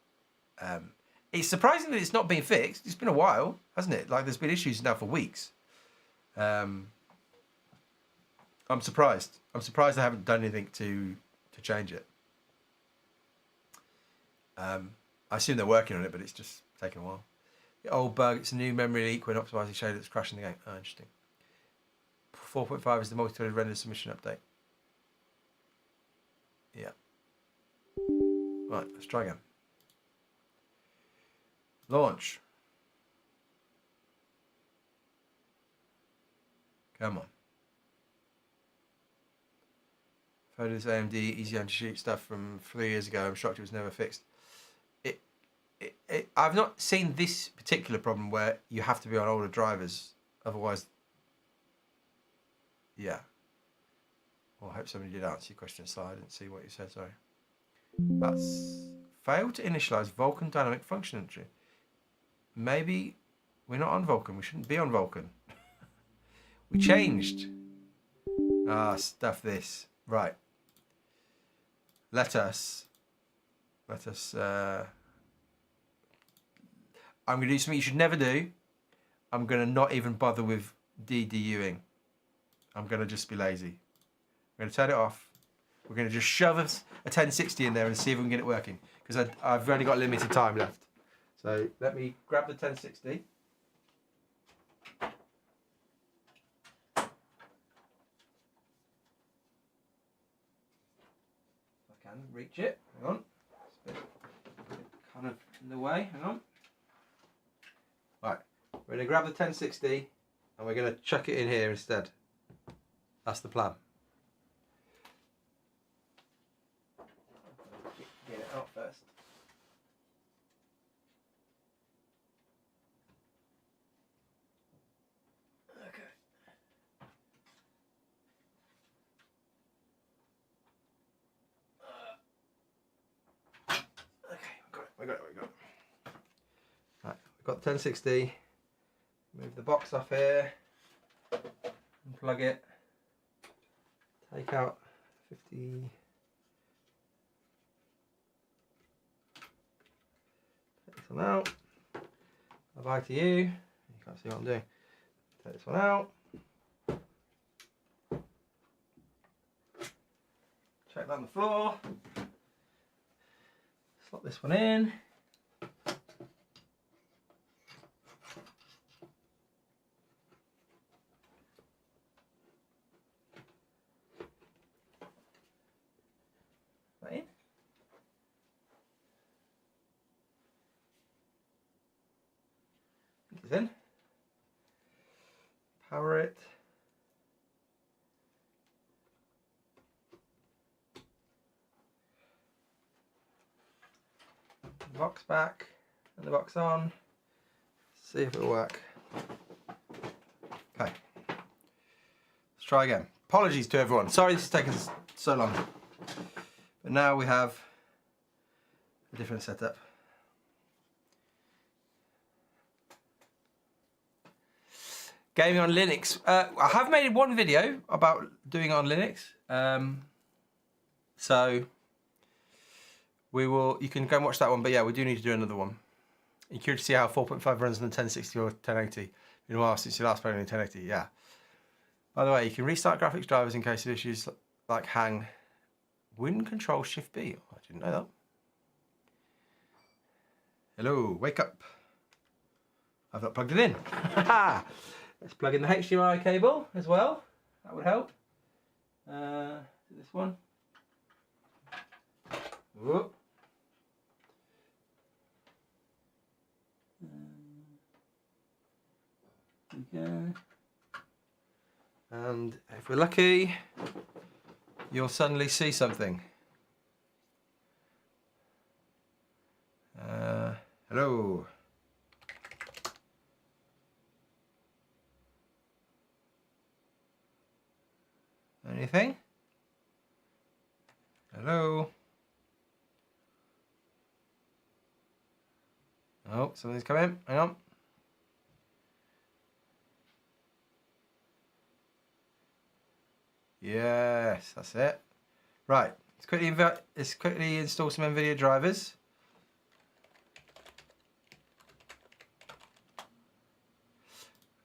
It's surprising that it's not being fixed. It's been a while, hasn't it? Like, there's been issues now for weeks. I'm surprised. I'm surprised they haven't done anything to change it. I assume they're working on it, but it's just taking a while. The old bug, it's a new memory leak when optimizing shader that's crashing the game. Oh, interesting. 4.5 is the multi-threaded render submission update. Yeah. Right, let's try again. Launch. Come on. I've heard of this AMD Easy Anti-Cheat stuff from 3 years ago. I'm shocked it was never fixed. I've not seen this particular problem where you have to be on older drivers. Otherwise, yeah. Well, I hope somebody did answer your question, so I didn't see what you said, sorry. That's failed to initialize Vulkan dynamic function entry. Maybe we're not on Vulkan. We shouldn't be on Vulkan. We changed. Stuff this. Right. Let us I'm going to do something you should never do. I'm going to not even bother with DDUing. I'm going to just be lazy. I'm going to turn it off. We're going to just shove a 1060 in there and see if we can get it working. Because I've only got limited time left. So let me grab the 1060. can reach it. Hang on. It's a bit kind of in the way. Hang on. Right. We're going to grab the 1060 and we're going to chuck it in here instead. That's the plan. Get it out first. Okay. Okay, we got it. Right, we've got the 1060. Move the box off here. Unplug it. Take out 50. Take this one out. Bye to you. You can't see what I'm doing. Take this one out. Check that on the floor. Slot this one in. That in. It's in. Power it. The box back and the box on. See if it'll work. Okay. Let's try again. Apologies to everyone. Sorry this is taking so long. But now we have a different setup. Gaming on Linux. I have made one video about doing it on Linux. So you can go and watch that one, but yeah, we do need to do another one. You're curious to see how 4.5 runs on the 1060 or 1080. Been a while since you last played on the 1080, yeah. By the way, you can restart graphics drivers in case of issues like hang. Win Control Shift B. Oh, I didn't know that. Hello, wake up. I've not plugged it in. Let's plug in the HDMI cable as well. That would help. This one. Whoop. There we go. And if we're lucky, you'll suddenly see something. Hello. Anything? Hello. Oh, something's coming. Hang on. Yes, that's it. Right. Let's quickly install some NVIDIA drivers.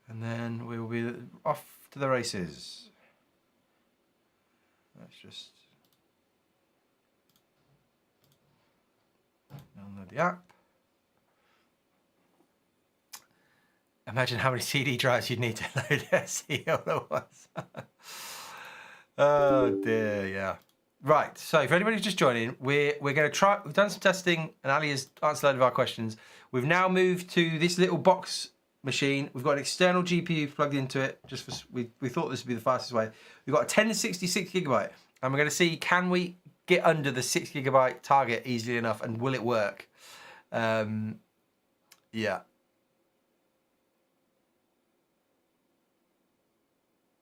And then we will be off to the races. Let's just download the app. Imagine how many CD drives you'd need to load SE all at once. Oh dear, yeah. Right, so for anybody who's just joining, we're going to try. We've done some testing, and Ali has answered a load of our questions. We've now moved to this little box machine. We've got an external GPU plugged into it. Just for, we thought this would be the fastest way. We've got a 1066 gigabyte, and we're going to see, can we get under the 6 gigabyte target easily enough, and will it work? Yeah.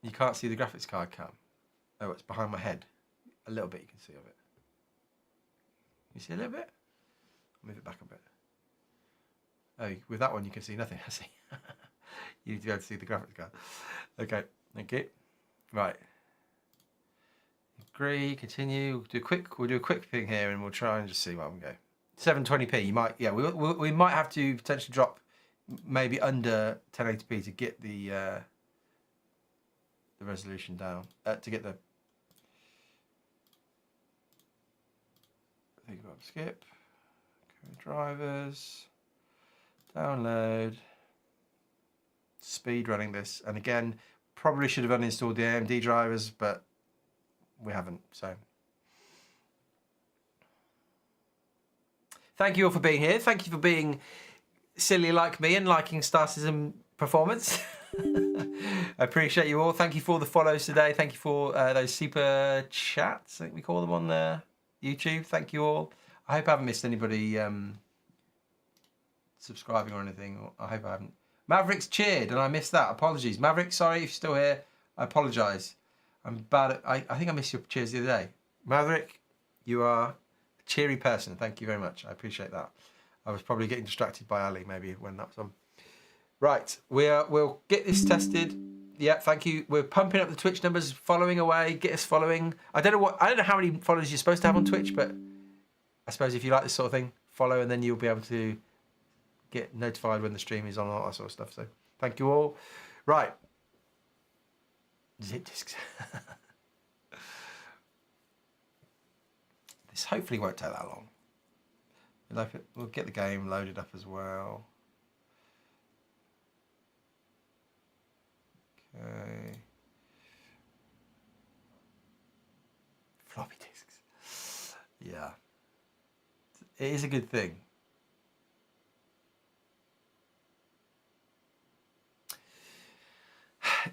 You can't see the graphics card, Cam. Oh, it's behind my head. A little bit you can see of it. You see a little bit? I'll move it back a bit. Oh, with that one you can see nothing, I see. You need to be able to see the graphics card. Okay, thank you. Right. Agree, continue. We'll do a quick thing here and we'll try and just see where we go. 720p, you might, yeah, we might have to potentially drop maybe under 1080p to get the resolution down, to get the skip, drivers, download, speed running this, and again, probably should have uninstalled the AMD drivers, but we haven't, so. Thank you all for being here. Thank you for being silly like me and liking Star Citizen performance. I appreciate you all. Thank you for all the follows today. Thank you for those super chats, I think we call them on YouTube. Thank you all. I hope I haven't missed anybody subscribing or anything. I hope I haven't. Mavericks cheered and I missed that. Apologies. Maverick, sorry if you're still here. I apologise. I'm bad at... I think I missed your cheers the other day. Maverick, you are a cheery person. Thank you very much. I appreciate that. I was probably getting distracted by Ali maybe when that was on. Right, we'll get this tested. Yeah, thank you. We're pumping up the Twitch numbers, following away. Get us following. I don't know how many followers you're supposed to have on Twitch, but I suppose if you like this sort of thing, follow, and then you'll be able to get notified when the stream is on, all that sort of stuff. So thank you all. Right. Zip disks. This hopefully won't take that long. We'll get the game loaded up as well. Okay. Floppy disks. Yeah. It is a good thing.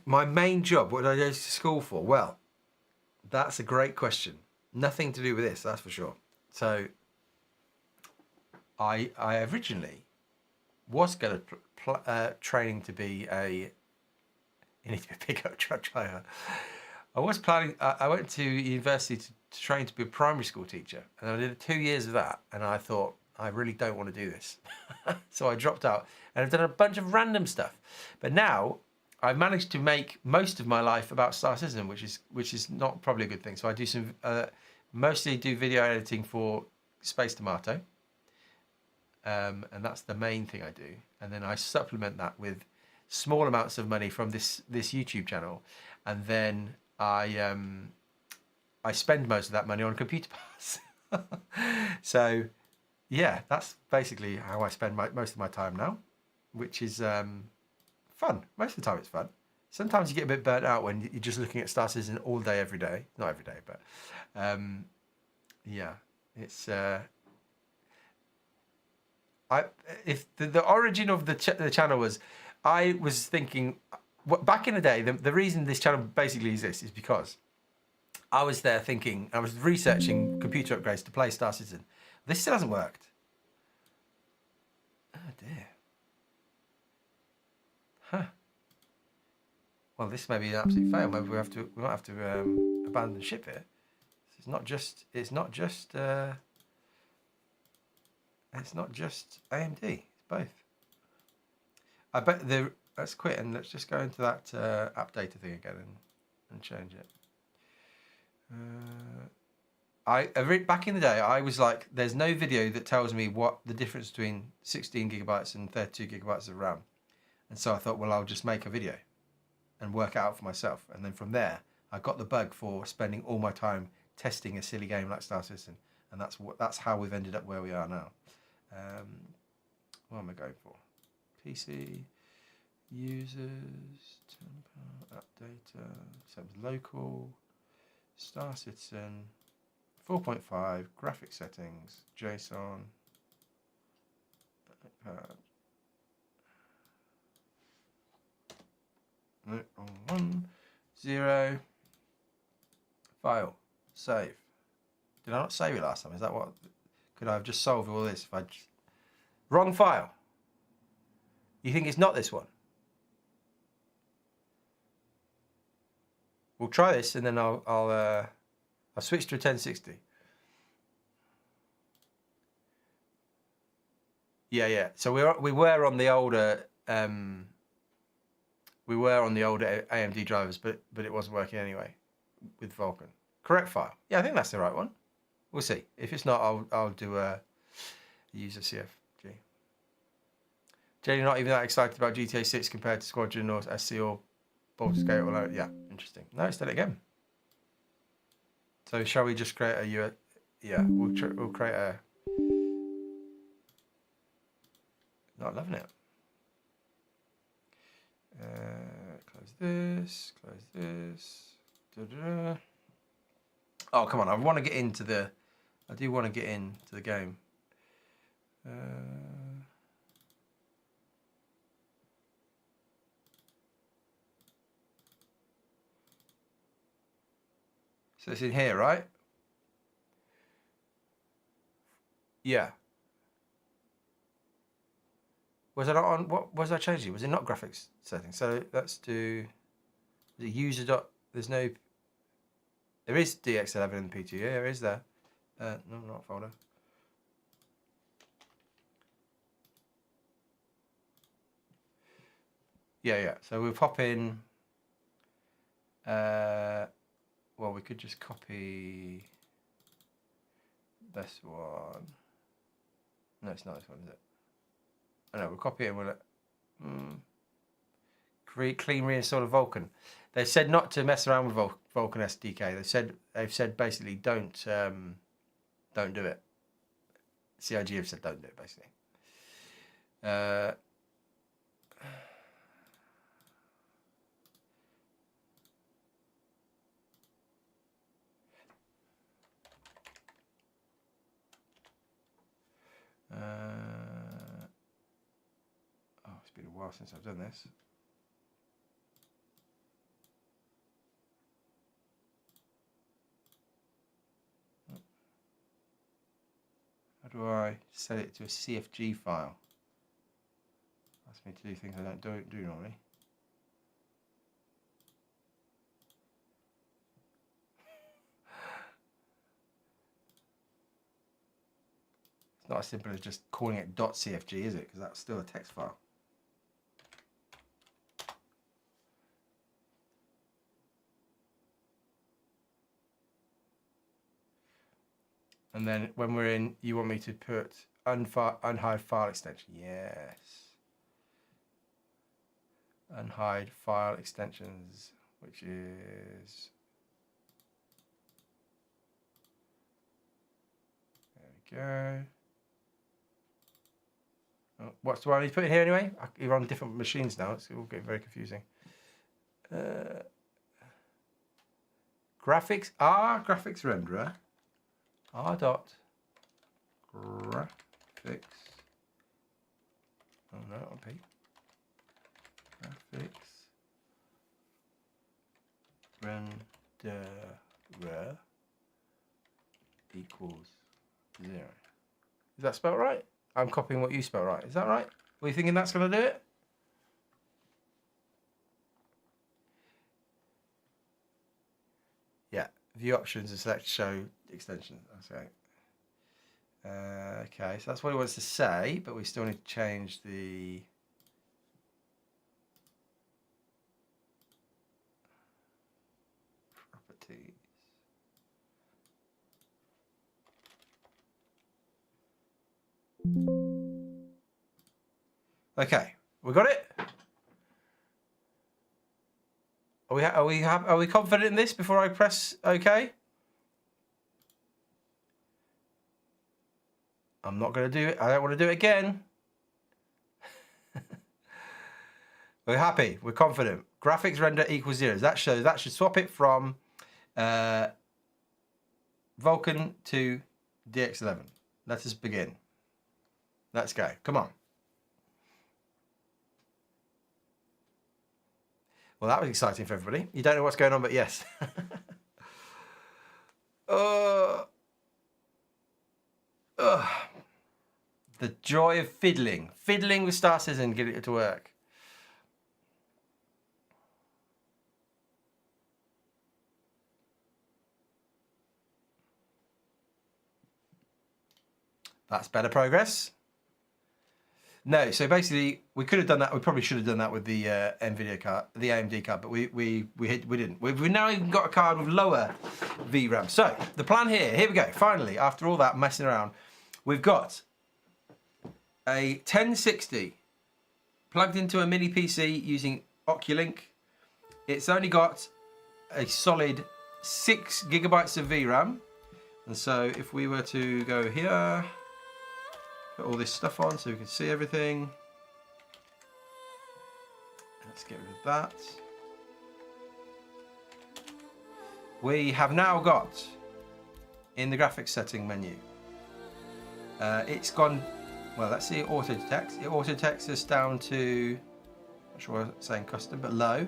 My main job, what did I go to school for? Well, that's a great question. Nothing to do with this, that's for sure. So, I originally was going to training to be a... You need to be a pickup truck driver. I was planning... I went to university to train to be a primary school teacher, and I did 2 years of that, and I thought, I really don't want to do this. So I dropped out, and I've done a bunch of random stuff. But now... I've managed to make most of my life about Star Citizen, which is not probably a good thing. So I do some mostly do video editing for Space Tomato, and that's the main thing I do. And then I supplement that with small amounts of money from this YouTube channel, and then I spend most of that money on computer parts. So yeah, that's basically how I spend most of my time now, which is. Fun. Most of the time it's fun. Sometimes you get a bit burnt out when you're just looking at Star Citizen all day, every day. Not every day, but yeah, it's. If the origin of the channel was, I was thinking, back in the day, the reason this channel basically exists is because I was there thinking, I was researching computer upgrades to play Star Citizen. This still hasn't worked. Oh dear. Huh. Well, this may be an absolute fail. Maybe we might have to abandon ship here. It's not just AMD. It's both. I bet let's quit and let's just go into that app data thing again and change it. Back in the day, I was like, there's no video that tells me what the difference between 16 gigabytes and 32 gigabytes of RAM. And so I thought, well, I'll just make a video and work it out for myself. And then from there, I got the bug for spending all my time testing a silly game like Star Citizen. And that's how we've ended up where we are now. What am I going for? PC, users, app data, so it was local, Star Citizen, 4.5, graphic settings, JSON, iPad. 1, 0, file, save. Did I not save it last time? Is that what? Could I have just solved all this if I just... Wrong file. You think it's not this one? We'll try this and then I'll switch to a 1060. Yeah. So we were on the older. We were on the older AMD drivers, but it wasn't working anyway with Vulkan. Correct file. Yeah, I think that's the right one. We'll see. If it's not, I'll do a user CFG. Jenny, not even that excited about GTA 6 compared to Squadron or SC or Baldur's Gate. Or yeah, interesting. No, let's do it again. So shall we just create a yeah? We'll create a. Not loving it. Close this. Da-da-da. Oh, come on. I do want to get into the game. So it's in here, right? Yeah. Was it not on? What was I changing? Was it not graphics settings? So let's do the user dot. There's no. There is DX11 in the P2. Yeah, there is there. No, not folder. Yeah. So we'll pop in. Well, we could just copy this one. No, it's not this one, is it? Oh, no, we'll copy it and we'll clean reinstall of Vulkan. They've said not to mess around with Vulkan SDK. They've said basically don't do it. CIG have said don't do it basically. It's been a while since I've done this. How do I set it to a CFG file? Ask me to do things I don't do normally. It's not as simple as just calling it .cfg, is it? Because that's still a text file. And then when we're in, you want me to put unhide file extension. Yes. Unhide file extensions, which is... There we go. Oh, what do I need to put in here anyway? You're on different machines now. It's all getting very confusing. Graphics. Graphics renderer. R dot graphics. Oh no, on P. Graphics renderer equals 0. Is that spelled right? I'm copying what you spelled right. Is that right? Were you thinking that's going to do it? Yeah. View options and select show extension. Okay. Okay, so that's what it wants to say, but we still need to change the properties. Okay, we got it. Are we confident in this before I press OK? I'm not going to do it. I don't want to do it again. We're happy. We're confident. Graphics render equals 0. That should swap it from Vulkan to DX11. Let us begin. Let's go. Come on. Well, that was exciting for everybody. You don't know what's going on, but yes. The joy of fiddling. Fiddling with Star Citizen, getting it to work. That's better progress. No, so basically we could have done that. We probably should have done that with the NVIDIA card, the AMD card, but we didn't. We've now even got a card with lower VRAM. So the plan here we go. Finally, after all that messing around, we've got a 1060 plugged into a mini PC using Oculink. It's only got a solid 6 gigabytes of VRAM, and so if we were to go here. Put all this stuff on so we can see everything. Let's get rid of that. We have now got in the graphics setting menu. It's gone Well, let's see. It auto detects. It auto detects us down to. Not sure what I'm saying custom, but low.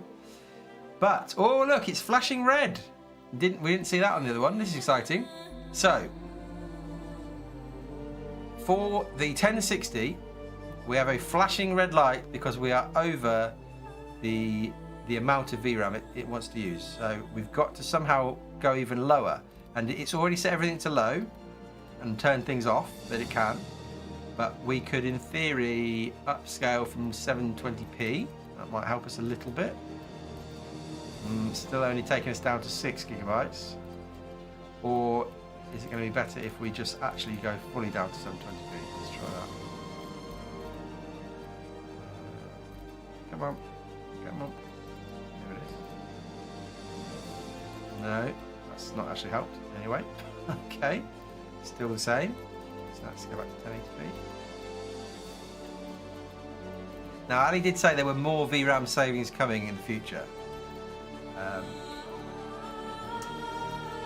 But oh look, it's flashing red. We didn't see that on the other one. This is exciting. So for the 1060, we have a flashing red light because we are over the amount of VRAM it wants to use. So we've got to somehow go even lower. And it's already set everything to low and turn things off that it can. But we could, in theory, upscale from 720p. That might help us a little bit. Still only taking us down to 6 gigabytes. Or is it going to be better if we just actually go fully down to 720p? Let's try that. Come on. Come on. There it is. No, that's not actually helped. Anyway. Okay. Still the same. So let's go back to 1080p. Now, Ali did say there were more VRAM savings coming in the future.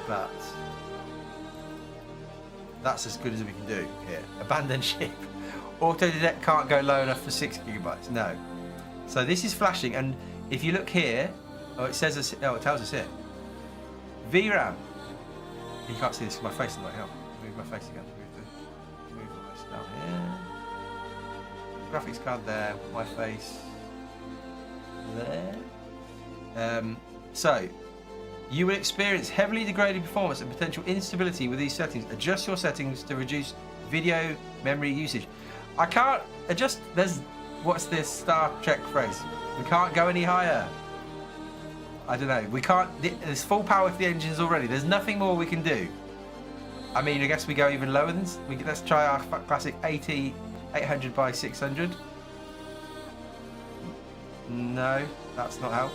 But that's as good as we can do here. Abandon ship. Auto detect can't go low enough for 6 gigabytes. No. So this is flashing, and if you look here, it says, it tells us here. VRAM. You can't see this because my face is not help. Move my face again. Move the face down here. Graphics card there. My face there. So you will experience heavily degraded performance and potential instability with these settings. Adjust your settings to reduce video memory usage. I can't adjust. What's this Star Trek phrase? We can't go any higher. I don't know. We can't. There's full power to the engines already. There's nothing more we can do. I mean, I guess we go even lower than. Let's try our classic 800 by 600. No, that's not how.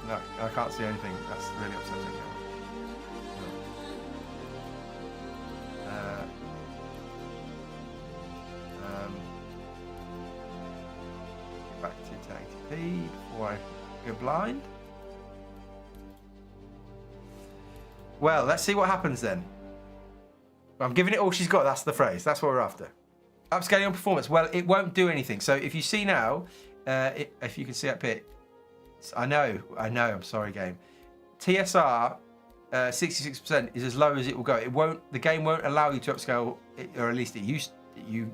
No, I can't see anything. That's really upsetting. Get back to 1080p before I go blind. Well, let's see what happens then. I'm giving it all she's got. That's the phrase. That's what we're after. Upscaling on performance. Well, it won't do anything. So if you see now, if you can see up here, I know. I'm sorry, game. TSR 66% is as low as it will go. It won't. The game won't allow you to upscale, or at least you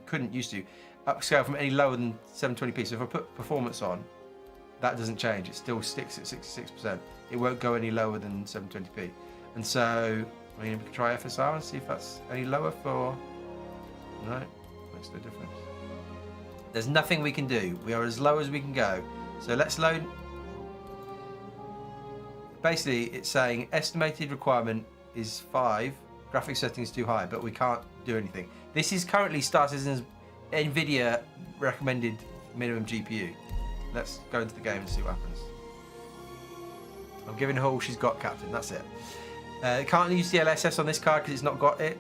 couldn't used to upscale from any lower than 720p. So if I put performance on, that doesn't change. It still sticks at 66%. It won't go any lower than 720p. And so, I mean, we can try FSR and see if that's any lower for. No, makes no difference. There's nothing we can do. We are as low as we can go. So let's load. Basically, it's saying estimated requirement is 5. Graphics settings too high, but we can't do anything. This is currently started as NVIDIA recommended minimum GPU. Let's go into the game and see what happens. I'm giving her all she's got, Captain. That's it. Can't use DLSS on this card because it's not got it.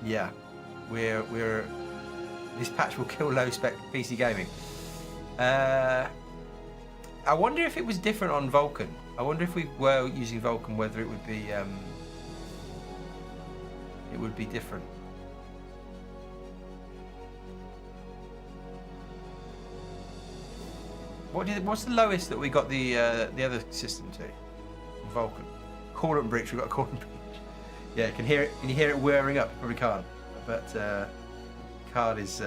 Yeah, we're. This patch will kill low spec PC gaming. I wonder if it was different on Vulkan. I wonder if we were using Vulkan, whether it would be different. What's the lowest that we got the other system to? Vulkan. Cordon Breach. We've got a Cordon Breach. Yeah, can hear it. Can you hear it whirring up? You probably can't. But card is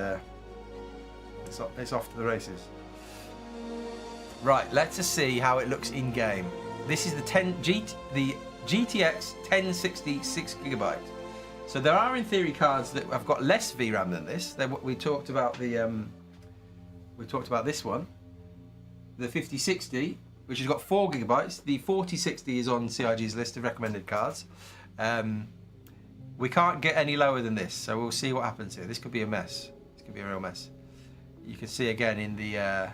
it's off to the races. Right, let's just see how it looks in game. This is the GTX 1060 6GB. So there are in theory cards that have got less VRAM than this. We talked about this one, the 5060, which has got 4GB. The 4060 is on CIG's list of recommended cards. We can't get any lower than this, so we'll see what happens here. This could be a mess. This could be a real mess. You can see again in the. Here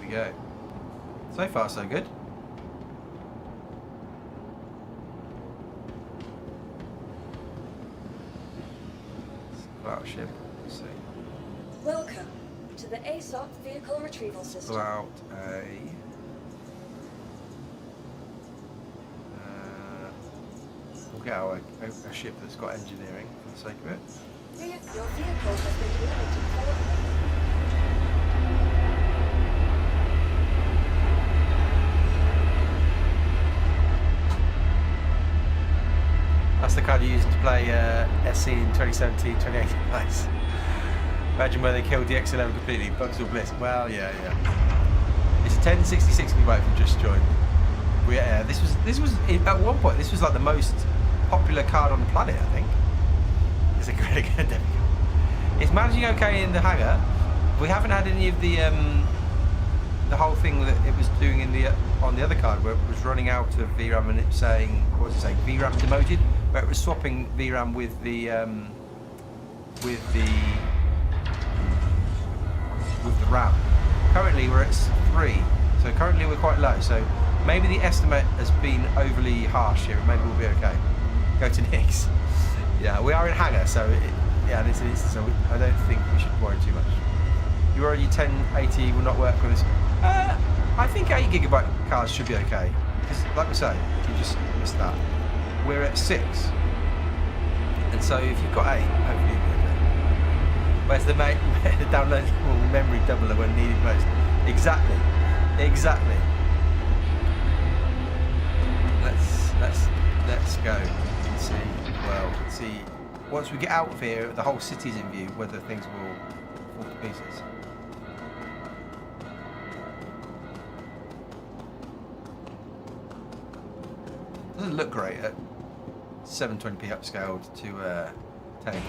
we go. So far, so good. Let's ship. Let's see. Welcome to the ASOP Vehicle Retrieval System. Pull out a get a ship that's got engineering for the sake of it. Your vehicle has been delivered to the forward. That's the card you used to play SC in 2017, 2018. Nice. Imagine where they killed the X11 completely. Bugs or Bliss. Well, yeah. It's a 1066 gigabyte from Just Join. Yeah, this was at one point. This was like the most popular card on the planet, I think. It's a really good debit card. It's managing okay in the hangar. We haven't had any of the whole thing that it was doing in the on the other card where it was running out of VRAM and it was saying, what was it saying? VRAM demoted, where it was swapping VRAM with the RAM. Currently we're at 3, so currently we're quite low. So maybe the estimate has been overly harsh here. Maybe we'll be okay. Go to Nick's. Yeah, we are in hangar, so so I don't think we should worry too much. Your 1080 will not work with us. I think 8 gigabyte cards should be okay. Because, like we say, you just missed that. We're at 6, and so if you've got 8, hopefully you'll be okay. Where's the downloadable memory doubler when needed most? Exactly. Let's go and see. Well, see. Once we get out of here, the whole city's in view. Whether things will fall to pieces. Doesn't look great at 720p upscaled to 1080p.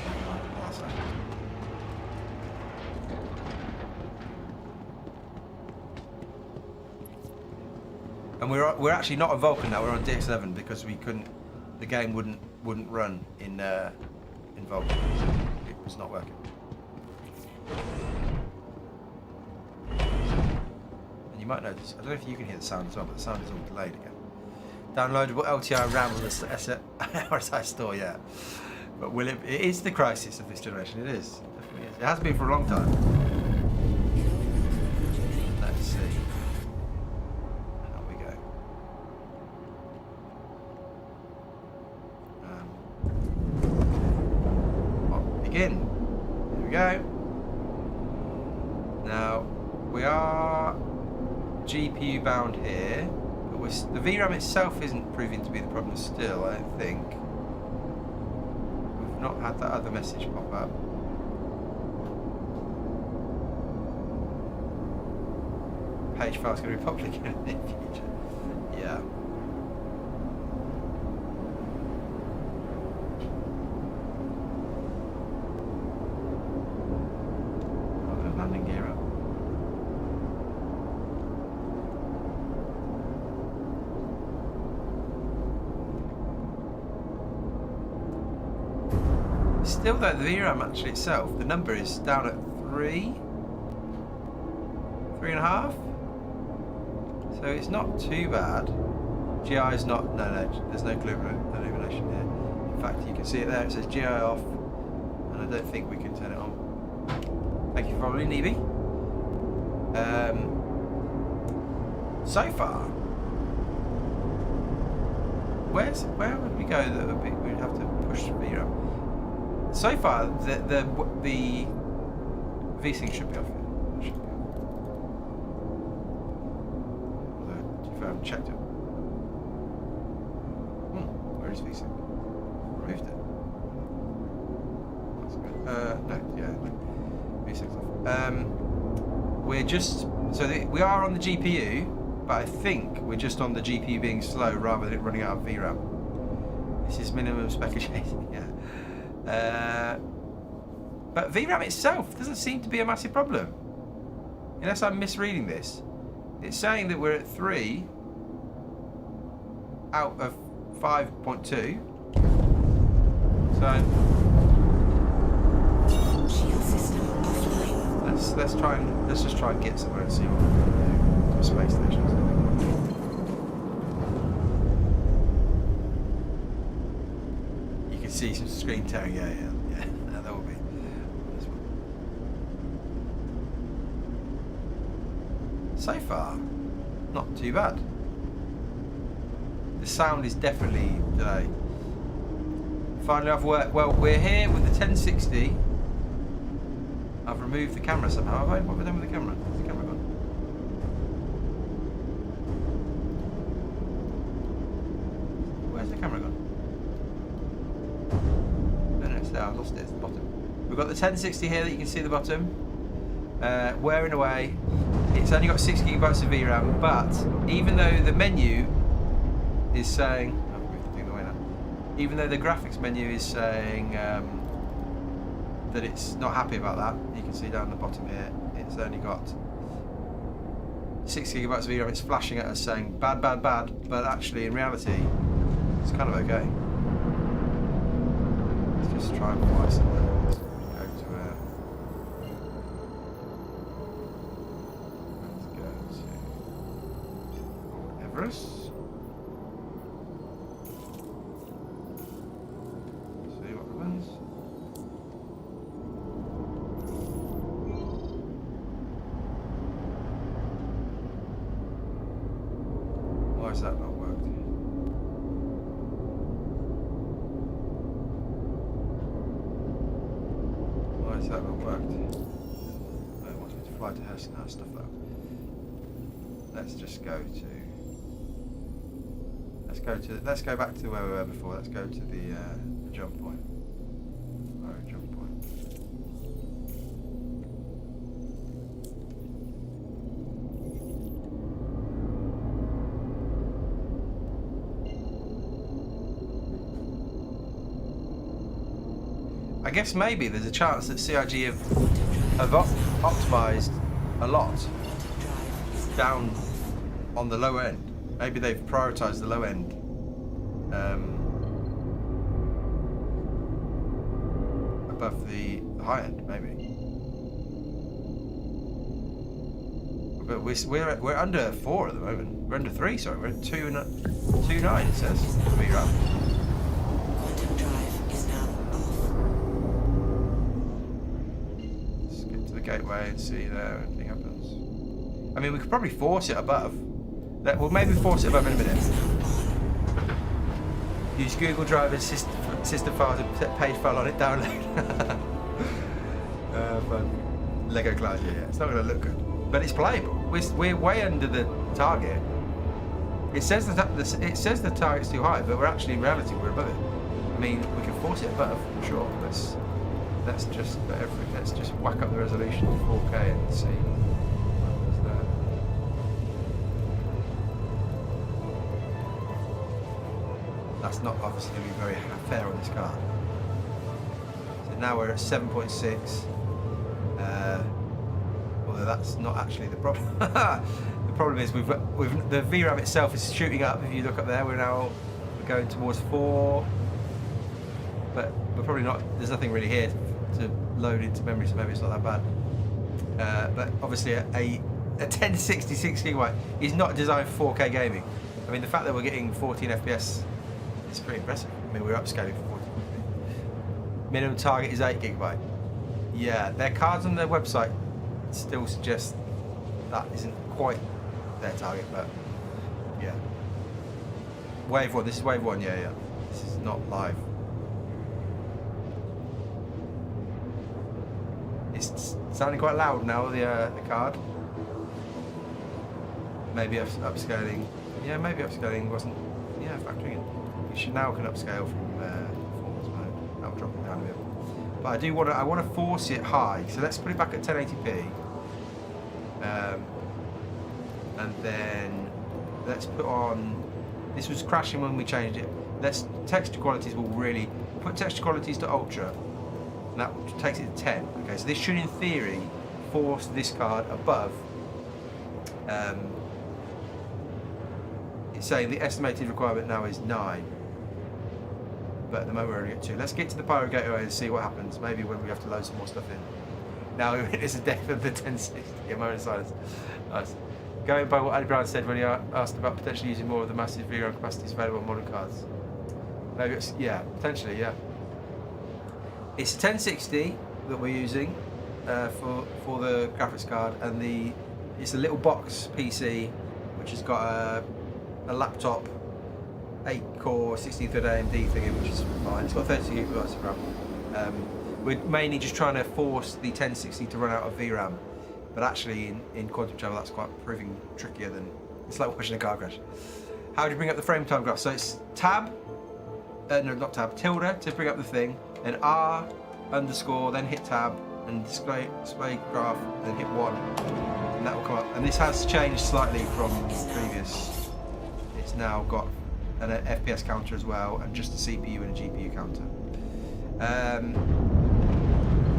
And we're actually not on Vulcan now. We're on DX11 because we couldn't. The game wouldn't run in Vulcan. It was not working. And you might notice. I don't know if you can hear the sound as well, but the sound is all delayed again. Downloadable LTI RAM on the RSI store, yeah. But will it? It is the crisis of this generation. It is. It definitely is. It has been for a long time. Let's see. How we go. Begin. Here we go. Now we are GPU bound here. The VRAM itself isn't proving to be the problem still, I don't think. We've not had that other message pop up. Page file's going to be public in the future. Yeah. Oh, the landing gear up. Still though, the VRAM actually itself, the number is down at 3.5. So it's not too bad. GI is not, no, there's no illumination here. In fact, you can see it there, it says GI off, and I don't think we can turn it on. Thank you for following, Neeby. So far, where would we go that we'd have to push VRAM? So far, the VSync should be off here. Although, if I haven't checked it. Where is VSync? Removed it. That's good. No. VSync's off. We're just, we are on the GPU, but I think we're just on the GPU being slow rather than it running out of VRAM. This is minimum speculation, yeah. But VRAM itself doesn't seem to be a massive problem. Unless I'm misreading this. It's saying that we're at 3 out of 5.2. So Shield system offline. let's just try and get somewhere and see what we can do to a space station or something. You can see some screen tearing, yeah. That will be this one. So far, not too bad. The sound is definitely delayed. Finally off work. Well, we're here with the 1060. I've removed the camera somehow, have I? What have I done with the camera? Where's the camera gone? Where's the camera gone? No, it's there. I've lost it. It's the bottom. We've got the 1060 here that you can see at the bottom. Wearing away. It's only got 6 gigabytes of VRAM, but even though the menu is saying... I've moved the thing away now. Even though the graphics menu is saying that it's not happy about that, you can see down the bottom here, it's only got 6 gigabytes of VRAM. It's flashing at us saying bad, bad, bad, but actually in reality, it's kind of okay. Let's just try and fly somewhere. Let's go to Everest. See what happens. Why has that not worked? Why has that not worked? Oh, it wants me to fly to her stuff though. Let's just go to. Let's go back to where we were before. Let's go to the jump point. Jump point. I guess maybe there's a chance that CIG have optimized a lot down on the low end. Maybe they've prioritised the low end above the high end, maybe. But we're under 4 at the moment. We're under 3. Sorry, we're at 2.9. It says VRAM. Quantum drive is now off. Let's get to the gateway and see there if anything happens. I mean, we could probably force it above. We'll maybe force it above in a minute. Use Google Drive and system files and page file on it, download. Lego Cloud, yeah. It's not going to look good, but it's playable. We're way under the target. It says the target's too high, but we're actually in reality we're above it. I mean, we can force it above, sure. Let's just whack up the resolution to 4K and see. That's not obviously going to be very fair on this car. So now we're at 7.6. Although that's not actually the problem. The problem is the VRAM itself is shooting up. If you look up there, we're going towards 4. But we're probably not. There's nothing really here to load into memory, so maybe it's not that bad. But obviously, a 1060 6GB is not designed for 4K gaming. I mean, the fact that we're getting 14 FPS. It's pretty impressive. I mean, we're upscaling for 40. Minimum target is 8 GB. Yeah, their cards on their website still suggest that isn't quite their target, but yeah. Wave 1, this is Wave 1, yeah. This is not live. It's sounding quite loud now, the card. Maybe upscaling. Yeah, maybe upscaling wasn't, factoring in. You now can upscale from performance mode. That'll drop it down a bit. But I want to force it high. So let's put it back at 1080p. And then let's put on. This was crashing when we changed it. Texture qualities will really put texture qualities to ultra. And that takes it to 10. Okay, so this should, in theory, force this card above. It's saying the estimated requirement now is 9. But at the moment we're only at 2. Let's get to the Pyro Gateway and see what happens. Maybe when we have to load some more stuff in. Now it's the death of the 1060. A moment of silence. Nice. Going by what Andy Brown said when he asked about potentially using more of the massive VRAM capacities available on modern cards. Maybe it's, potentially, yeah. It's 1060 that we're using for the graphics card, and it's a little box PC which has got a laptop 8-core 16th AMD thing, which is fine. It's got 32 gigabytes of RAM. We're mainly just trying to force the 1060 to run out of VRAM, but actually in Quantum Travel that's quite proving trickier than it's like watching a car crash. How do you bring up the frame time graph? So it's tab, no, not tab, tilde to bring up the thing, and R underscore, then hit tab and display graph, then hit 1, and that will come up. And this has changed slightly from previous. It's now got an FPS counter as well, and just a CPU and a GPU counter.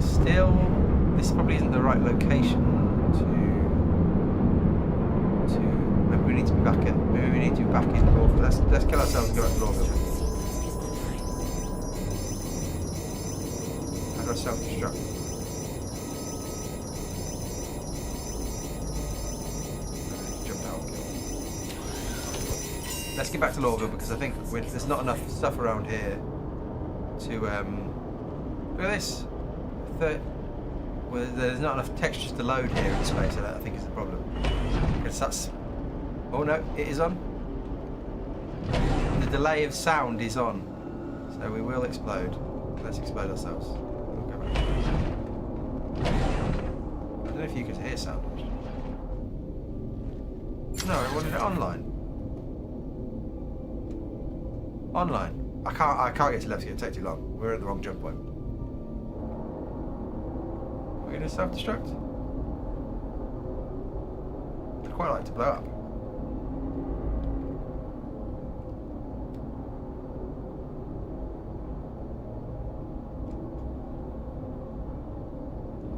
Still, this probably isn't the right location to. Maybe we need to be back in. Maybe we need to be back in Lorville. Let's kill ourselves and go back to Lorville. How do I self-destruct? Jump out. Let's get back to Lorville because I think there's not enough stuff around here to. Look at this. Well, there's not enough textures to load here in space, so that I think is the problem. Because that's. Oh no, it is on. The delay of sound is on, so we will explode. Let's explode ourselves. We'll go back. I don't know if you could hear sound. No, I wanted it online. Online. I can't get to left here. It'll take too long. We're at the wrong jump point. We're going to self-destruct. I'd quite like to blow up.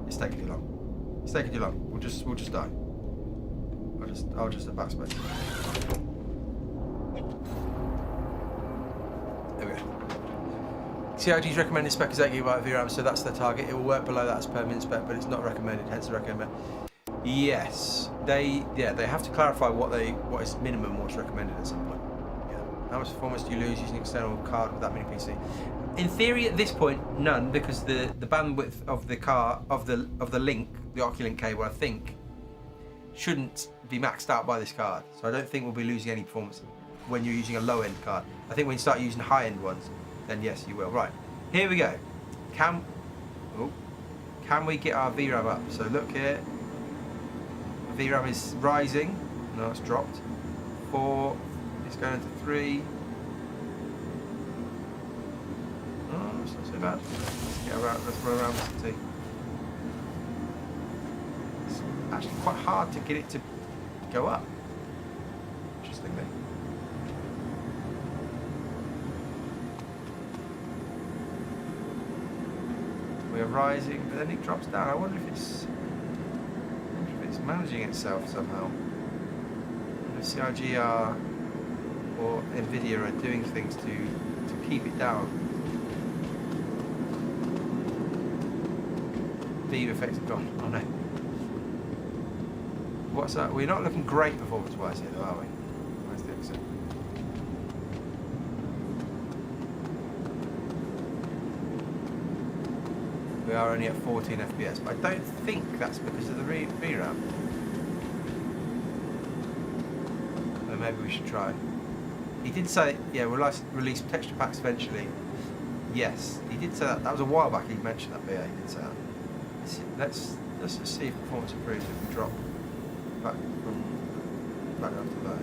It's taking too long. It's taking too long. We'll just die. I'll just advance space. There we go. CIG's recommended spec is 8 GB of VRAM, so that's the target. It will work below that as per min spec, but it's not recommended, hence the recommend. Yes, they have to clarify what is minimum, what's recommended at some point. Yeah. How much performance do you lose using an external card with that mini PC? In theory, at this point, none, because the bandwidth of the link, the Oculink cable, I think, shouldn't be maxed out by this card. So I don't think we'll be losing any performance when you're using a low-end card. I think when you start using high-end ones, then yes, you will. Right, here we go. Can we get our VRAM up? So look here. VRAM is rising. No, it's dropped. 4. It's going into 3. Oh, it's not so bad. Let's get around. Let's run around and see. It's actually quite hard to get it to go up. Interestingly. We're rising, but then it drops down. I wonder if it's managing itself somehow. I wonder if CIGR or Nvidia are doing things to keep it down. Beam effect is gone. Oh no. What's that? We're not looking great performance-wise here, though, are we? Where's the exit? We are only at 14 FPS, but I don't think that's because of the VRAM. So maybe we should try. He did say, yeah, we'll release texture packs eventually. Yes, he did say that. That was a while back he mentioned that, but yeah, he did say that. Let's just see if performance improves if we drop back up to low.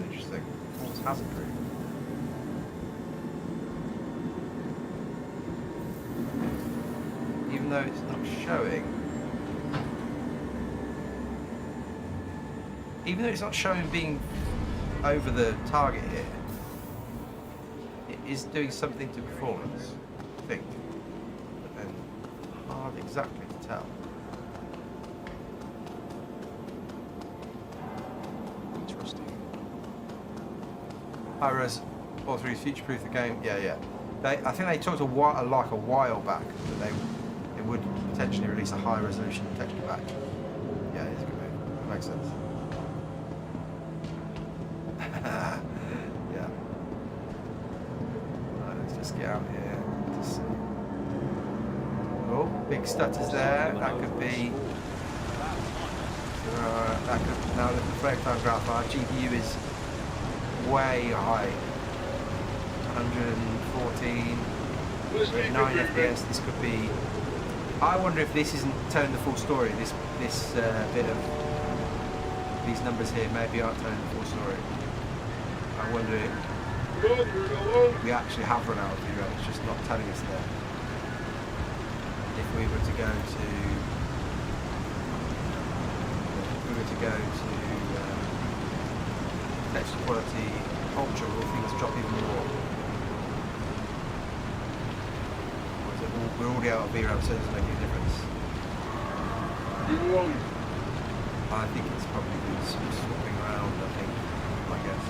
Interesting. Performance has improved. Even though it's not showing. Even though it's not showing being over the target here, it is doing something to performance, I think. But then hard exactly to tell. Interesting. Hi-res, all through future-proof the game. Yeah. I think they talked a while back that they would potentially release a high-resolution texture pack. Yeah, it's a good move. It makes sense. Yeah. Right, let's just get out here to see. Oh, big stutters there. That could be. So Now look at the frame time graph. Our GPU is way high. 114, 9 FPS. This could be. I wonder if this isn't telling the full story. This bit of these numbers here maybe aren't telling the full story. I wonder if we actually have run out of VRAM. It's just not telling us there. If we were to go to texture quality ultra, will things drop even more? Or is it we're already out of VRAM, so it doesn't make any difference. I think it's probably been swapping around, I guess.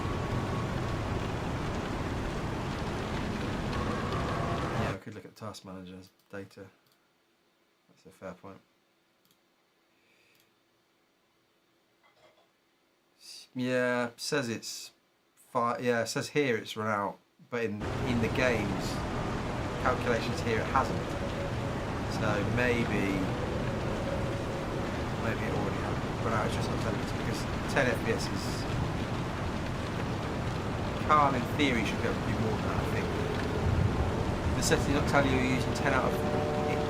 Yeah, I could look at Task Manager's data. That's a fair point. Yeah, says it's far. Yeah, it says here it's run out, but in the game's calculations here it hasn't. So maybe it already has run out. It's just not telling us because 10 FPS is. Car in theory should be able to do more than that. I think the settings not tell you you're using 10 out of.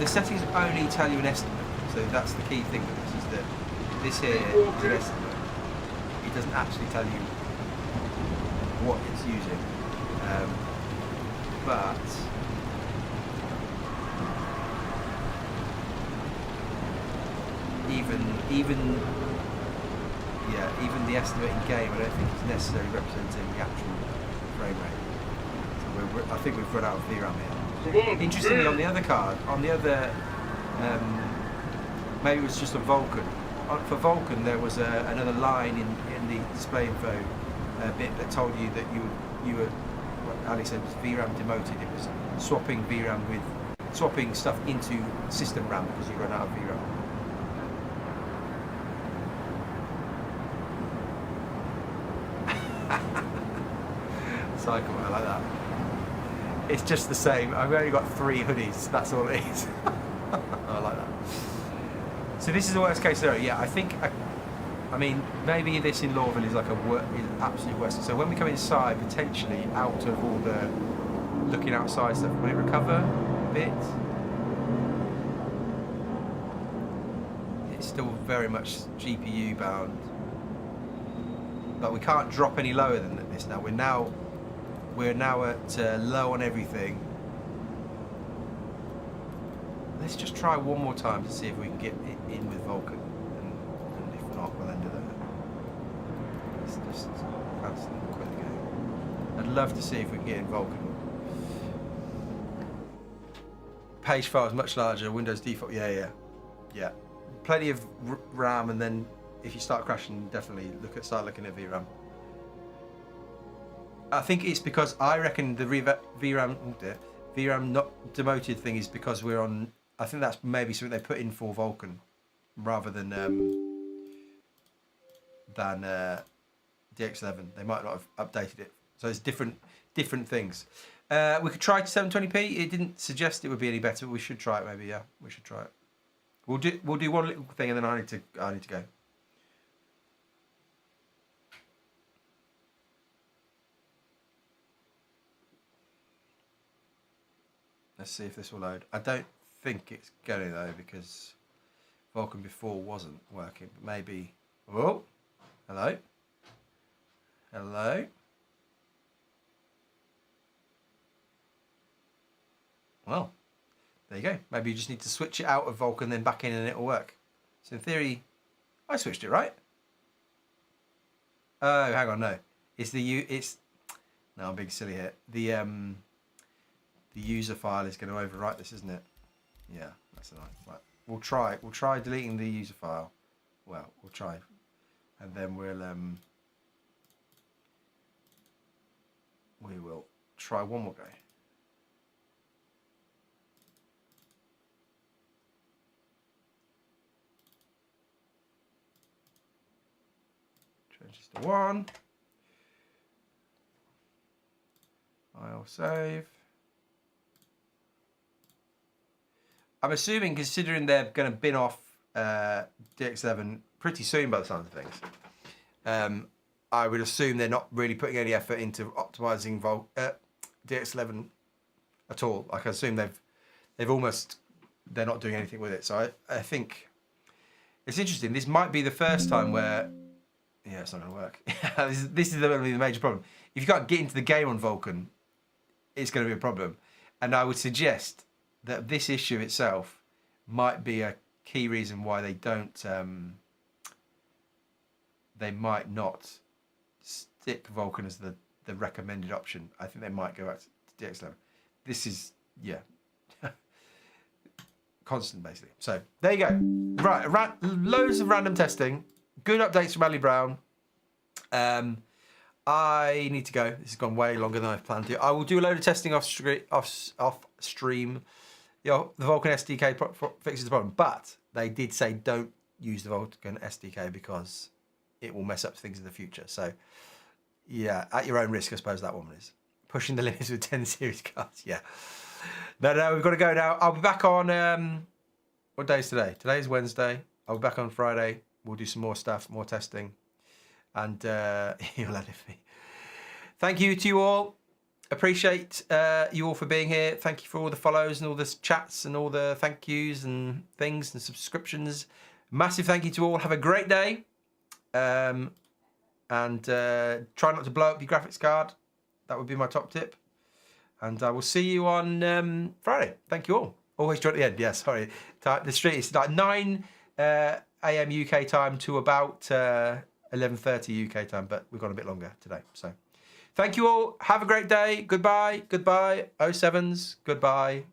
The settings only tell you an estimate. So that's the key thing with this is that this here is an estimate. It doesn't actually tell you what it's using, but even the estimate in game, I don't think it's necessarily representing the actual frame rate. So I think we've run out of VRAM here. Interestingly, on the other card, maybe it was just a Vulcan. For Vulcan, there was another line in the display info bit that told you that you were what Ali said was VRAM demoted. It was swapping stuff into system RAM because you run out of VRAM. Cycle, I like that. It's just the same. I've only got 3 hoodies. That's all it is. I like that. So this is the worst case scenario. Yeah, I mean, maybe this in Lorville is like is absolute worst. So when we come inside, potentially out of all the looking outside stuff, will it recover a bit? It's still very much GPU bound, but we can't drop any lower than this now. We're now at low on everything. Let's just try one more time to see if we can get it in with Vulcan, and if not, we'll end it there. Let's just cancel and quit the game. I'd love to see if we can get in Vulcan. Page file is much larger. Windows default. Yeah. Plenty of RAM, and then if you start crashing, definitely start looking at VRAM. I think it's because I reckon the VRAM not demoted thing is because we're on. I think that's maybe something they put in for Vulcan, rather than DX11. They might not have updated it, so it's different things. We could try to 720p. It didn't suggest it would be any better. But we should try it. Maybe we should try it. We'll do one little thing, and then I need to go. Let's see if this will load. I don't think it's going though, because Vulcan before wasn't working, but maybe. Oh, hello. Well, there you go. Maybe you just need to switch it out of Vulcan, then back in, and it'll work. So in theory, I switched it, right? Oh, hang on, no. No, I'm being silly here. The user file is going to overwrite this, isn't it? Yeah, that's nice. Right. We'll try deleting the user file. Well, we'll try, and then we will try one more go. Change this to 1. I'll save. I'm assuming, considering they're going to bin off DX11 pretty soon by the sounds of things. I would assume they're not really putting any effort into optimizing DX11 at all. Like I assume they're not doing anything with it. So I think it's interesting. This might be the first time where, yeah, it's not going to work. this is going to be the major problem. If you can't get into the game on Vulkan, it's going to be a problem. And I would suggest that this issue itself might be a key reason why they don't. They might not stick Vulkan as the recommended option. I think they might go back to DX11. This is, yeah, constant basically. So there you go. Right, loads of random testing. Good updates from Ali Brown. I need to go. This has gone way longer than I've planned to. I will do a load of testing off stream. You know, the Vulkan SDK fixes the problem, but they did say don't use the Vulkan SDK because it will mess up things in the future. So, yeah, at your own risk, I suppose that one is. Pushing the limits with 10 series cards, yeah. No, we've got to go now. I'll be back on, what day is today? Today's Wednesday. I'll be back on Friday. We'll do some more stuff, more testing. And you'll let it be. Thank you to you all. Appreciate you all for being here. Thank you for all the follows and all the chats and all the thank yous and things and subscriptions. Massive thank you to all. Have a great day. And try not to blow up your graphics card. That would be my top tip. And I will see you on Friday. Thank you all. Always join at the end. Yeah, sorry. The street is like 9 a.m. UK time to about 11:30 UK time, but we've gone a bit longer today. So thank you all. Have a great day. Goodbye. Goodbye. 07s. Goodbye.